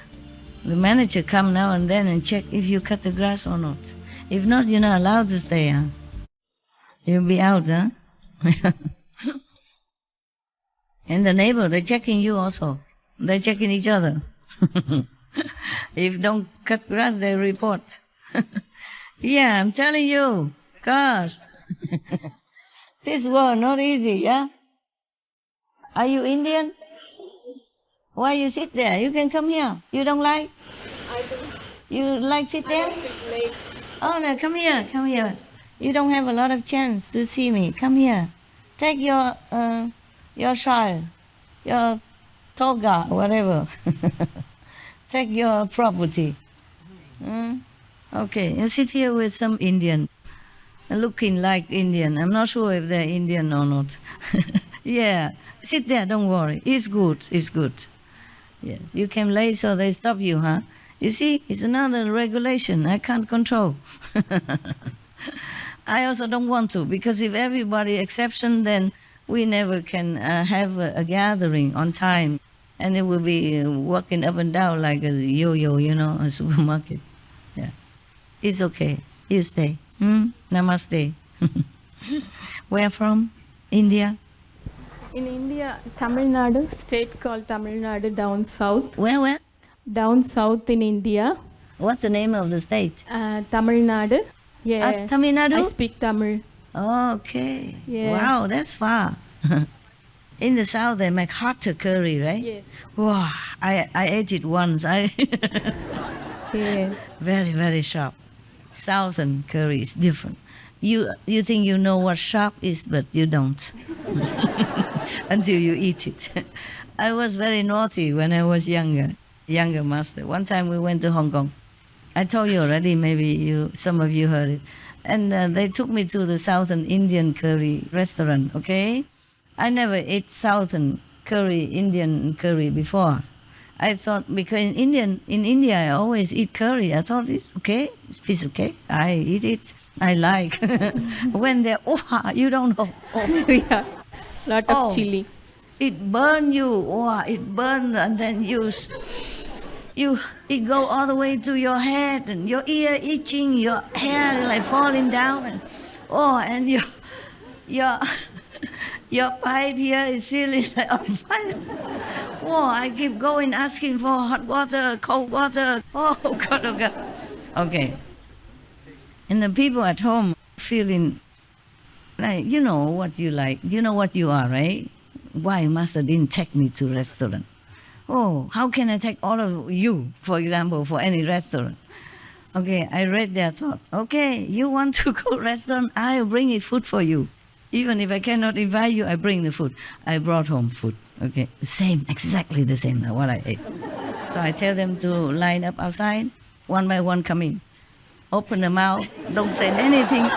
The manager come now and then and check if you cut the grass or not. If not, you're not allowed to stay. You'll be out, huh? And the neighbor, they're checking you also. They're checking each other. If don't cut grass, they report. Yeah, I'm telling you. Gosh. This world not easy, yeah? Are you Indian? Why you sit there? You can come here. You don't like? I do. You like sit there? Late. Oh no, come here, come here. You don't have a lot of chance to see me. Come here. Take your shawl, your toga, whatever. Take your property. Okay, you sit here with some Indian, looking like Indian. I'm not sure if they're Indian or not. Yeah, sit there, don't worry. It's good, it's good. Yes, you came late, so they stop you, huh? You see, it's another regulation I can't control. I also don't want to, because if everybody exception, then we never can have a gathering on time. And it will be walking up and down like a yo-yo, you know, a supermarket. Yeah, it's okay. You stay. Namaste. Where from? India? In India, Tamil Nadu, state called Tamil Nadu, down south. Where? Down south in India. What's the name of the state? Tamil Nadu. Yeah. Tamil Nadu? I speak Tamil. Okay. Yeah. Wow, that's far. In the south, they make hotter curry, right? Yes. Wow, I ate it once. Yeah. Very, very sharp. Southern curry is different. You think you know what sharp is, but you don't. Until you eat it. I was very naughty when I was younger master. One time we went to Hong Kong. I told you already, maybe some of you heard it. And they took me to the Southern Indian curry restaurant, okay? I never ate Southern curry, Indian curry before. I thought, because in India, I always eat curry. I thought, it's okay, it's a piece of cake. I eat it, I like. When they're, you don't know. Yeah. Lot of chili. It burn you, it burn, and then it go all the way to your head, and your ear itching, your hair like falling down, and your pipe here is feeling like on fire. I keep going asking for hot water, cold water. Oh God. Okay. And the people at home feeling like, you know what you like, you know what you are, right? Why Master didn't take me to restaurant? How can I take all of you, for example, for any restaurant? Okay, I read their thought. Okay, you want to go restaurant, I'll bring it food for you. Even if I cannot invite you, I bring the food. I brought home food. Okay, same, exactly the same as what I ate. So I tell them to line up outside, one by one come in. Open the mouth, don't say anything.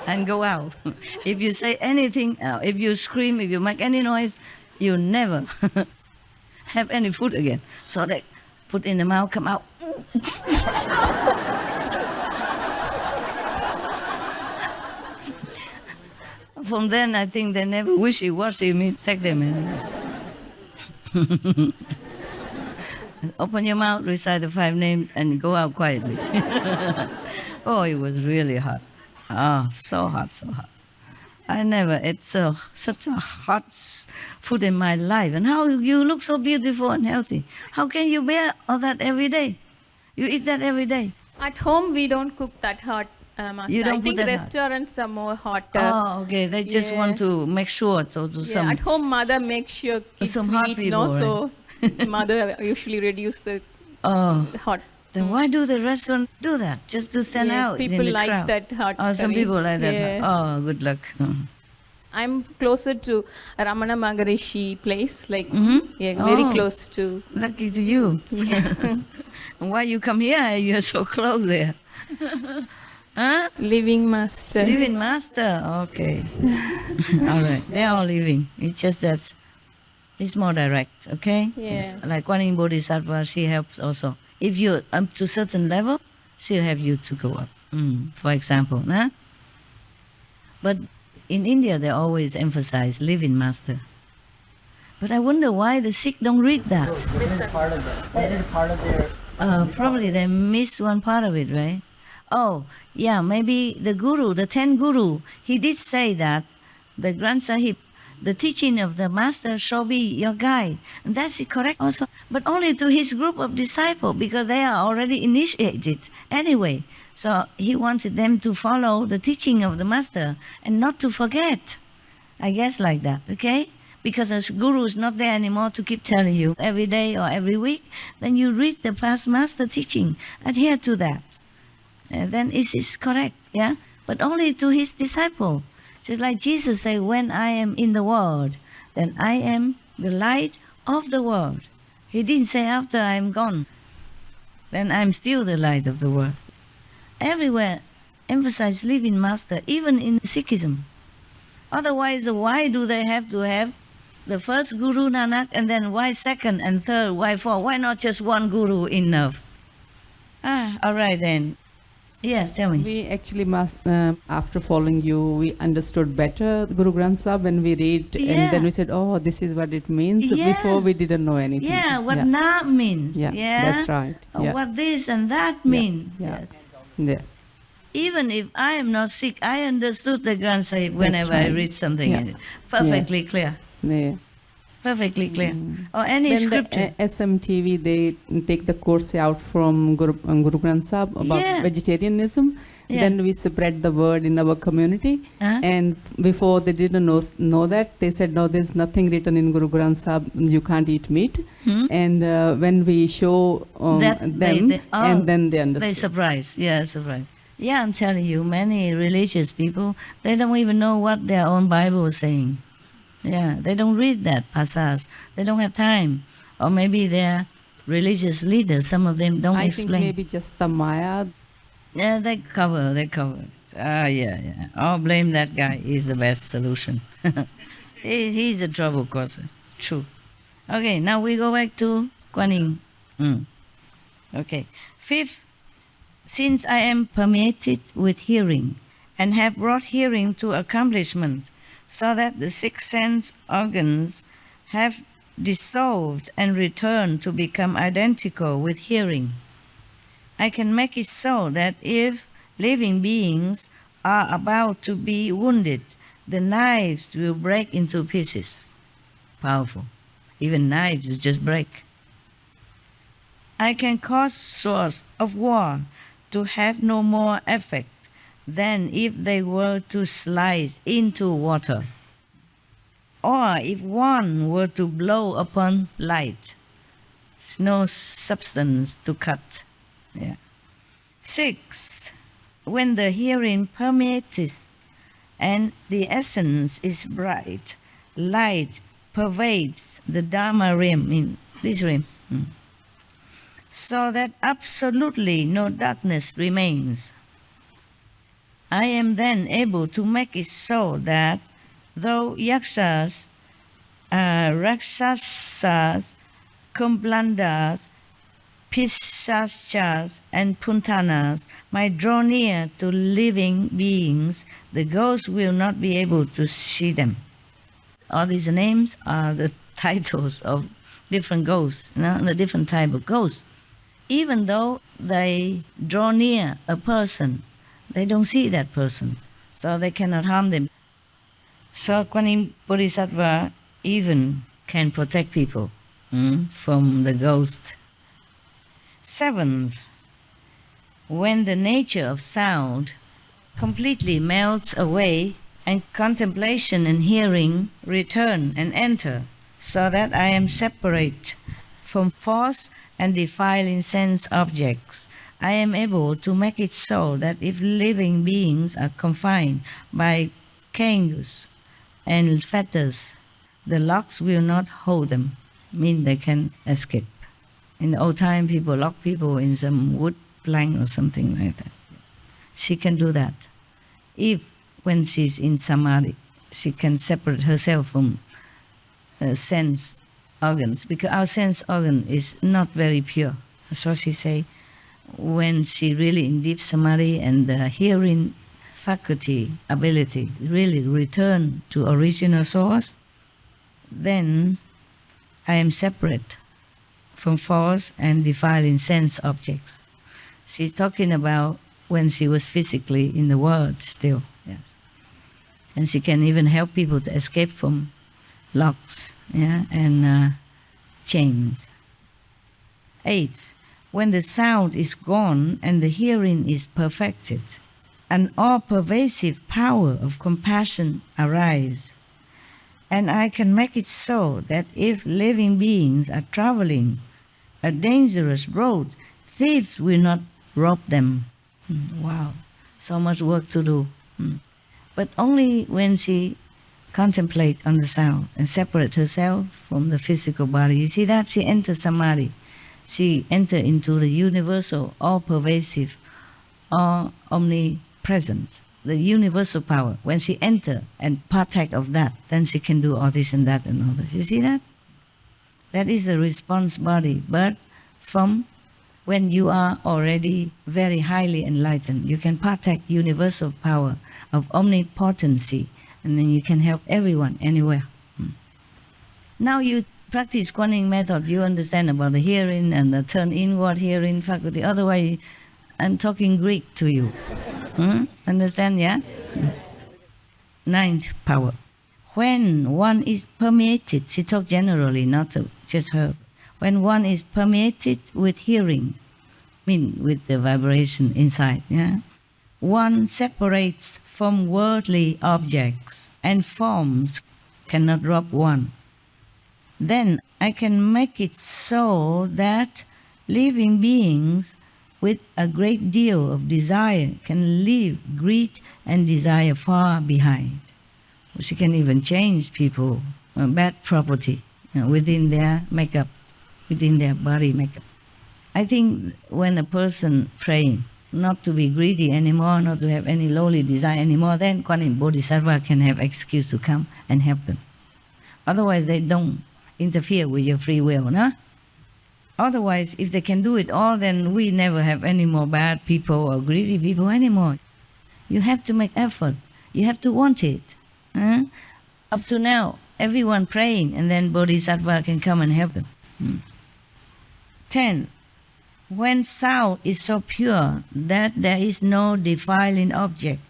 And go out. If you say anything, if you scream, if you make any noise, you never have any food again. So they put in the mouth, come out. From then, I think they never wishy-washy me take them in. Open your mouth, recite the 5 names, and go out quietly. It was really hot. So hot, so hot. I never ate such a hot food in my life. And how you look so beautiful and healthy. How can you bear all that every day? You eat that every day. At home, we don't cook that hot, Master. You don't I put think that restaurants are more hot. Okay. They just want to make sure to do some. At home, mother makes sure kids some hot eat, people, so mother usually reduce the hot. Then why do the restaurant do that? Just to stand out in the People like crowd? that hot Some curry. people like that. Yeah. Good luck. I'm closer to Ramana Maharishi place, like very close to. Lucky to you. Yeah. Why you come here? You're so close there. Huh? Living master. Living master. Okay. All right. They're all living. It's just that it's more direct. Okay. Yeah. Like Kuan Yin Bodhisattva, she helps also. If you're up to a certain level, she'll help you to go up. For example, huh? But in India, they always emphasize living master. But I wonder why the Sikh don't read that. Part of their Probably they missed one part of it, right? Maybe the Guru, the 10th Guru, he did say that the Granth Sahib, the teaching of the master shall be your guide. And that's correct also, but only to his group of disciples, because they are already initiated anyway. So he wanted them to follow the teaching of the master and not to forget. I guess like that, okay? Because a guru is not there anymore to keep telling you every day or every week, then you read the past master teaching, adhere to that. Then it is correct, yeah? But only to his disciple. Just like Jesus said, when I am in the world, then I am the light of the world. He didn't say after I am gone, then I'm still the light of the world. Everywhere emphasize living master, even in Sikhism. Otherwise, why do they have to have the first Guru Nanak, and then why second and third, why fourth? Why not just one Guru enough? All right then. Yes, tell me. We actually must, after following you, we understood better the Guru Granth Sahib when we read, and then we said, oh, this is what it means. Yes. Before we didn't know anything. Yeah, what na means. Yeah, that's right. Or what this and that mean. Yeah. Yes. Yeah. Even if I am not sick, I understood the Granth Sahib whenever I read something in it. Perfectly clear. Yeah. Perfectly clear. Or any when scripture. The SMTV, they take the course out from Guru Granth Sahib about vegetarianism. Then we spread the word in our community. And before they didn't know that, they said, no, there's nothing written in Guru Granth Sahib, you can't eat meat. And when we show them, and then they understand. They surprise. Yeah, surprise. Yeah, I'm telling you, many religious people, they don't even know what their own Bible is saying. Yeah, they don't read that passage. They don't have time. Or maybe they're religious leaders. Some of them don't explain. I think maybe just the Maya. Yeah, they cover. Yeah. Oh, blame that guy. He's the best solution. He's a trouble causer. True. Okay, now we go back to Kuan Yin. Okay. Fifth, since I am permeated with hearing and have brought hearing to accomplishment, so that the six sense organs have dissolved and returned to become identical with hearing, I can make it so that if living beings are about to be wounded, the knives will break into pieces. Powerful. Even knives just break. I can cause swords of war to have no more effect than if they were to slice into water, or if one were to blow upon light. There's no substance to cut. Yeah. 6. When the hearing permeates and the essence is bright, light pervades the Dharma realm, in this realm, so that absolutely no darkness remains. I am then able to make it so that though yakshas, rakshasas, kumblandas, pisachas, and puntanas might draw near to living beings, the ghosts will not be able to see them. All these names are the titles of different ghosts, the different type of ghosts. Even though they draw near a person, they don't see that person, so they cannot harm them. So Kuan Yin Bodhisattva even can protect people from the ghost. 7th, when the nature of sound completely melts away and contemplation and hearing return and enter, so that I am separate from false and defiling sense objects, I am able to make it so that if living beings are confined by cages and fetters, the locks will not hold them, mean they can escape. In the old time, people lock people in some wood plank or something like that. She can do that. If, when she's in samadhi, she can separate herself from sense organs, because our sense organ is not very pure. So she say, when she really in deep samadhi and the hearing faculty, ability really return to original source, then I am separate from false and defiling sense objects. She's talking about when she was physically in the world still, yes. And she can even help people to escape from locks, and chains. 8th, when the sound is gone and the hearing is perfected, an all-pervasive power of compassion arises, And I can make it so that if living beings are traveling a dangerous road, thieves will not rob them. Wow, so much work to do. But only when she contemplates on the sound and separates herself from the physical body. You see that? She enters samadhi. She enters into the universal, all-pervasive, all omnipresent, the universal power. When she enters and partake of that, then she can do all this and that and all this. You see that? That is a response body. But from when you are already very highly enlightened, you can partake universal power of omnipotency, and then you can help everyone anywhere. Now you practice Kuan method, you understand about the hearing and the turn inward hearing faculty. Otherwise, I'm talking Greek to you. Understand, yeah? Ninth power. When one is permeated, she talked generally, not just her. When one is permeated with hearing, with the vibration inside, yeah? One separates from worldly objects and forms cannot rob one. Then I can make it so that living beings with a great deal of desire can leave greed and desire far behind. She can even change people, bad property, within their makeup, within their body makeup. I think when a person praying not to be greedy anymore, not to have any lowly desire anymore, then Kuan Yin Bodhisattva can have excuse to come and help them. Otherwise, they don't interfere with your free will, no? Otherwise, if they can do it all, then we never have any more bad people or greedy people anymore. You have to make effort. You have to want it. Up to now, everyone praying, and then Bodhisattva can come and help them. 10. When sound is so pure that there is no defiling object,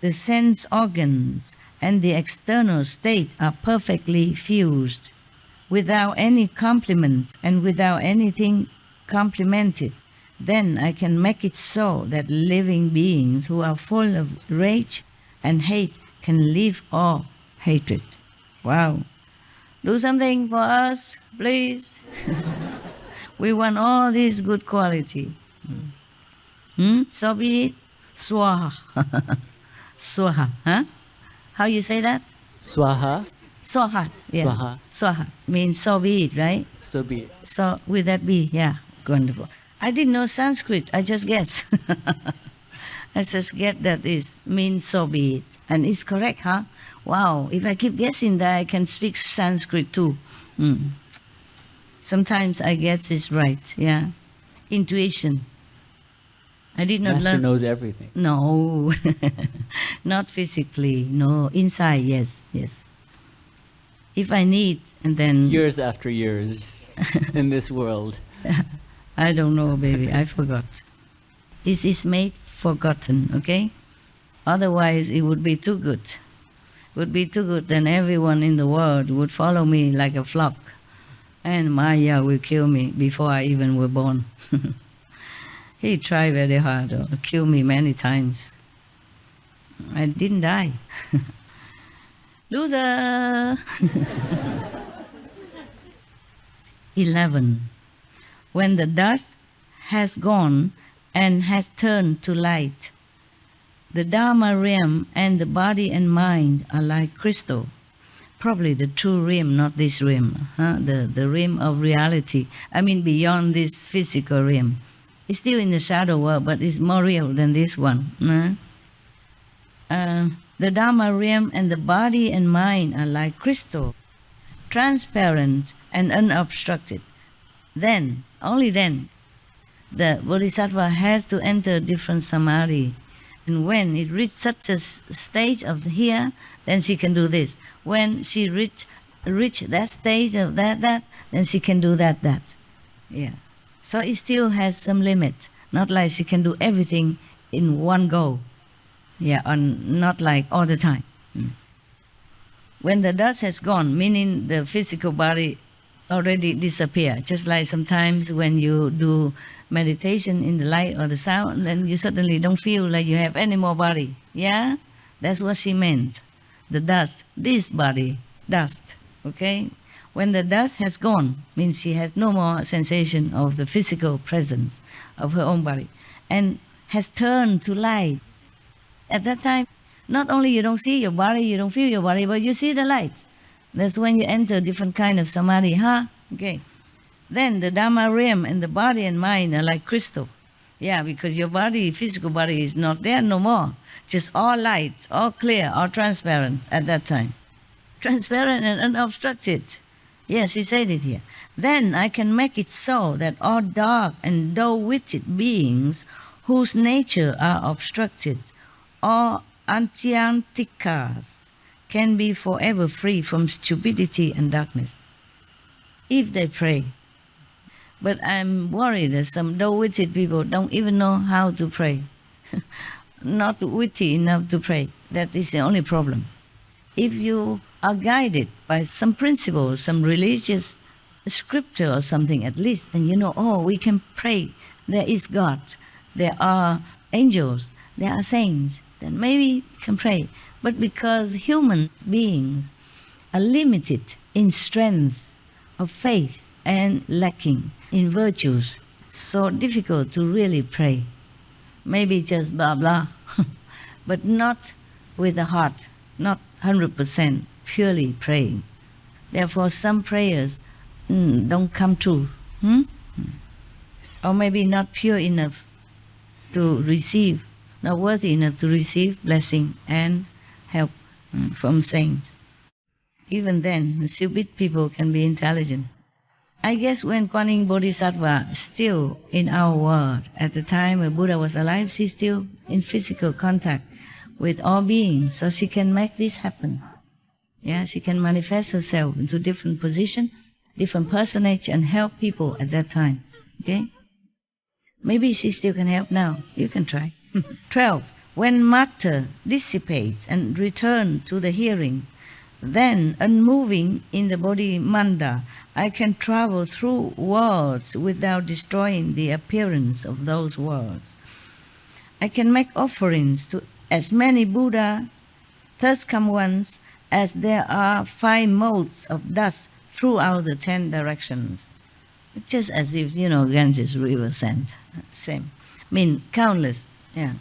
the sense organs and the external state are perfectly fused, without any complement and without anything complemented, then I can make it so that living beings who are full of rage and hate can leave all hatred. Wow. Do something for us, please. We want all this good quality. So be it. Swaha. Swaha. Huh? How you say that? Swaha. Swaha. Yeah. Swaha. Swaha means so be it, right? So be it. So will that be? Yeah. Wonderful. I didn't know Sanskrit. I just guessed. I just get that it means so be it. And it's correct, huh? Wow. If I keep guessing that, I can speak Sanskrit too. Sometimes I guess it's right, yeah. Intuition. I did not Master learn. knows everything. No, not physically. No, inside, yes, yes. If I need, and then... Years after years in this world. I don't know, baby, I forgot. This is made forgotten, okay? Otherwise, it would be too good. It would be too good, then everyone in the world would follow me like a flock. And Maya will kill me before I even were born. He tried very hard to kill me many times. I didn't die. Loser! 11. When the dust has gone and has turned to light, the Dharma realm and the body and mind are like crystal. Probably the true realm, not this realm, the realm of reality. I mean beyond this physical realm. It's still in the shadow world, but it's more real than this one. The Dharma realm and the body and mind are like crystal, transparent and unobstructed. Then, only then, the Bodhisattva has to enter different samadhi. And when it reaches such a stage of here, then she can do this. When she reach that stage of that, then she can do that. Yeah. So it still has some limit. Not like she can do everything in one go. Yeah, not like all the time. When the dust has gone, meaning the physical body already disappear. Just like sometimes when you do meditation in the light or the sound, then you suddenly don't feel like you have any more body. Yeah? That's what she meant. The dust, this body, dust, okay? When the dust has gone, means she has no more sensation of the physical presence of her own body, and has turned to light. At that time, not only you don't see your body, you don't feel your body, but you see the light. That's when you enter different kind of samadhi, huh? Okay. Then the Dhamma realm and the body and mind are like crystal. Yeah, because your body, physical body is not there no more. Just all light, all clear, all transparent at that time. Transparent and unobstructed. Yes, he said it here. Then I can make it so that all dark and dull-witted beings whose nature are obstructed, all antyantikas, can be forever free from stupidity and darkness, if they pray. But I'm worried that some dull-witted people don't even know how to pray. Not witty enough to pray. That is the only problem. If you are guided by some principles, some religious scripture or something at least, then you know, oh, we can pray. There is God. There are angels. There are saints. Then maybe you can pray. But because human beings are limited in strength of faith and lacking in virtues, so difficult to really pray. Maybe just blah blah, but not with the heart, not 100% purely praying. Therefore some prayers don't come true. Or maybe not pure enough to receive, not worthy enough to receive blessing and help from saints. Even then, stupid people can be intelligent. I guess when Kuan Yin Bodhisattva still in our world, at the time when Buddha was alive, she's still in physical contact with all beings, so she can make this happen. Yeah, she can manifest herself into different position, different personage, and help people at that time. Okay? Maybe she still can help now. You can try. 12. When matter dissipates and returns to the hearing, then unmoving in the body manda, I can travel through worlds without destroying the appearance of those worlds. I can make offerings to as many Buddha, thus come ones, as there are 5 modes of dust throughout the 10 directions. It's just as if, Ganges river sand. Same. Countless, yeah.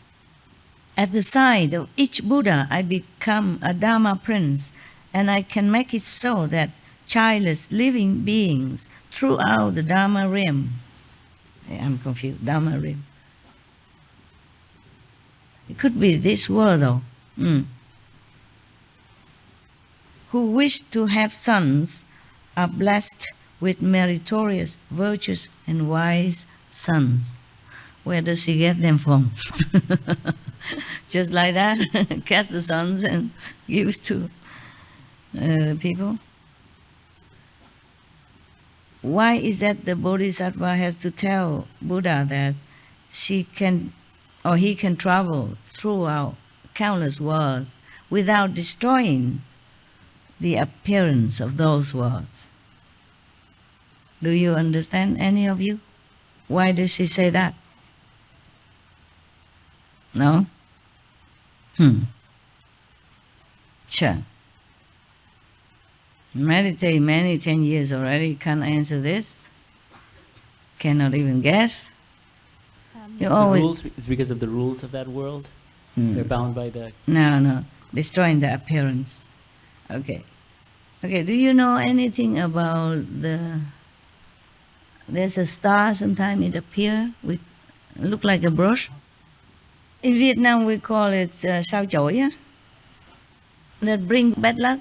At the side of each Buddha, I become a Dharma prince, and I can make it so that childless living beings throughout the Dharma realm, I'm confused, Dharma realm. It could be this world though, who wish to have sons are blessed with meritorious, virtuous, and wise sons. Where does she get them from? Just like that, cast the sons and give to people. Why is that the Bodhisattva has to tell Buddha that she can, or he can travel throughout countless worlds without destroying the appearance of those worlds? Do you understand, any of you? Why does she say that? No? Sure. Meditate many 10 years already, can't answer this. Cannot even guess. You always... It's because of the rules of that world? They're bound by the... No. Destroying the appearance. Okay. Okay, do you know anything about the... There's a star, sometimes it appears, look like a brush. In Vietnam we call it sao chổi, that bring bad luck.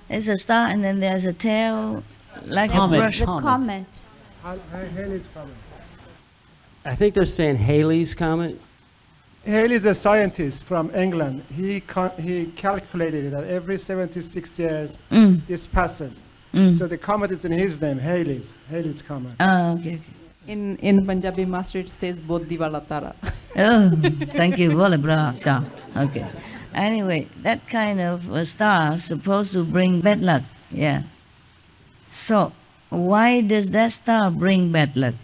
There's a star and then there's a tail like a brush. The comet. Halley's comet. I think they're saying Halley's Comet. Halley is a scientist from England. He calculated that every 76 years this passes. So the comet is in his name, Halley's comet. Okay. In Punjabi master it says Bodhi wala tara. Oh, thank you. Okay. Anyway, that kind of a star is supposed to bring bad luck. Yeah. So, why does that star bring bad luck?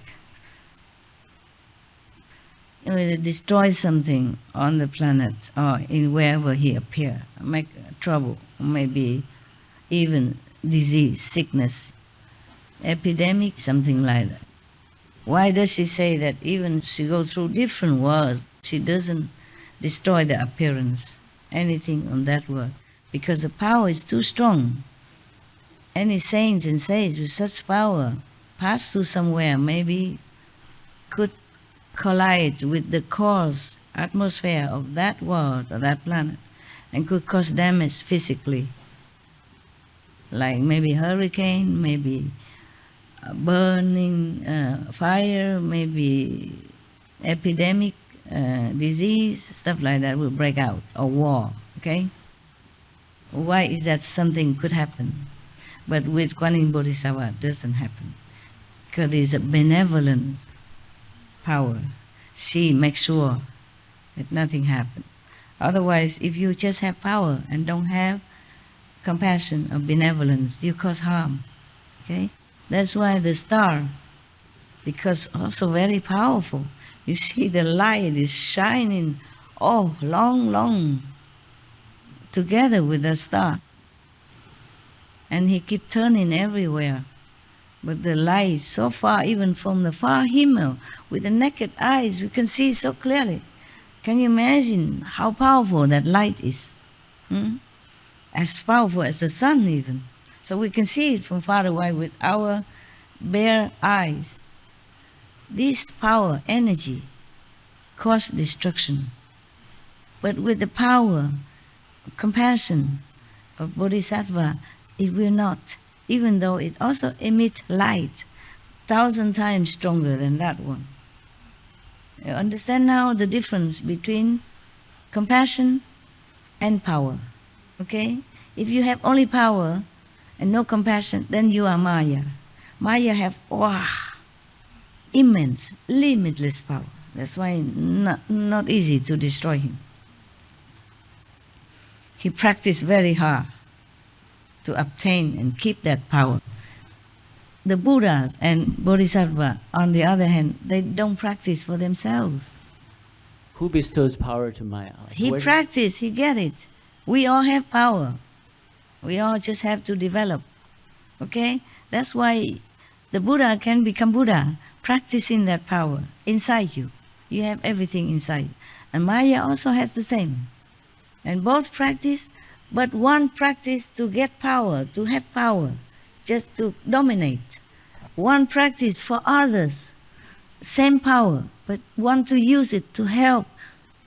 It destroys something on the planet or in wherever he appears, make trouble, maybe even disease, sickness, epidemic, something like that. Why does she say that even she goes through different worlds, she doesn't destroy the appearance, anything on that world? Because the power is too strong. Any saints and sage with such power pass through somewhere, maybe could collide with the cause atmosphere of that world or that planet and could cause damage physically, like maybe hurricane, maybe burning, fire, maybe epidemic, disease, stuff like that will break out, or war, okay? Why is that something could happen? But with Kuan Yin Bodhisattva it doesn't happen, because there's a benevolent power. She makes sure that nothing happens. Otherwise, if you just have power and don't have compassion or benevolence, you cause harm, okay? That's why the star, because also very powerful, you see the light is shining, long together with the star. And he keep turning everywhere. But the light is so far, even from the far Himmel, with the naked eyes, we can see so clearly. Can you imagine how powerful that light is? As powerful as the sun even. So we can see it from far away with our bare eyes. This power, energy, cause destruction. But with the power, compassion of Bodhisattva, it will not, even though it also emits light 1,000 times stronger than that one. You understand now the difference between compassion and power, okay? If you have only power and no compassion, then you are Maya. Maya have, immense, limitless power. That's why not easy to destroy him. He practiced very hard to obtain and keep that power. The Buddhas and Bodhisattva, on the other hand, they don't practice for themselves. Who bestows power to Maya? He practiced, he get it. We all have power. We all just have to develop, okay? That's why the Buddha can become Buddha, practicing that power inside you. You have everything inside. And Maya also has the same. And both practice, but one practice to get power, to have power, just to dominate. One practice for others, same power, but want to use it to help,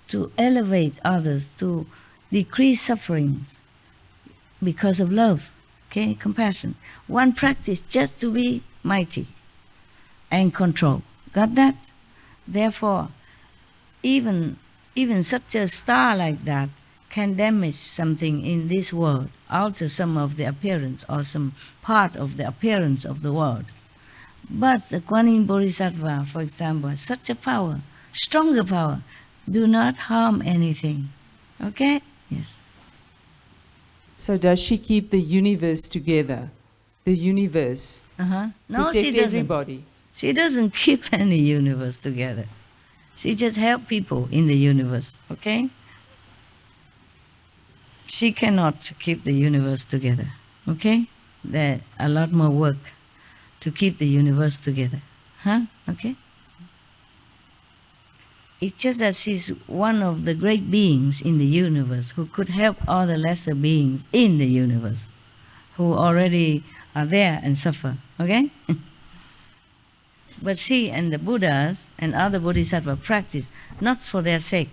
to elevate others, to decrease sufferings because of love, okay, compassion. One practice just to be mighty and control. Got that? Therefore, even such a star like that can damage something in this world, alter some of the appearance or some part of the appearance of the world. But the Kuan Yin Bodhisattva, for example, has such a power, stronger power, do not harm anything. Okay? Yes. So does she keep the universe together? The universe? No, protect she doesn't. everybody? She doesn't keep any universe together. She just helps people in the universe, okay? She cannot keep the universe together, okay? There's a lot more work to keep the universe together, okay? It's just that she's one of the great beings in the universe who could help all the lesser beings in the universe who already are there and suffer, okay? But she and the Buddhas and other Bodhisattvas practice not for their sake.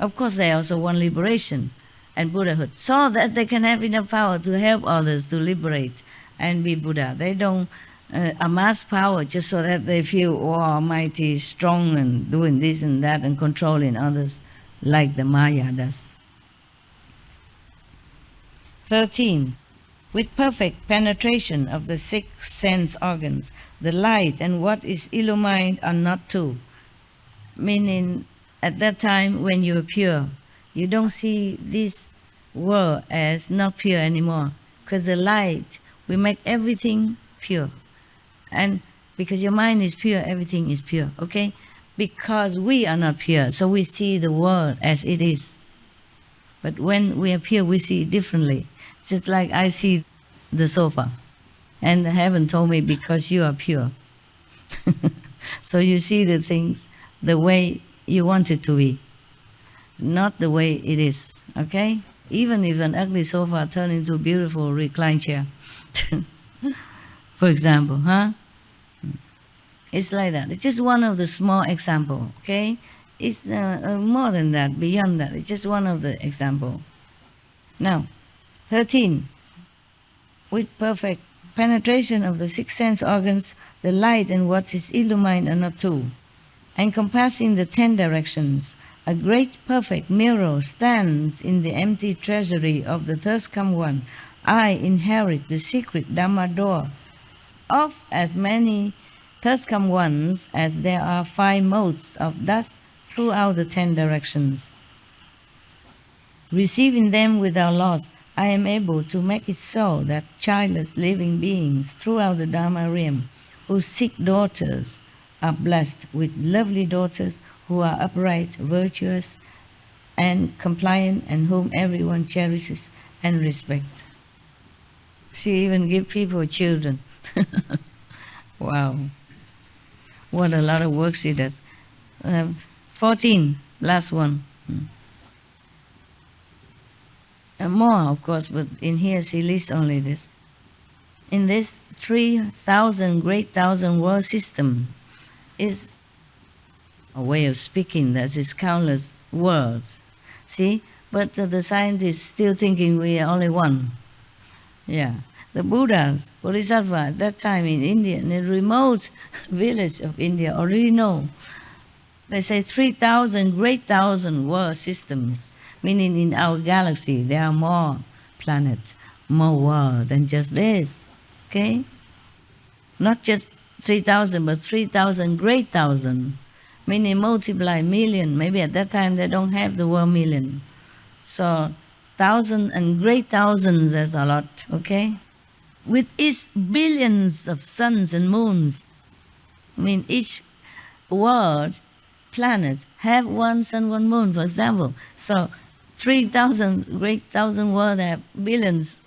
Of course, they also want liberation and Buddhahood, so that they can have enough power to help others to liberate and be Buddha. They don't amass power just so that they feel, mighty, strong, and doing this and that and controlling others like the Maya does. 13. With perfect penetration of the 6 sense organs, the light and what is illumined are not two. Meaning, at that time when you are pure, you don't see this world as not pure anymore, because the light will make everything pure. And because your mind is pure, everything is pure, okay? Because we are not pure, so we see the world as it is. But when we are pure, we see it differently. Just like I see the sofa. And heaven told me, because you are pure. So you see the things the way you want it to be, not the way it is, okay? Even if an ugly sofa turns into a beautiful recline chair, for example, huh? It's like that. It's just one of the small example, okay? It's more than that, beyond that. It's just one of the example. Now, 13. With perfect penetration of the six sense organs, the light and what is illumined are not two. Encompassing the 10 directions, a great perfect mirror stands in the empty treasury of the thirst come one. I inherit the secret Dhamma door of as many thirst come ones as there are 5 motes of dust throughout the 10 directions. Receiving them without loss, I am able to make it so that childless living beings throughout the Dharma realm who seek daughters are blessed with lovely daughters who are upright, virtuous, and compliant, and whom everyone cherishes and respects. She even gives people children. Wow. What a lot of work she does. 14, last one. More, of course, but in here she lists only this. In this 3,000 great thousand world system is a way of speaking that is countless worlds. See? But the scientists still thinking we are only one. Yeah. The Buddhas, Bodhisattva, at that time in India, in a remote village of India, already know. They say 3,000 great thousand world systems, meaning in our galaxy there are more planets, more worlds than just this. Okay? Not just 3,000, but 3,000 great thousand, meaning multiply million. Maybe at that time they don't have the word million. So 1,000 and great thousands, that's a lot, okay? With each billions of suns and moons. I mean, each world, planet, have one sun, one moon, for example. So 3,000 great thousand worlds have billions.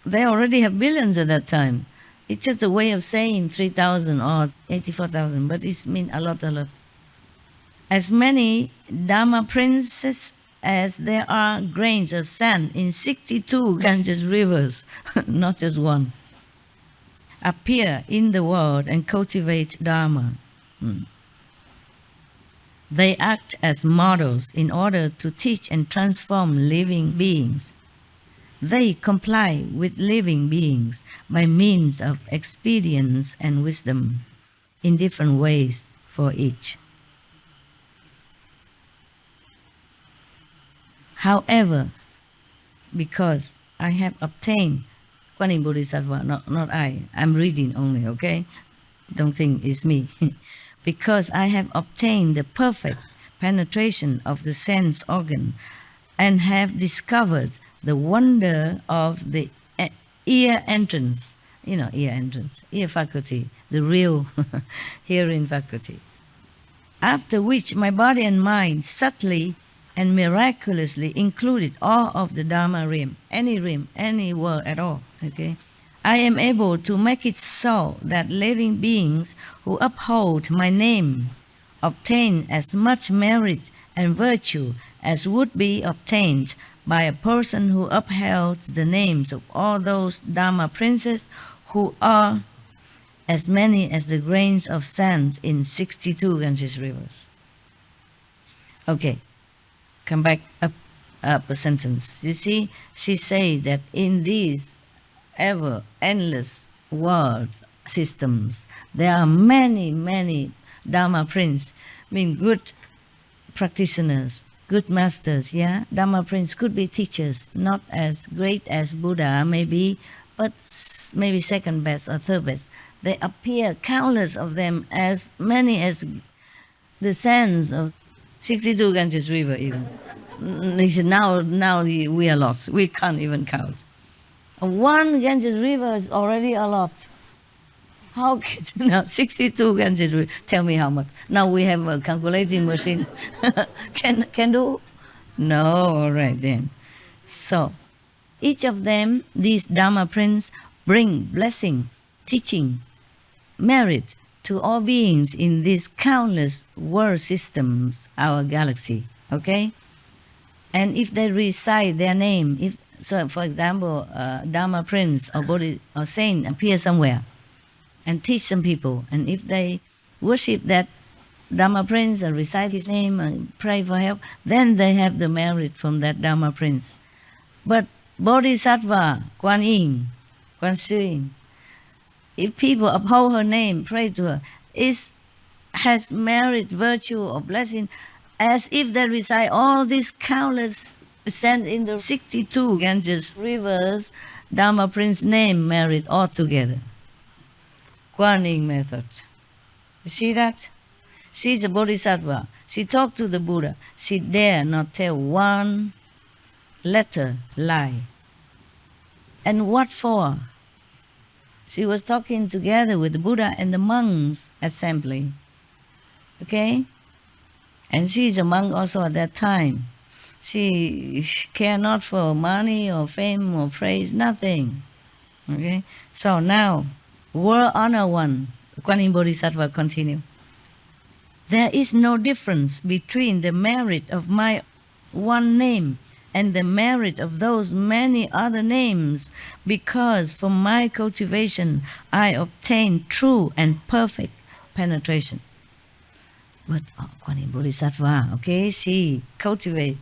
They already have billions at that time. It's just a way of saying 3,000 or 84,000, but it means a lot, a lot. As many Dharma princes as there are grains of sand in 62 Ganges rivers, not just one, appear in the world and cultivate Dharma. They act as models in order to teach and transform living beings. They comply with living beings by means of experience and wisdom in different ways for each. However, because I have obtained, Kuan Bodhisattva, not I, I'm reading only, okay? Don't think it's me. Because I have obtained the perfect penetration of the sense organ and have discovered the wonder of the ear entrance, ear faculty, the real hearing faculty. After which my body and mind subtly and miraculously included all of the Dharma realm, any world at all, okay? I am able to make it so that living beings who uphold my name obtain as much merit and virtue as would be obtained by a person who upheld the names of all those Dharma princes who are as many as the grains of sand in 62 Ganges rivers. Okay. Come back up a sentence. You see, she says that in these ever endless world systems, there are many, many Dharma princes, good practitioners, good masters, yeah? Dharma princes could be teachers, not as great as Buddha maybe, but maybe second best or third best. They appear, countless of them, as many as the sands of 62 Ganges River even. He said, now we are lost. We can't even count. One Ganges River is already a lot. How can, now 62 Ganges River, tell me how much. Now we have a calculating machine. Can do? No, all right then. So, each of them, these Dharma prince, bring blessing, teaching, merit to all beings in these countless world systems, our galaxy, okay? And if they recite their name, if so, for example, Dharma prince or Bodhi or saint appear somewhere and teach some people, and if they worship that Dharma prince and recite his name and pray for help, then they have the merit from that Dharma prince. But Bodhisattva, Kuan Yin, Kuan Sui, if people uphold her name, pray to her, has merit, virtue, or blessing, as if they recite all these countless sent in the 62 Ganges rivers, Dharma Prince name merit altogether. Kuan Yin method. You see that? She's a Bodhisattva. She talked to the Buddha. She dare not tell one letter lie. And what for? She was talking together with the Buddha and the monks assembly. Okay? And she's a monk also at that time. She cared not for money or fame or praise, nothing. Okay? So now, world honor one, Kuan Yin Bodhisattva continue. There is no difference between the merit of my one name and the merit of those many other names, because from my cultivation I obtain true and perfect penetration. But Kuan Yin Bodhisattva, okay, she cultivates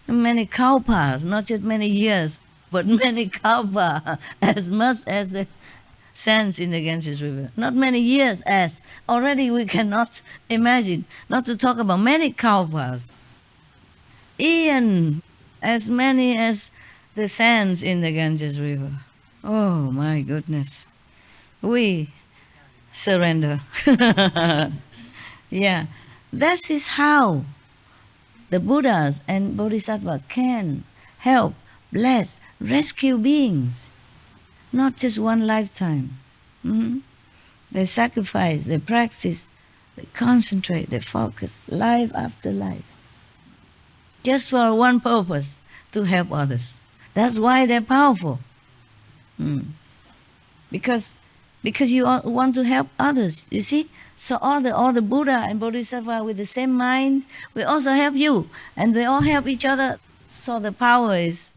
many kalpas, not just many years, but many kalpas, as much as the sands in the Ganges River. Not many years as, already we cannot imagine, not to talk about many kalpas. Even as many as the sands in the Ganges River. Oh my goodness. We surrender. Yeah, that is how the Buddhas and Bodhisattvas can help, bless, rescue beings. Not just one lifetime. They sacrifice, they practice, they concentrate, they focus, life after life. Just for one purpose, to help others. That's why they're powerful. Because you want to help others, you see? So all the Buddha and Bodhisattva with the same mind, we also help you. And they all help each other. So the power is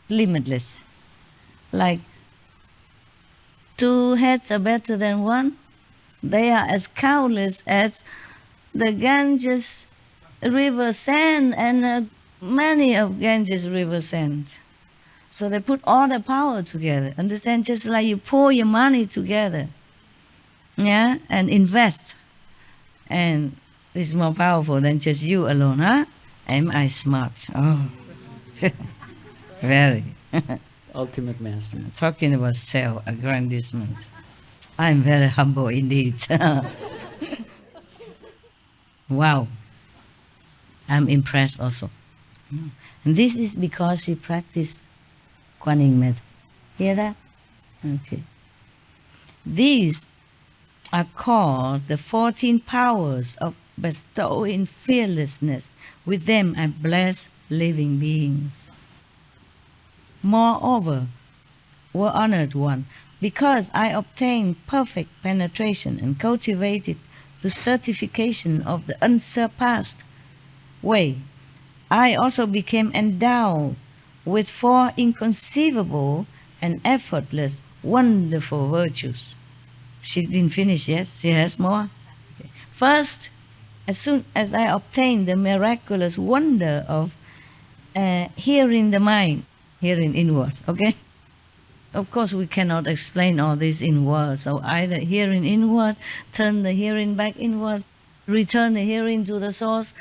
limitless. Like 2 heads are better than one. They are as countless as the Ganges river sand and many of Ganges river sand. So they put all the power together. Understand? Just like you pour your money together, yeah, and invest. And it's more powerful than just you alone, huh? Am I smart? Oh, very. Ultimate master. Talking about self-aggrandizement. I'm very humble indeed. Wow. I'm impressed also. And this is because she practiced Kuan Yin method. Hear that? Okay. These are called the 14 powers of bestowing fearlessness. With them I bless living beings. Moreover, were honored one, because I obtained perfect penetration and cultivated the certification of the unsurpassed way, I also became endowed with 4 inconceivable and effortless, wonderful virtues. She didn't finish yet, she has more. Okay. First, as soon as I obtained the miraculous wonder of hearing the mind, hearing inwards, okay? Of course, we cannot explain all this in words, so either hearing inward, turn the hearing back inward, return the hearing to the source,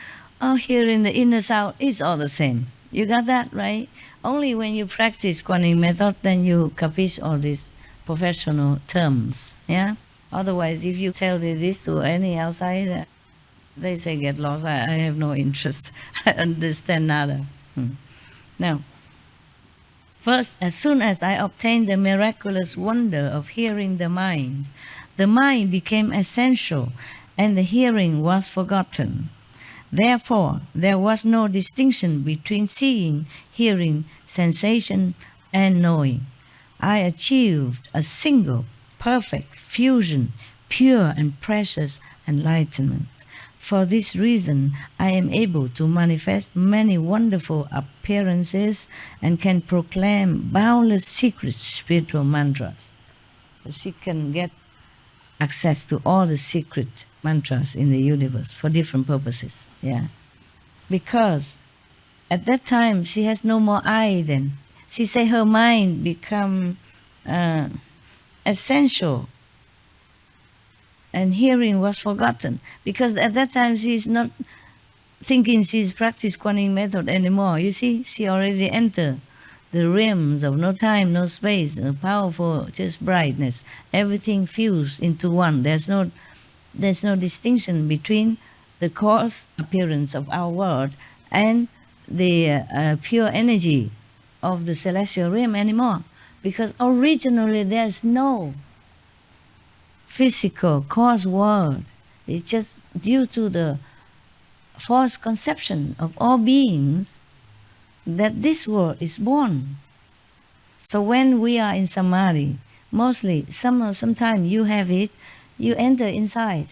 or hearing the inner sound, it's all the same. You got that, right? Only when you practice Kuan Yin method, then you capiche all these professional terms, yeah? Otherwise, if you tell this to any outsider, they say get lost, I have no interest, I understand nada. Now, first, as soon as I obtained the miraculous wonder of hearing the mind became essential and the hearing was forgotten. Therefore, there was no distinction between seeing, hearing, sensation, and knowing. I achieved a single, perfect fusion, pure and precious enlightenment. For this reason, I am able to manifest many wonderful appearances and can proclaim boundless secret spiritual mantras. She can get access to all the secret mantras in the universe for different purposes. Yeah, because at that time she has no more I. Then she say her mind become essential, and hearing was forgotten, because at that time she is not thinking she's practiced Kuan Yin method anymore. You see, she already entered the realms of no time, no space, a powerful just brightness. Everything fused into one. There's no distinction between the cause appearance of our world and the pure energy of the celestial realm anymore, because originally there's no physical cause world. It's just due to the false conception of all beings that this world is born. So when we are in samadhi, mostly sometimes you have it, you enter inside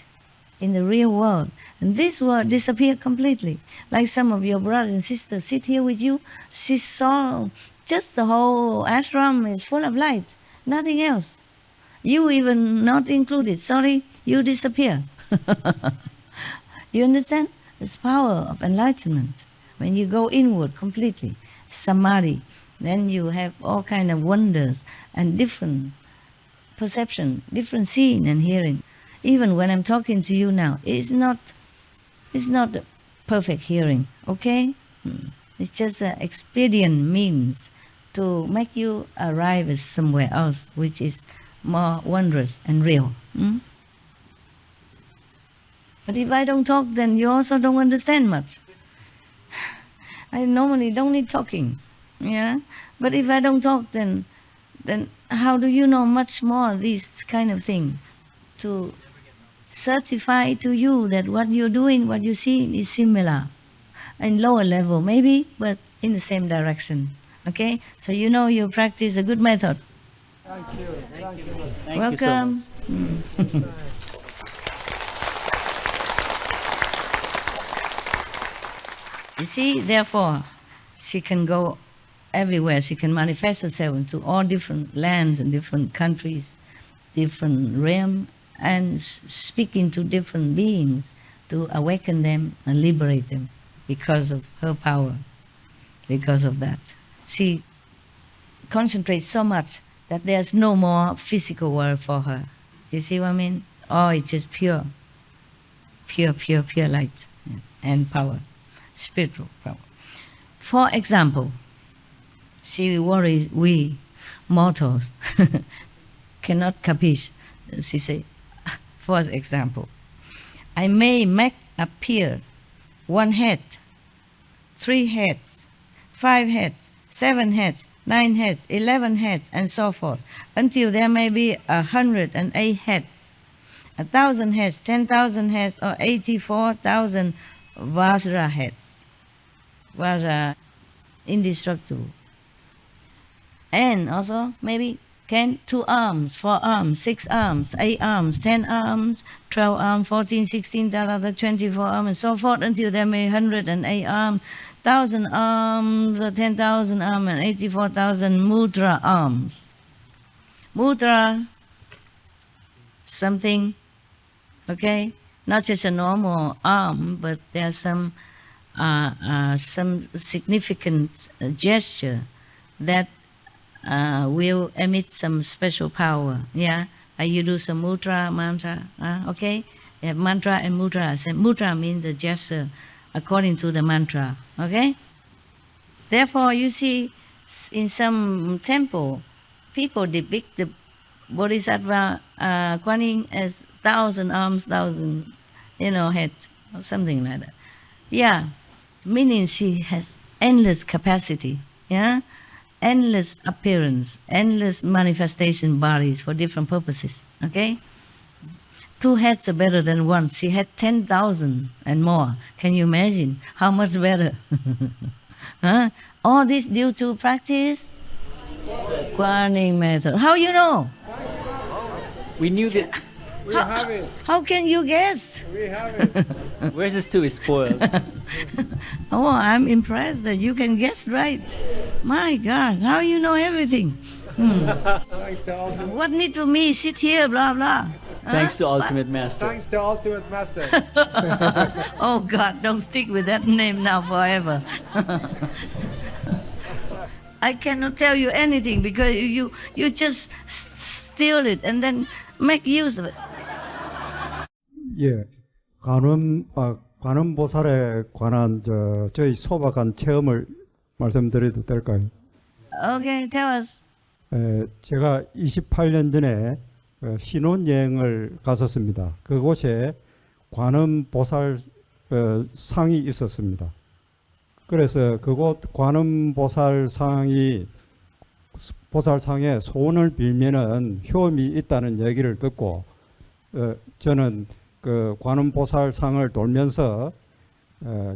in the real world, and this world disappear completely. Like some of your brothers and sisters sit here with you, she saw just the whole ashram is full of light, nothing else. You even not included. Sorry, you disappear. You understand? It's power of enlightenment. When you go inward completely, samadhi, then you have all kind of wonders and different perception, different seeing and hearing. Even when I'm talking to you now, it's not perfect hearing, okay? It's just an expedient means to make you arrive at somewhere else, which is more wondrous and real. But if I don't talk, then you also don't understand much. I normally don't need talking, yeah? But if I don't talk, then how do you know much more these kind of thing to certify to you that what you're doing, what you see is similar, in lower level maybe, but in the same direction, okay? So you know you practice a good method. Thank you. Thank you. Thank Welcome. You so much. You see, therefore, she can go everywhere. She can manifest herself into all different lands and different countries, different realms, and speak into different beings to awaken them and liberate them because of her power, because of that. She concentrates so much that there's no more physical world for her. You see what I mean? Oh, it's just pure light, yes, and power, spiritual power. For example, she worries we mortals cannot capiche. She say, for example, I may make appear 1 head, 3 heads, 5 heads, 7 heads, 9 heads, 11 heads, and so forth, until there may be 108 heads, 1,000 heads, 10,000 heads, or 84,000 Vajra heads. Vajra, indestructible. And also maybe 2 arms, 4 arms, 6 arms, 8 arms, 10 arms, 12 arms, 14, 16, 24 arms, and so forth, until there may be 108 arms, 1,000 arms, 10,000 arms, and 84,000 mudra arms. Mudra, something, okay, not just a normal arm, but there's some significant gesture that will emit some special power. Yeah, you do some mudra, mantra. Okay, you have mantra and mudra. So mudra means the gesture according to the mantra. Okay. Therefore, you see, in some temple, people depict the Bodhisattva Kuan Yin as 1,000 arms, 1,000, heads, or something like that. Yeah, meaning she has endless capacity. Yeah. Endless appearance, endless manifestation bodies for different purposes, okay? 2 heads are better than 1. She had 10,000 and more. Can you imagine how much better? Huh? All this due to practice? Kuan Yin method. How you know? We knew that. We have it. How can you guess? We have it. Where's this too is spoiled. Oh, I'm impressed that you can guess right. My God, how you know everything? What need to me sit here, blah, blah. Thanks to Ultimate Master. Thanks to Ultimate Master. Oh God, don't stick with that name now forever. I cannot tell you anything because you just steal it and then make use of it. 예, 관음보살에 관한 저희 소박한 체험을 말씀드려도 될까요? Okay, tell us. 제가 28년 전에 신혼여행을 갔었습니다. 그곳에 관음보살 상이 있었습니다. 그래서 그곳 관음보살상에 소원을 빌면은 효험이 있다는 얘기를 듣고 저는 그 관음보살상을 돌면서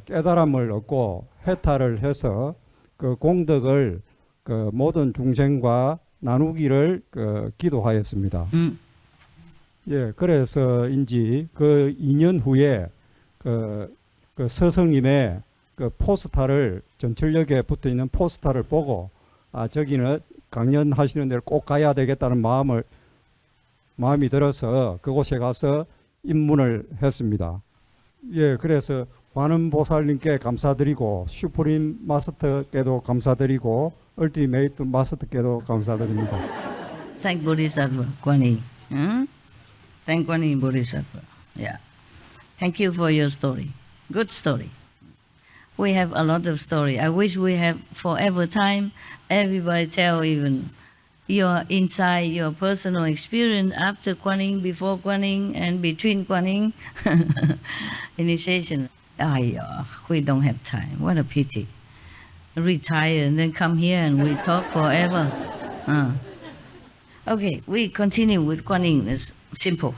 깨달음을 얻고 해탈을 해서 그 공덕을 그 모든 중생과 나누기를 기도하였습니다. 예, 그래서인지 그 2년 후에 그 스승님의 그 포스터를 전철역에 붙어 있는 포스터를 보고 저기는 강연하시는 데를 꼭 가야 되겠다는 마음이 들어서 그곳에 가서 입문을 했습니다. 예, 그래서 관음보살님께 감사드리고 슈프림 마스터께도 감사드리고 얼티메이트 마스터께도 감사드립니다. Thank Bodhisattva, Kuan Yin. Thank Kuan Yin Bodhisattva. Yeah. Thank you for your story. Good story. We have a lot of story. I wish we have forever time. Everybody tell even your insight, your personal experience after Kuan Yin, before Kuan Yin, and between Kuan Yin initiation. We don't have time. What a pity. Retire and then come here and we talk forever. Okay, we continue with Kuan Yin. It's simple.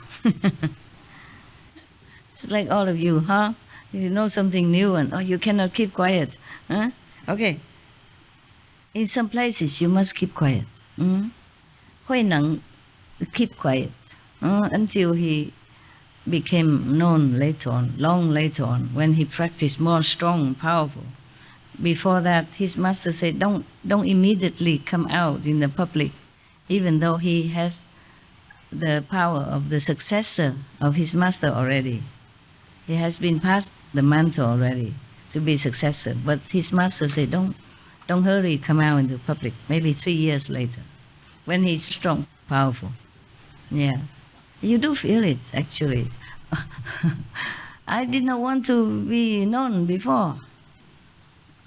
It's like all of you, huh? You know something new and you cannot keep quiet. Huh? Okay. In some places you must keep quiet. Hui Nang keep quiet until he became known later on, long later on, when he practiced more strong and powerful. Before that, his master said, don't immediately come out in the public, even though he has the power of the successor of his master already. He has been passed the mantle already to be successor, but his master said, don't hurry, come out in the public, maybe 3 years later, when he's strong, powerful. Yeah. You do feel it, actually. I did not want to be known before.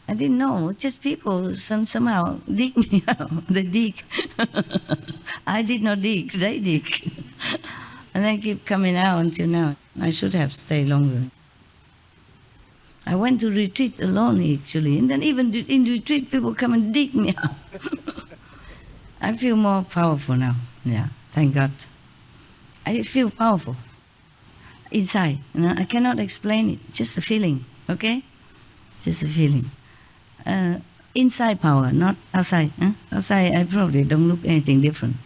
I didn't know. Just people somehow dig me out. They dig. I did not dig. They dig. And they keep coming out until now. I should have stayed longer. I went to retreat alone, actually. And then even in retreat, people come and dig me out. I feel more powerful now. Yeah, thank God. I feel powerful inside. I cannot explain it. Just a feeling, okay? Just a feeling. Inside power, not outside. Outside, I probably don't look anything different.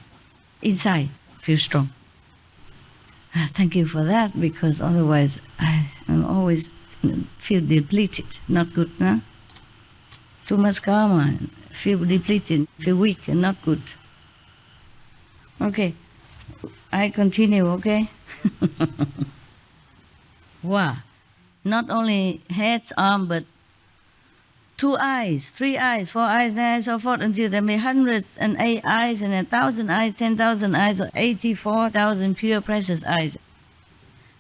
Inside, feel strong. Thank you for that, because otherwise I always feel depleted, not good. Too much karma, feel depleted, feel weak and not good. Okay, I continue, okay? Wow, not only heads, arm, but 2 eyes, 3 eyes, 4 eyes, and so forth, until there may 108 eyes and 1,000 eyes, 10,000 eyes, or 84,000 pure precious eyes.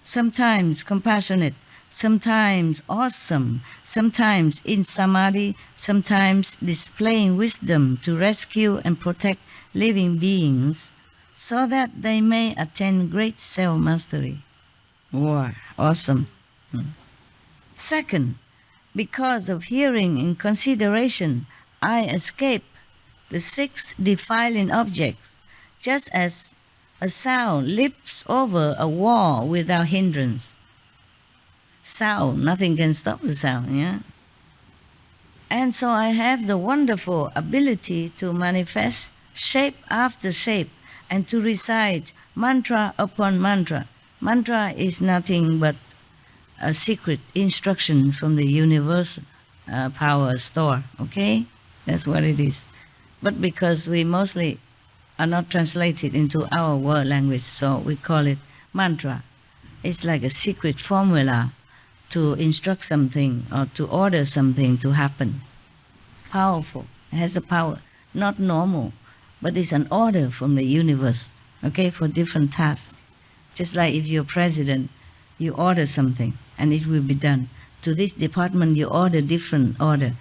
Sometimes compassionate, sometimes awesome, sometimes in samadhi, sometimes displaying wisdom to rescue and protect living beings so that they may attain great self-mastery. Wow, awesome. Second, because of hearing in consideration, I escape the 6 defiling objects, just as A sound leaps over a wall without hindrance. Sound, nothing can stop the sound, yeah? And so I have the wonderful ability to manifest shape after shape and to recite mantra upon mantra. Mantra is nothing but a secret instruction from the universe power store, okay? That's what it is. But because we mostly are not translated into our world language, so we call it mantra. It's like a secret formula to instruct something or to order something to happen. Powerful. It has a power. Not normal, but it's an order from the universe, okay, for different tasks. Just like if you're president, you order something and it will be done. To this department, you order different order.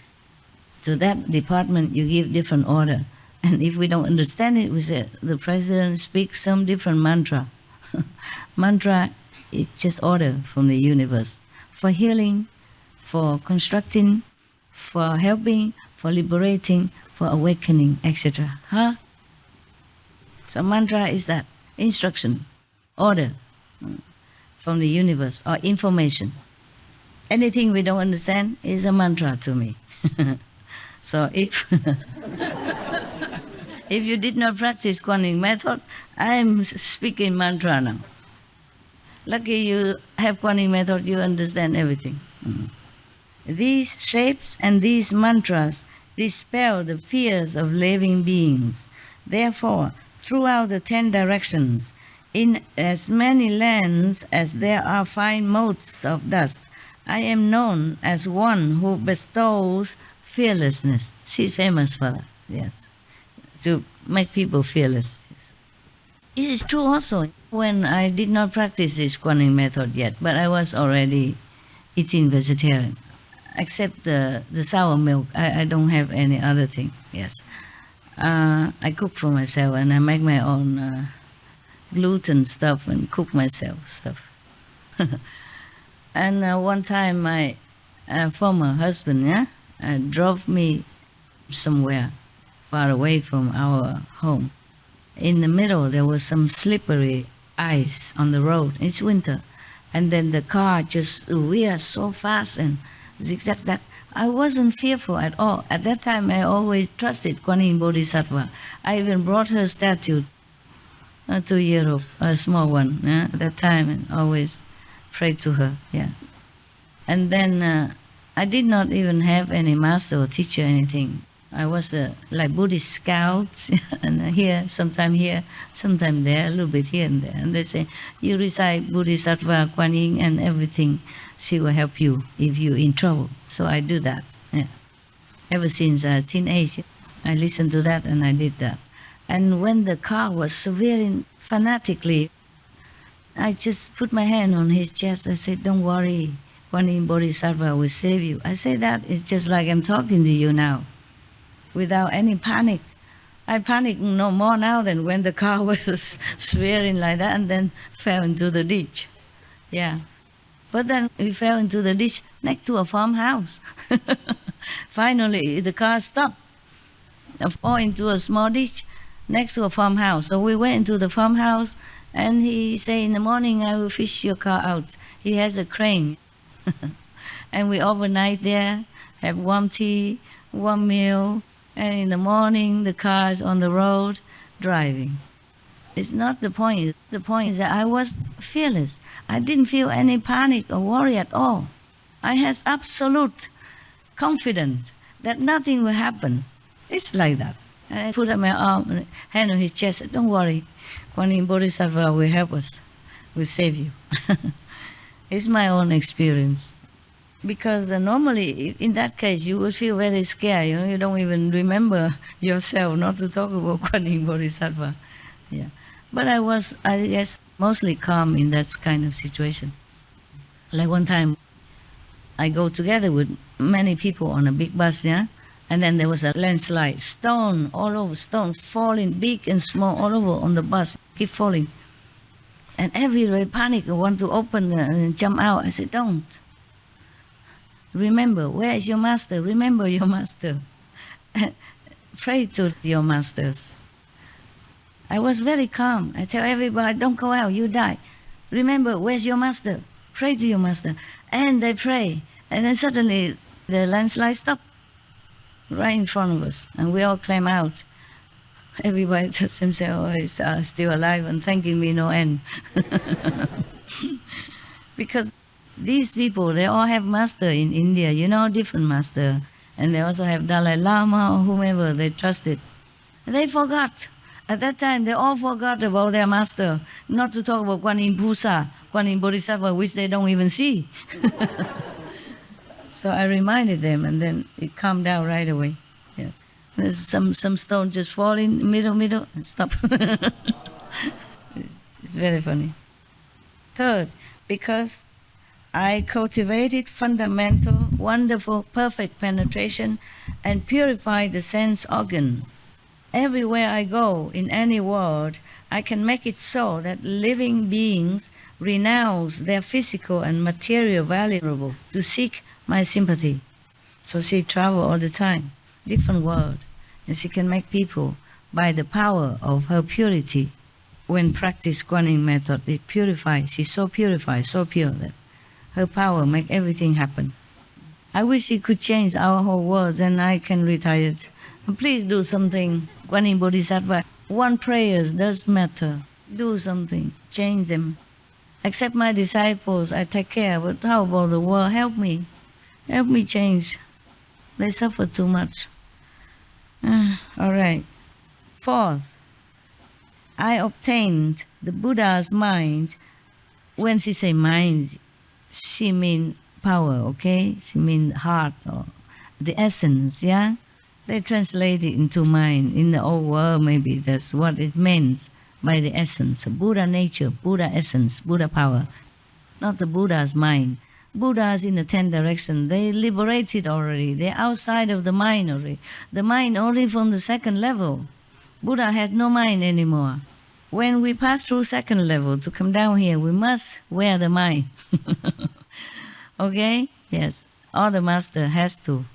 To that department, you give different order. And if we don't understand it, we say the president speaks some different mantra. Mantra is just order from the universe for healing, for constructing, for helping, for liberating, for awakening, etc. Huh? So mantra is that instruction, order from the universe or information. Anything we don't understand is a mantra to me. So if if you did not practice Kuan method, I'm speaking mantra now. Lucky you have Kuan method, you understand everything. These shapes and these mantras dispel the fears of living beings. Therefore, throughout the 10 directions, in as many lands as there are fine motes of dust, I am known as one who bestows fearlessness. She's famous for that, yes, to make people fearless. It is true also when I did not practice this Kuan method yet, but I was already eating vegetarian, except the sour milk. I don't have any other thing, yes. I cook for myself and I make my own gluten stuff and cook myself stuff. And one time my former husband drove me somewhere far away from our home. In the middle there was some slippery ice on the road. It's winter. And then the car just veered so fast and zigzag that I wasn't fearful at all. At that time I always trusted Kuan Yin Bodhisattva. I even brought her statue to Europe, a small one, at that time, and always prayed to her, yeah. And then I did not even have any master or teacher, anything. I was like Buddhist scout, and here, sometime there, a little bit here and there. And they say, you recite Bodhisattva, Kuan Yin, and everything. She will help you if you're in trouble. So I do that, yeah. Ever since teenage, I listened to that and I did that. And when the car was swerving fanatically, I just put my hand on his chest. I said, don't worry, Kuan Yin Bodhisattva will save you. I say that, it's just like I'm talking to you now, without any panic. I panic no more now than when the car was swerving like that and then fell into the ditch. Yeah. But then we fell into the ditch next to a farmhouse. Finally, the car stopped, fall into a small ditch next to a farmhouse. So we went into the farmhouse and he said, in the morning I will fish your car out. He has a crane. And we overnight there, have warm tea, warm meal, and in the morning the car is on the road driving. It's not the point. The point is that I was fearless. I didn't feel any panic or worry at all. I had absolute confidence that nothing will happen. It's like that. And I put up my arm, hand on his chest, said, don't worry, Kuan Yin Bodhisattva will help us, will save you. It's my own experience. Because normally, in that case, you would feel very scared. You don't even remember yourself, not to talk about Kuan Yin Bodhisattva. Yeah. But I was, I guess, mostly calm in that kind of situation. Like one time, I go together with many people on a big bus, yeah? And then there was a landslide, stone all over, stone falling, big and small, all over on the bus, keep falling. And everybody panic, want to open and jump out. I said, don't. Remember, where is your master? Remember your master. Pray to your masters. I was very calm. I tell everybody, don't go out, you die. Remember, where's your master? Pray to your master. And they pray. And then suddenly the landslide stopped right in front of us. And we all came out. Everybody tells himself, oh, he's still alive and thanking me no end. Because these people, they all have master in India, different master. And they also have Dalai Lama or whomever they trusted. They forgot. At that time, they all forgot about their master, not to talk about Guan Yin Pusa, Guan Yin Bodhisattva, which they don't even see. So I reminded them, and then it calmed down right away. Yeah. There's some stone just fall in middle, and stop. It's very funny. Third, because I cultivated fundamental, wonderful, perfect penetration and purified the sense organ. Everywhere I go, in any world, I can make it so that living beings renounce their physical and material valuable to seek my sympathy. So she travels all the time, different world, and she can make people, by the power of her purity, when practice Guan Yin method, it purifies. She's so purified, so pure that her power make everything happen. I wish it could change our whole world, then I can retire. Please do something, Guan Yin Bodhisattva. One prayer does matter. Do something, change them. Except my disciples, I take care, but how about the world? Help me change. They suffer too much. All right. Fourth, I obtained the Buddha's mind. When she say mind, she means power, okay? She means heart or the essence, yeah? They translate it into mind. In the old world, maybe that's what it meant by the essence. Buddha nature, Buddha essence, Buddha power. Not the Buddha's mind. Buddhas in the 10 directions, they liberated already. They're outside of the mind already. The mind only from the second level. Buddha had no mind anymore. When we pass through second level to come down here, we must wear the mind. Okay? Yes. All the master has to.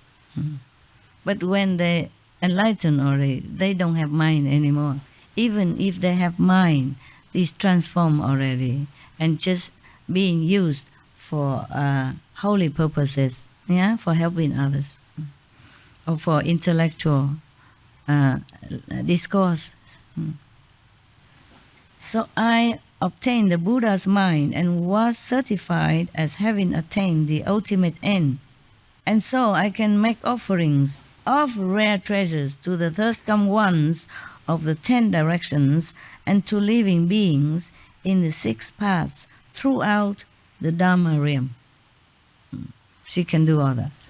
But when they enlighten already, they don't have mind anymore. Even if they have mind, it's transformed already and just being used for holy purposes, yeah, for helping others, or for intellectual discourse. So I obtained the Buddha's mind and was certified as having attained the ultimate end. And so I can make offerings of rare treasures to the thirsty ones of the 10 directions and to living beings in the 6 paths throughout the Dharma realm. She can do all that.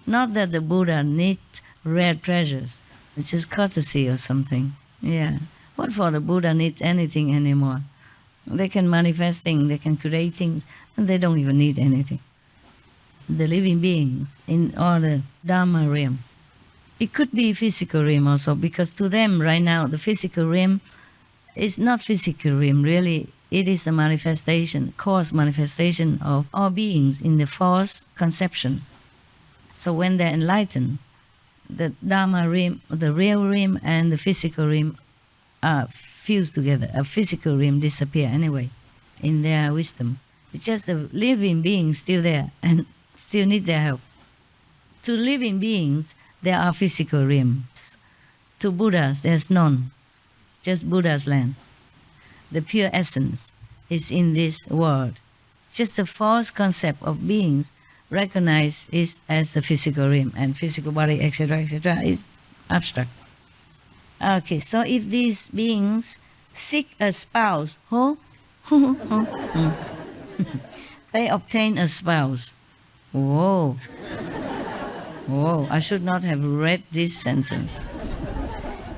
Not that the Buddha needs rare treasures. It's just courtesy or something. Yeah. What for the Buddha needs anything anymore? They can manifest things, they can create things, and they don't even need anything. The living beings in all the Dharma realm. It could be physical realm also, because to them right now, the physical realm is not physical realm, really. It is a manifestation, cause manifestation of all beings in the false conception. So when they're enlightened, the Dharma realm, the real realm and the physical realm are fused together. A physical realm disappear anyway in their wisdom. It's just the living beings still there and still need their help. To living beings, there are physical realms. To Buddhas, there's none. Just Buddha's land. The pure essence is in this world. Just a false concept of beings recognized is as a physical realm, and physical body, etc., is abstract. Okay, so if these beings seek a spouse, they obtain a spouse. Whoa. Whoa, I should not have read this sentence.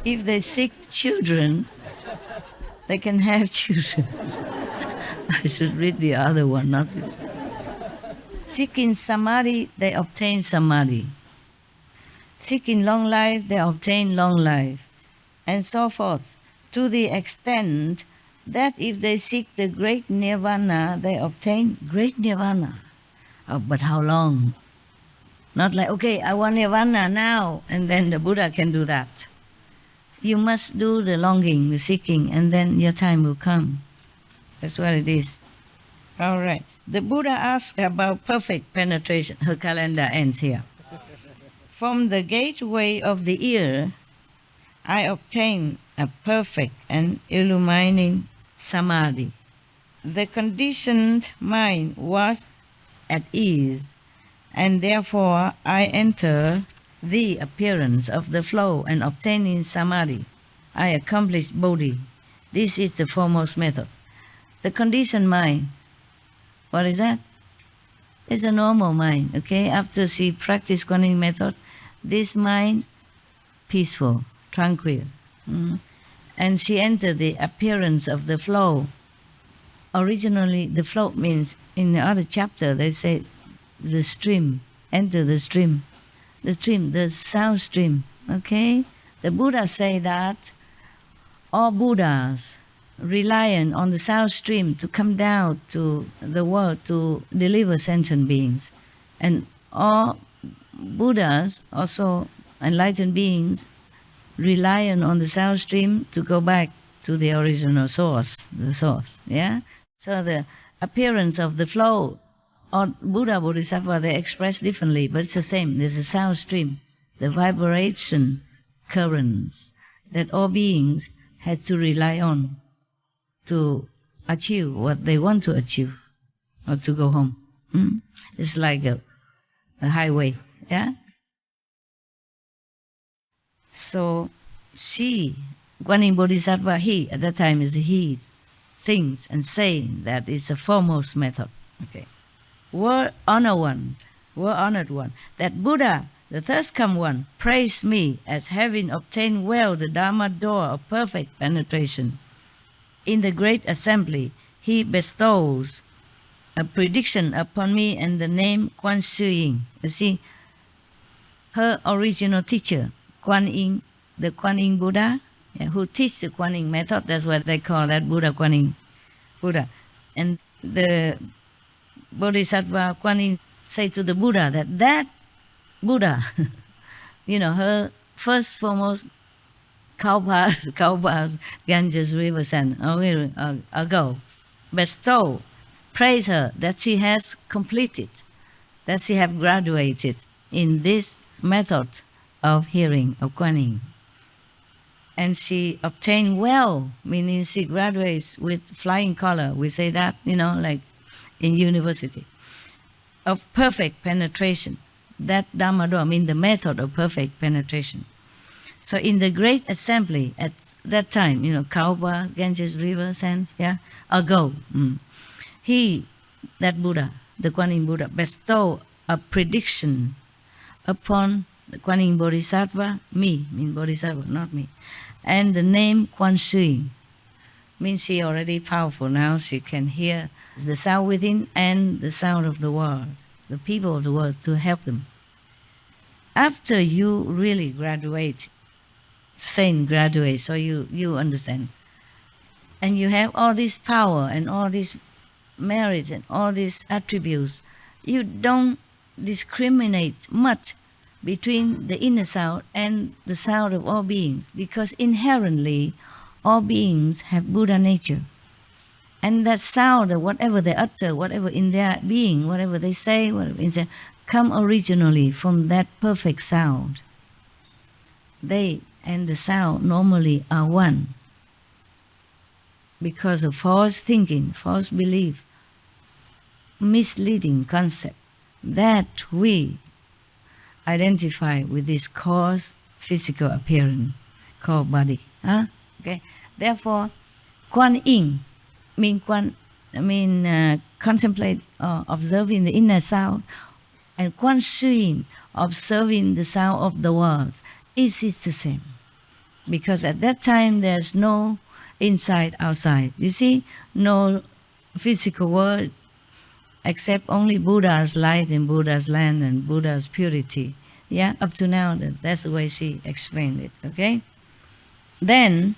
If they seek children, they can have children. I should read the other one, not this one. Seeking samadhi, they obtain samadhi. Seeking long life, they obtain long life. And so forth, to the extent that if they seek the great nirvana, they obtain great nirvana. Oh, but how long? Not like, okay, I want nirvana now, and then the Buddha can do that. you must do the longing, the seeking, and then your time will come. That's what it is. All right. The Buddha asked about perfect penetration. Her calendar ends here. From the gateway of the ear, I obtained a perfect and illumining samadhi. The conditioned mind was at ease, and therefore I enter the appearance of the flow and obtaining samadhi. I accomplished bodhi. This is the foremost method. The conditioned mind, what is that? It's a normal mind, okay? After she practiced Kuan method, this mind peaceful, tranquil. And she entered the appearance of the flow. Originally, the flow means, in the other chapter, they say the stream, enter the stream. The stream, the sound stream, okay? The Buddha say that all Buddhas reliant on the sound stream to come down to the world to deliver sentient beings. And all Buddhas, also enlightened beings, reliant on the sound stream to go back to the original source, the source, yeah? So the appearance of the flow, or Buddha, Bodhisattva, they express differently, but it's the same. There's a sound stream, the vibration currents that all beings had to rely on to achieve what they want to achieve, or to go home. It's like a highway, yeah? So she, Guanyin Bodhisattva, he, at that time is he, thinks and saying that is the foremost method. Okay. Were honored one, that Buddha, the first come one, praised me as having obtained well the Dharma door of perfect penetration. In the great assembly, he bestows a prediction upon me and the name Kuan Shi Yin. You see, her original teacher, Kuan Yin, the Kuan Yin Buddha, who teaches the Kuan Yin method, that's what they call that Buddha, Kuan Yin Buddha. And the Bodhisattva Kuan Yin say to the Buddha that Buddha, her first foremost cow baths, Ganges River Sand, ago, bestow, praise her that she has completed, that she have graduated in this method of hearing, of Kuan Yin. And she obtained well, meaning she graduates with flying color. We say that, like in university, of perfect penetration. That Dhamma door means the method of perfect penetration. So in the great assembly at that time, Kaupa, Ganges River, sands, ago, he, that Buddha, the Kuan Yin Buddha, bestow a prediction upon the Kuan Yin Bodhisattva, me, mean Bodhisattva, not me, and the name Kuan Shi Yin, means she already powerful now, she can hear the sound within and the sound of the world, the people of the world, to help them. After you really graduate, saint graduate, so you understand, and you have all this power and all these merits and all these attributes, you don't discriminate much between the inner sound and the sound of all beings, because inherently all beings have Buddha nature. And that sound, whatever they utter, whatever in their being, whatever they say, whatever in their, come originally from that perfect sound. They and the sound normally are one. Because of false thinking, false belief, misleading concept, that we identify with this cause, physical appearance, called body. Okay. Therefore, Kuan Yin contemplate, observing the inner sound, and Kuan Shi Yin, observing the sound of the world. Is the same? Because at that time there's no inside, outside. You see, no physical world except only Buddha's light and Buddha's land and Buddha's purity. Yeah, up to now, that's the way she explained it, okay? Then,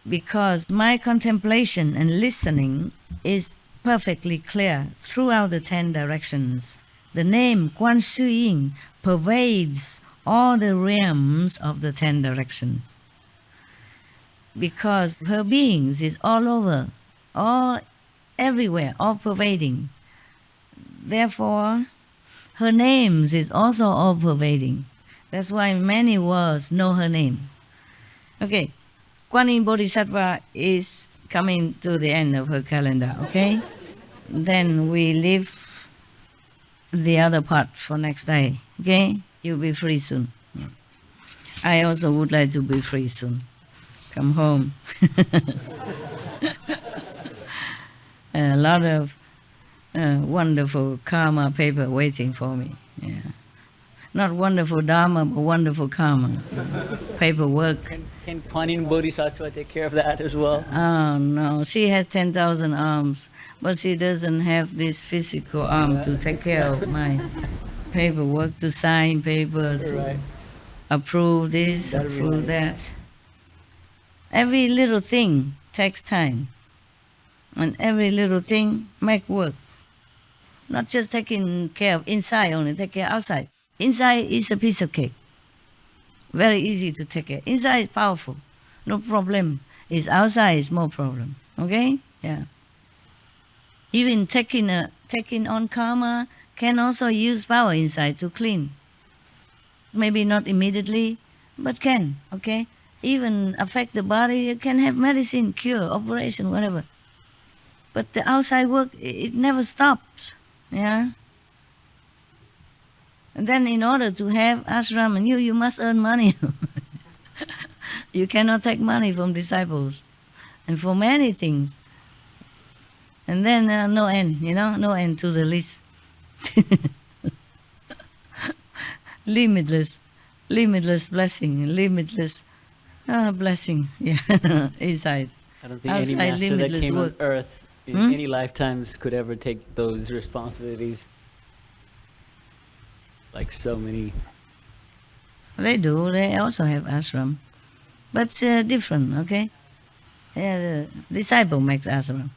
because my contemplation and listening is perfectly clear throughout the 10 directions, the name Kuan Shi Yin pervades all the realms of the 10 directions. because her beings is all over, all everywhere, all pervading. Therefore, her names is also all pervading. That's why many worlds know her name. Okay, Kuan Yin Bodhisattva is coming to the end of her calendar, okay? Then we leave the other part for next day, okay? You'll be free soon. I also would like to be free soon. Come home. A lot of wonderful karma paper waiting for me. Yeah. Not wonderful dharma, but wonderful karma. Paperwork. Can Kuan Yin Bodhisattva take care of that as well? Oh no, she has 10,000 arms, but she doesn't have this physical arm to take care of my paperwork, to sign paper, to approve this, approve that. Every little thing takes time, and every little thing make work. Not just taking care of inside only, take care outside. Inside is a piece of cake. Very easy to take care. Inside is powerful, no problem. It's outside is more problem. Okay? Yeah. Even taking on karma can also use power inside to clean. Maybe not immediately, but can. Okay? Even affect the body. It can have medicine, cure, operation, whatever. But the outside work, it never stops. Yeah. And then in order to have ashram and you must earn money. You cannot take money from disciples. And for many things. And then no end, no end to the list. Limitless blessing, limitless blessing, yeah, inside. I don't think Outside, any master that limitless came work. on earth in any lifetimes could ever take those responsibilities. Like so many. They do, they also have ashram. But it's different, okay? Yeah, the disciple makes ashram.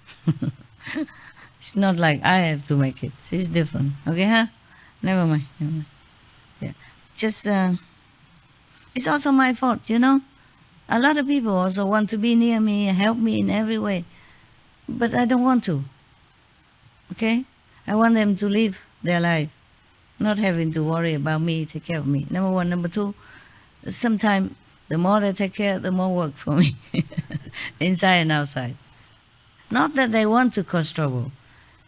It's not like I have to make it. It's different, okay, huh? Never mind. Yeah, just, it's also my fault, A lot of people also want to be near me, help me in every way. But I don't want to, okay? I want them to live their life, not having to worry about me, take care of me. Number one. Number two, sometimes the more they take care, the more work for me, inside and outside. Not that they want to cause trouble.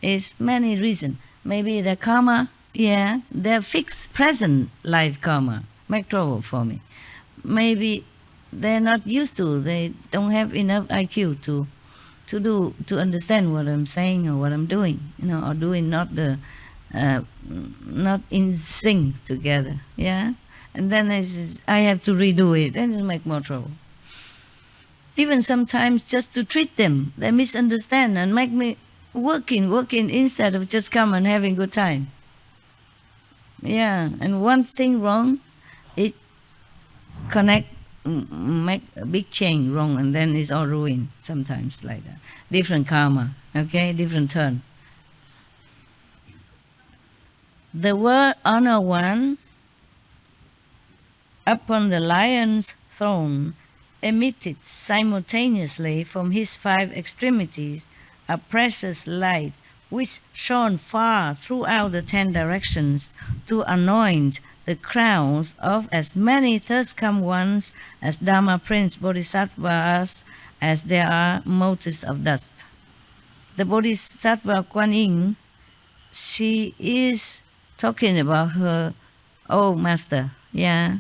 It's many reasons. Maybe their karma, yeah, their fixed present life karma make trouble for me. Maybe they're not used to, they don't have enough IQ to understand what I'm saying or what I'm doing, or doing not in sync together, yeah? And then I have to redo it, and it make more trouble. Even sometimes just to treat them, they misunderstand and make me working instead of just come and having good time. Yeah, and one thing wrong, it make a big change wrong, and then it's all ruined sometimes like that. Different karma, okay, different turn. The word honor one upon the lion's throne emitted simultaneously from his 5 extremities a precious light which shone far throughout the 10 directions to anoint the crowns of as many thirst-come ones as Dharma Prince Bodhisattvas as there are motes of dust. The Bodhisattva Kuan Yin, she is talking about her old master, yeah,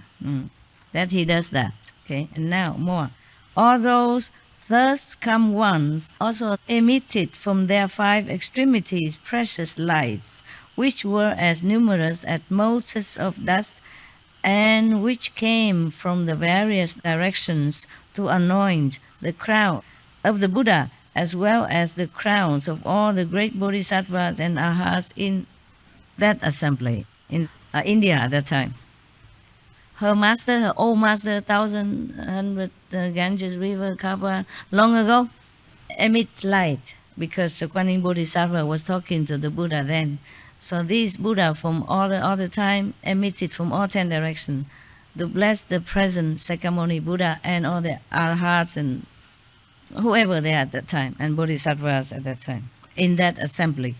that he does that, okay, and now more. All those thirst-come ones also emitted from their 5 extremities precious lights, which were as numerous as motes of dust, and which came from the various directions to anoint the crown of the Buddha, as well as the crowns of all the great bodhisattvas and arhats in that assembly, in India at that time. Her master, her old master, 1,100 Ganges River, Kappa, long ago, emit light, because the Kuan Yin Bodhisattva was talking to the Buddha then. So these Buddha from all the time emitted from all 10 directions to bless the present Sakyamuni Buddha and all the arhats and whoever they are at that time, and bodhisattvas at that time, in that assembly.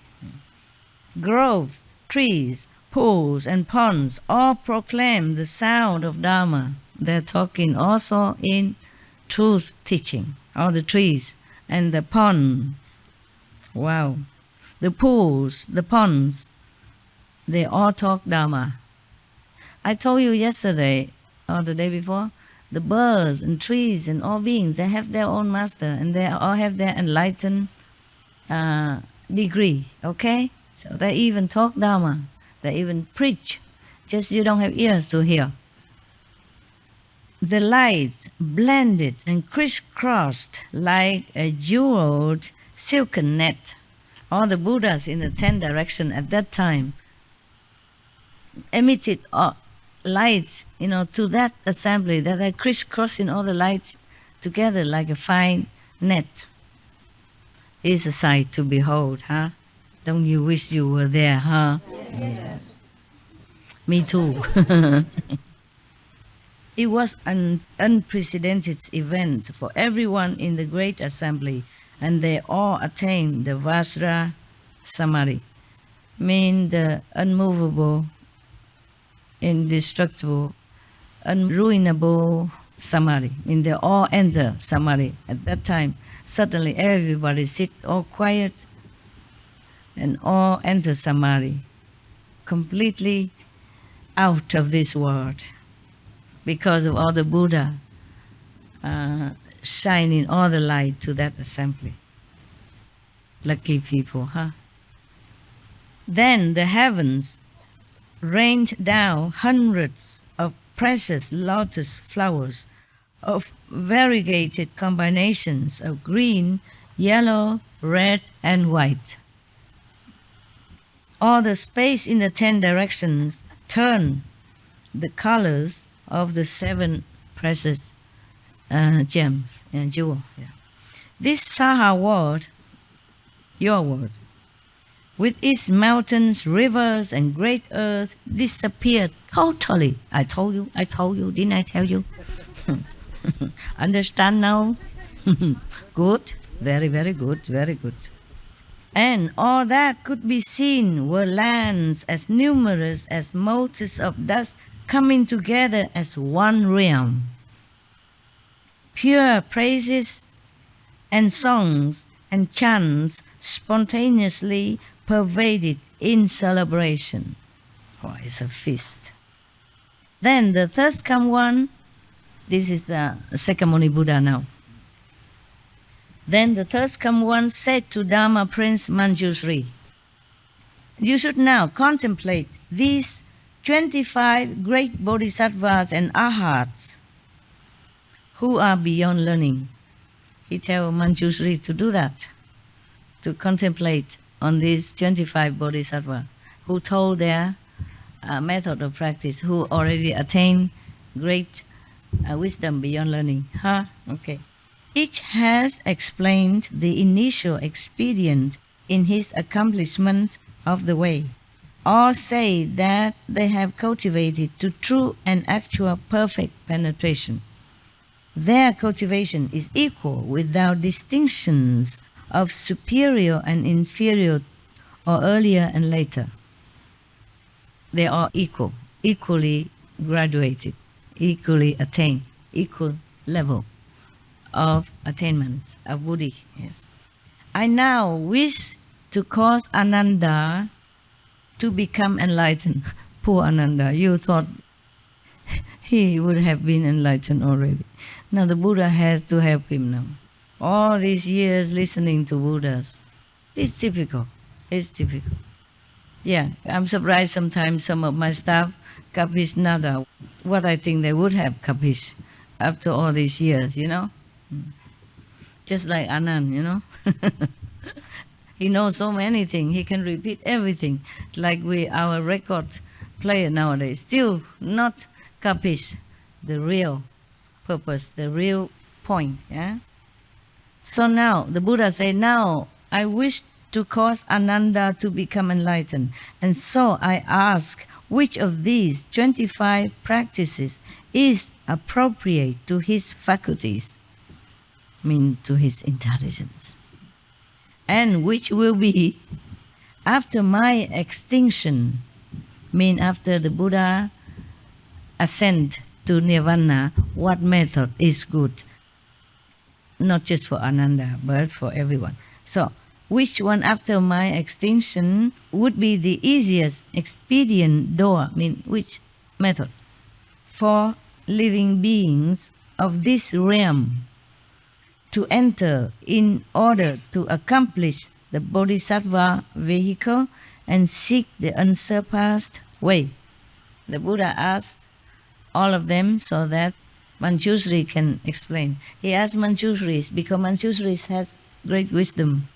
Groves, trees, pools, and ponds all proclaim the sound of Dharma. They're talking also in truth teaching. All the trees and the pond. Wow. The pools, the ponds, they all talk Dharma. I told you yesterday or the day before, the birds and trees and all beings, they have their own master and they all have their enlightened degree, okay? So they even talk Dharma, they even preach, just you don't have ears to hear. The lights blended and crisscrossed like a jeweled silken net. All the Buddhas in the 10 directions at that time emitted lights, to that assembly, that are crisscrossing all the lights together like a fine net. It's a sight to behold, huh? Don't you wish you were there, huh? Yes. Me too. It was an unprecedented event for everyone in the great assembly, and they all attained the Vajra Samadhi, mean the unmovable, indestructible, unruinable Samadhi. They all enter Samadhi. At that time, suddenly everybody sit all quiet and all enter Samadhi, completely out of this world, because of all the Buddha shining all the light to that assembly. Lucky people, huh? Then the heavens rained down hundreds of precious lotus flowers of variegated combinations of green, yellow, red, and white. All the space in the 10 directions turned the colors of the 7 precious gems and jewels. Yeah. This Saha world, your world, with its mountains, rivers, and great earth, disappeared totally. I told you, didn't I tell you? Understand now? Good, very, very good, very good. And all that could be seen were lands as numerous as motes of dust coming together as one realm. Pure praises and songs and chants spontaneously pervaded in celebration. Oh, it's a feast. Then the third come one, this is the Sakyamuni Buddha now. Then the third come one said to Dharma Prince Manjusri, you should now contemplate these 25 great bodhisattvas and arhats who are beyond learning. He tell Manjusri to do that, to contemplate on these 25 bodhisattvas who told their method of practice, who already attained great wisdom beyond learning. Huh? Okay. Each has explained the initial expedient in his accomplishment of the way. All say that they have cultivated to true and actual perfect penetration. Their cultivation is equal without distinctions of superior and inferior or earlier and later. They are equal, equally graduated, equally attained, equal level of attainment of Buddhi. Yes. I now wish to cause Ananda to become enlightened. Poor Ananda, you thought he would have been enlightened already. Now the Buddha has to help him now. All these years listening to Buddhas. It's typical. It's typical. Yeah, I'm surprised sometimes some of my staff kapish nada what I think they would have kapish after all these years, Just like Anand, He knows so many things. He can repeat everything. Like our record player nowadays, still not kapish the real purpose, the real point. Yeah. So now the Buddha said, now I wish to cause Ananda to become enlightened, and so I ask, which of these 25 practices is appropriate to his faculties? mean to his intelligence, and which will be after my extinction, mean after the Buddha ascend to nirvana, what method is good? Not just for Ananda, but for everyone. So, which one after my extinction would be the easiest expedient door, mean which method, for living beings of this realm to enter in order to accomplish the Bodhisattva vehicle and seek the unsurpassed way? The Buddha asked all of them so that Manjushri can explain. He asked Manjushri because Manjushri has great wisdom.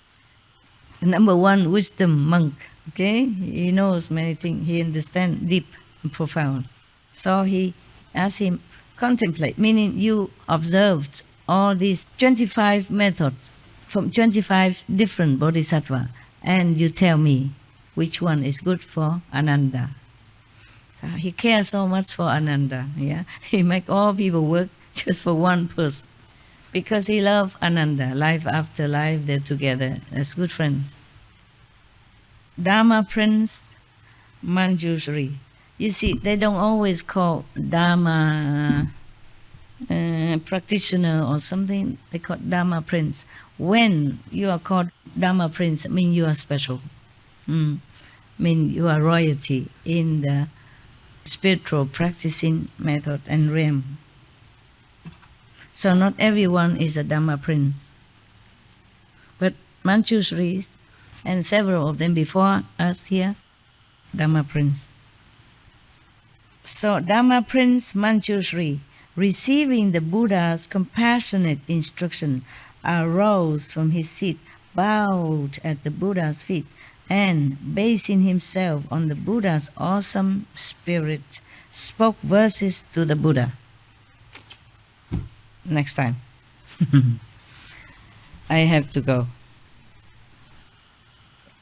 Number one, wisdom monk. Okay, he knows many things. He understands deep and profound. So he asked him, contemplate, meaning you observed all these 25 methods from 25 different bodhisattva, and you tell me which one is good for Ananda. So he cares so much for Ananda. Yeah, he make all people work just for one person because he loves Ananda. Life after life, they're together as good friends. Dharma Prince, Manjushri. You see, they don't always call Dharma practitioner or something. They call Dharma Prince. When you are called Dharma Prince, it means you are special. Mean you are royalty in the spiritual practicing method and realm. So not everyone is a Dharma Prince. But Manjushri and several of them before us here, Dharma Prince. So Dharma Prince Manjushri, receiving the Buddha's compassionate instruction, arose from his seat, bowed at the Buddha's feet, and basing himself on the Buddha's awesome spirit, spoke verses to the Buddha. Next time. I have to go.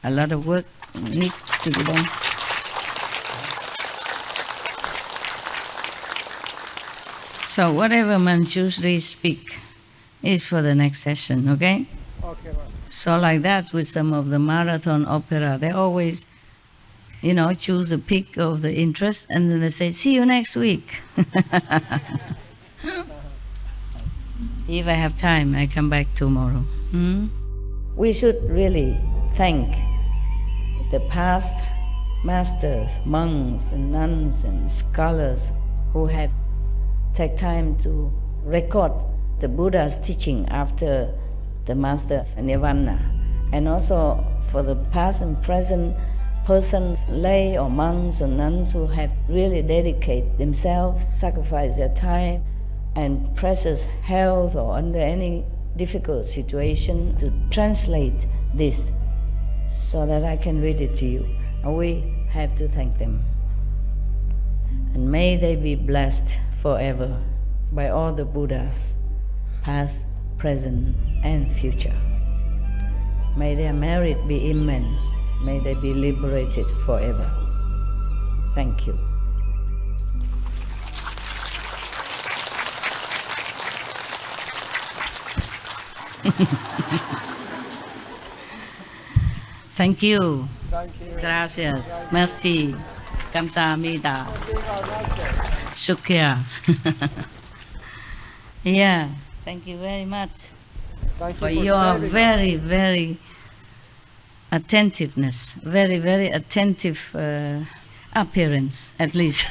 A lot of work needs to be done. So whatever Manjushri speak is for the next session, okay? Okay, So like that with some of the marathon opera, they always, choose a pick of the interest and then they say, see you next week. If I have time, I come back tomorrow. We should really thank the past masters, monks and nuns and scholars who have taken time to record the Buddha's teaching after the master's nirvana, and also for the past and present persons, lay or monks or nuns who have really dedicated themselves, sacrificed their time and precious health or under any difficult situation to translate this so that I can read it to you. And we have to thank them. And may they be blessed forever by all the Buddhas, past, present, and future. May their merit be immense. May they be liberated forever. Thank you. Thank you. Gracias. Merci. Kamsahamnida. Shukya. Yeah. Thank you very much for your very, very attentiveness, very, very attentive appearance, at least.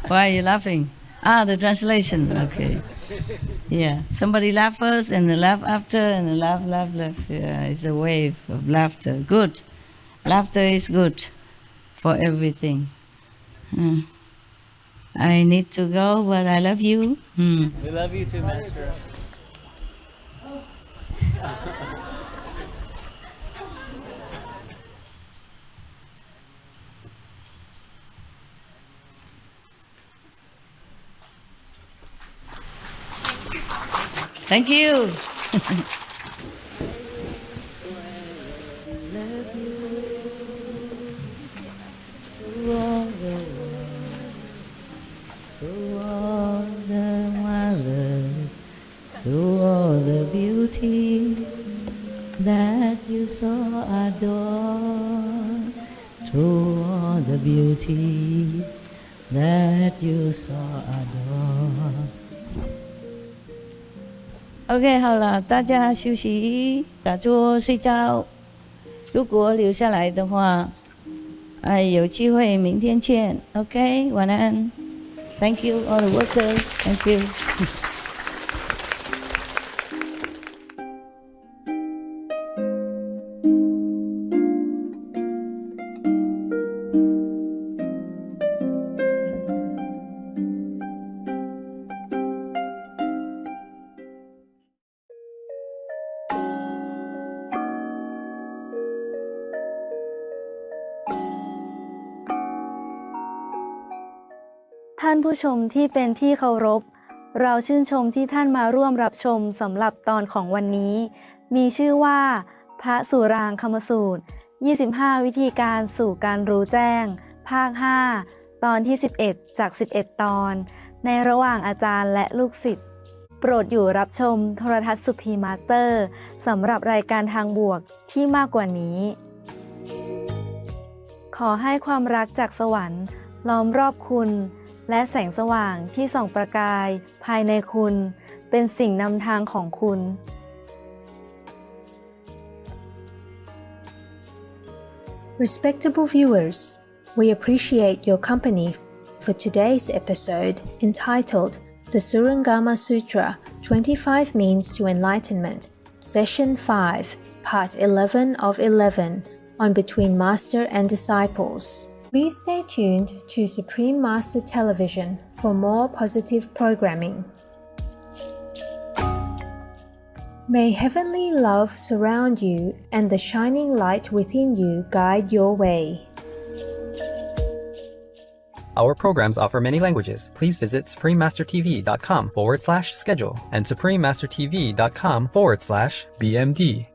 Why are you laughing? The translation, okay. Yeah, somebody laugh first and the laugh after and the laugh. Yeah, it's a wave of laughter. Good. Laughter is good for everything. I need to go, but I love you. We love you too, Master. Thank you. Love you. the beauty that you so adore, through all the beauty that you so adore. OK， 好了，大家休息，打坐睡觉。如果留下来的话，有机会明天见。OK， 晚安。Thank you all the workers. Thank you. ท่านผู้ชมที่เป็นที่เคารพเราชื่นชมที่ท่านมาร่วมรับชมสำหรับตอนของวันนี้มีชื่อว่าพระสุรางคมสูตร25 วิธีการสู่การรู้แจ้งภาค 5 ตอนที่ 11 จาก 11 ตอนในระหว่างอาจารย์และลูกศิษย์โปรดอยู่รับชมโทรทัศน์สุพีมาสเตอร์สำหรับรายการทางบวกที่มากกว่านี้ขอให้ความรักจากสวรรค์ล้อมรอบคุณและแสงสว่างที่ส่องประกายภายในคุณเป็นสิ่งนำทางของคุณ Respectable viewers, we appreciate your company for today's episode entitled The Surangama Sutra 25 Means to Enlightenment, Session 5, Part 11 of 11 on Between Master and Disciples. Please stay tuned to Supreme Master Television for more positive programming. May heavenly love surround you and the shining light within you guide your way. Our programs offer many languages. Please visit suprememastertv.com/schedule and suprememastertv.com/BMD.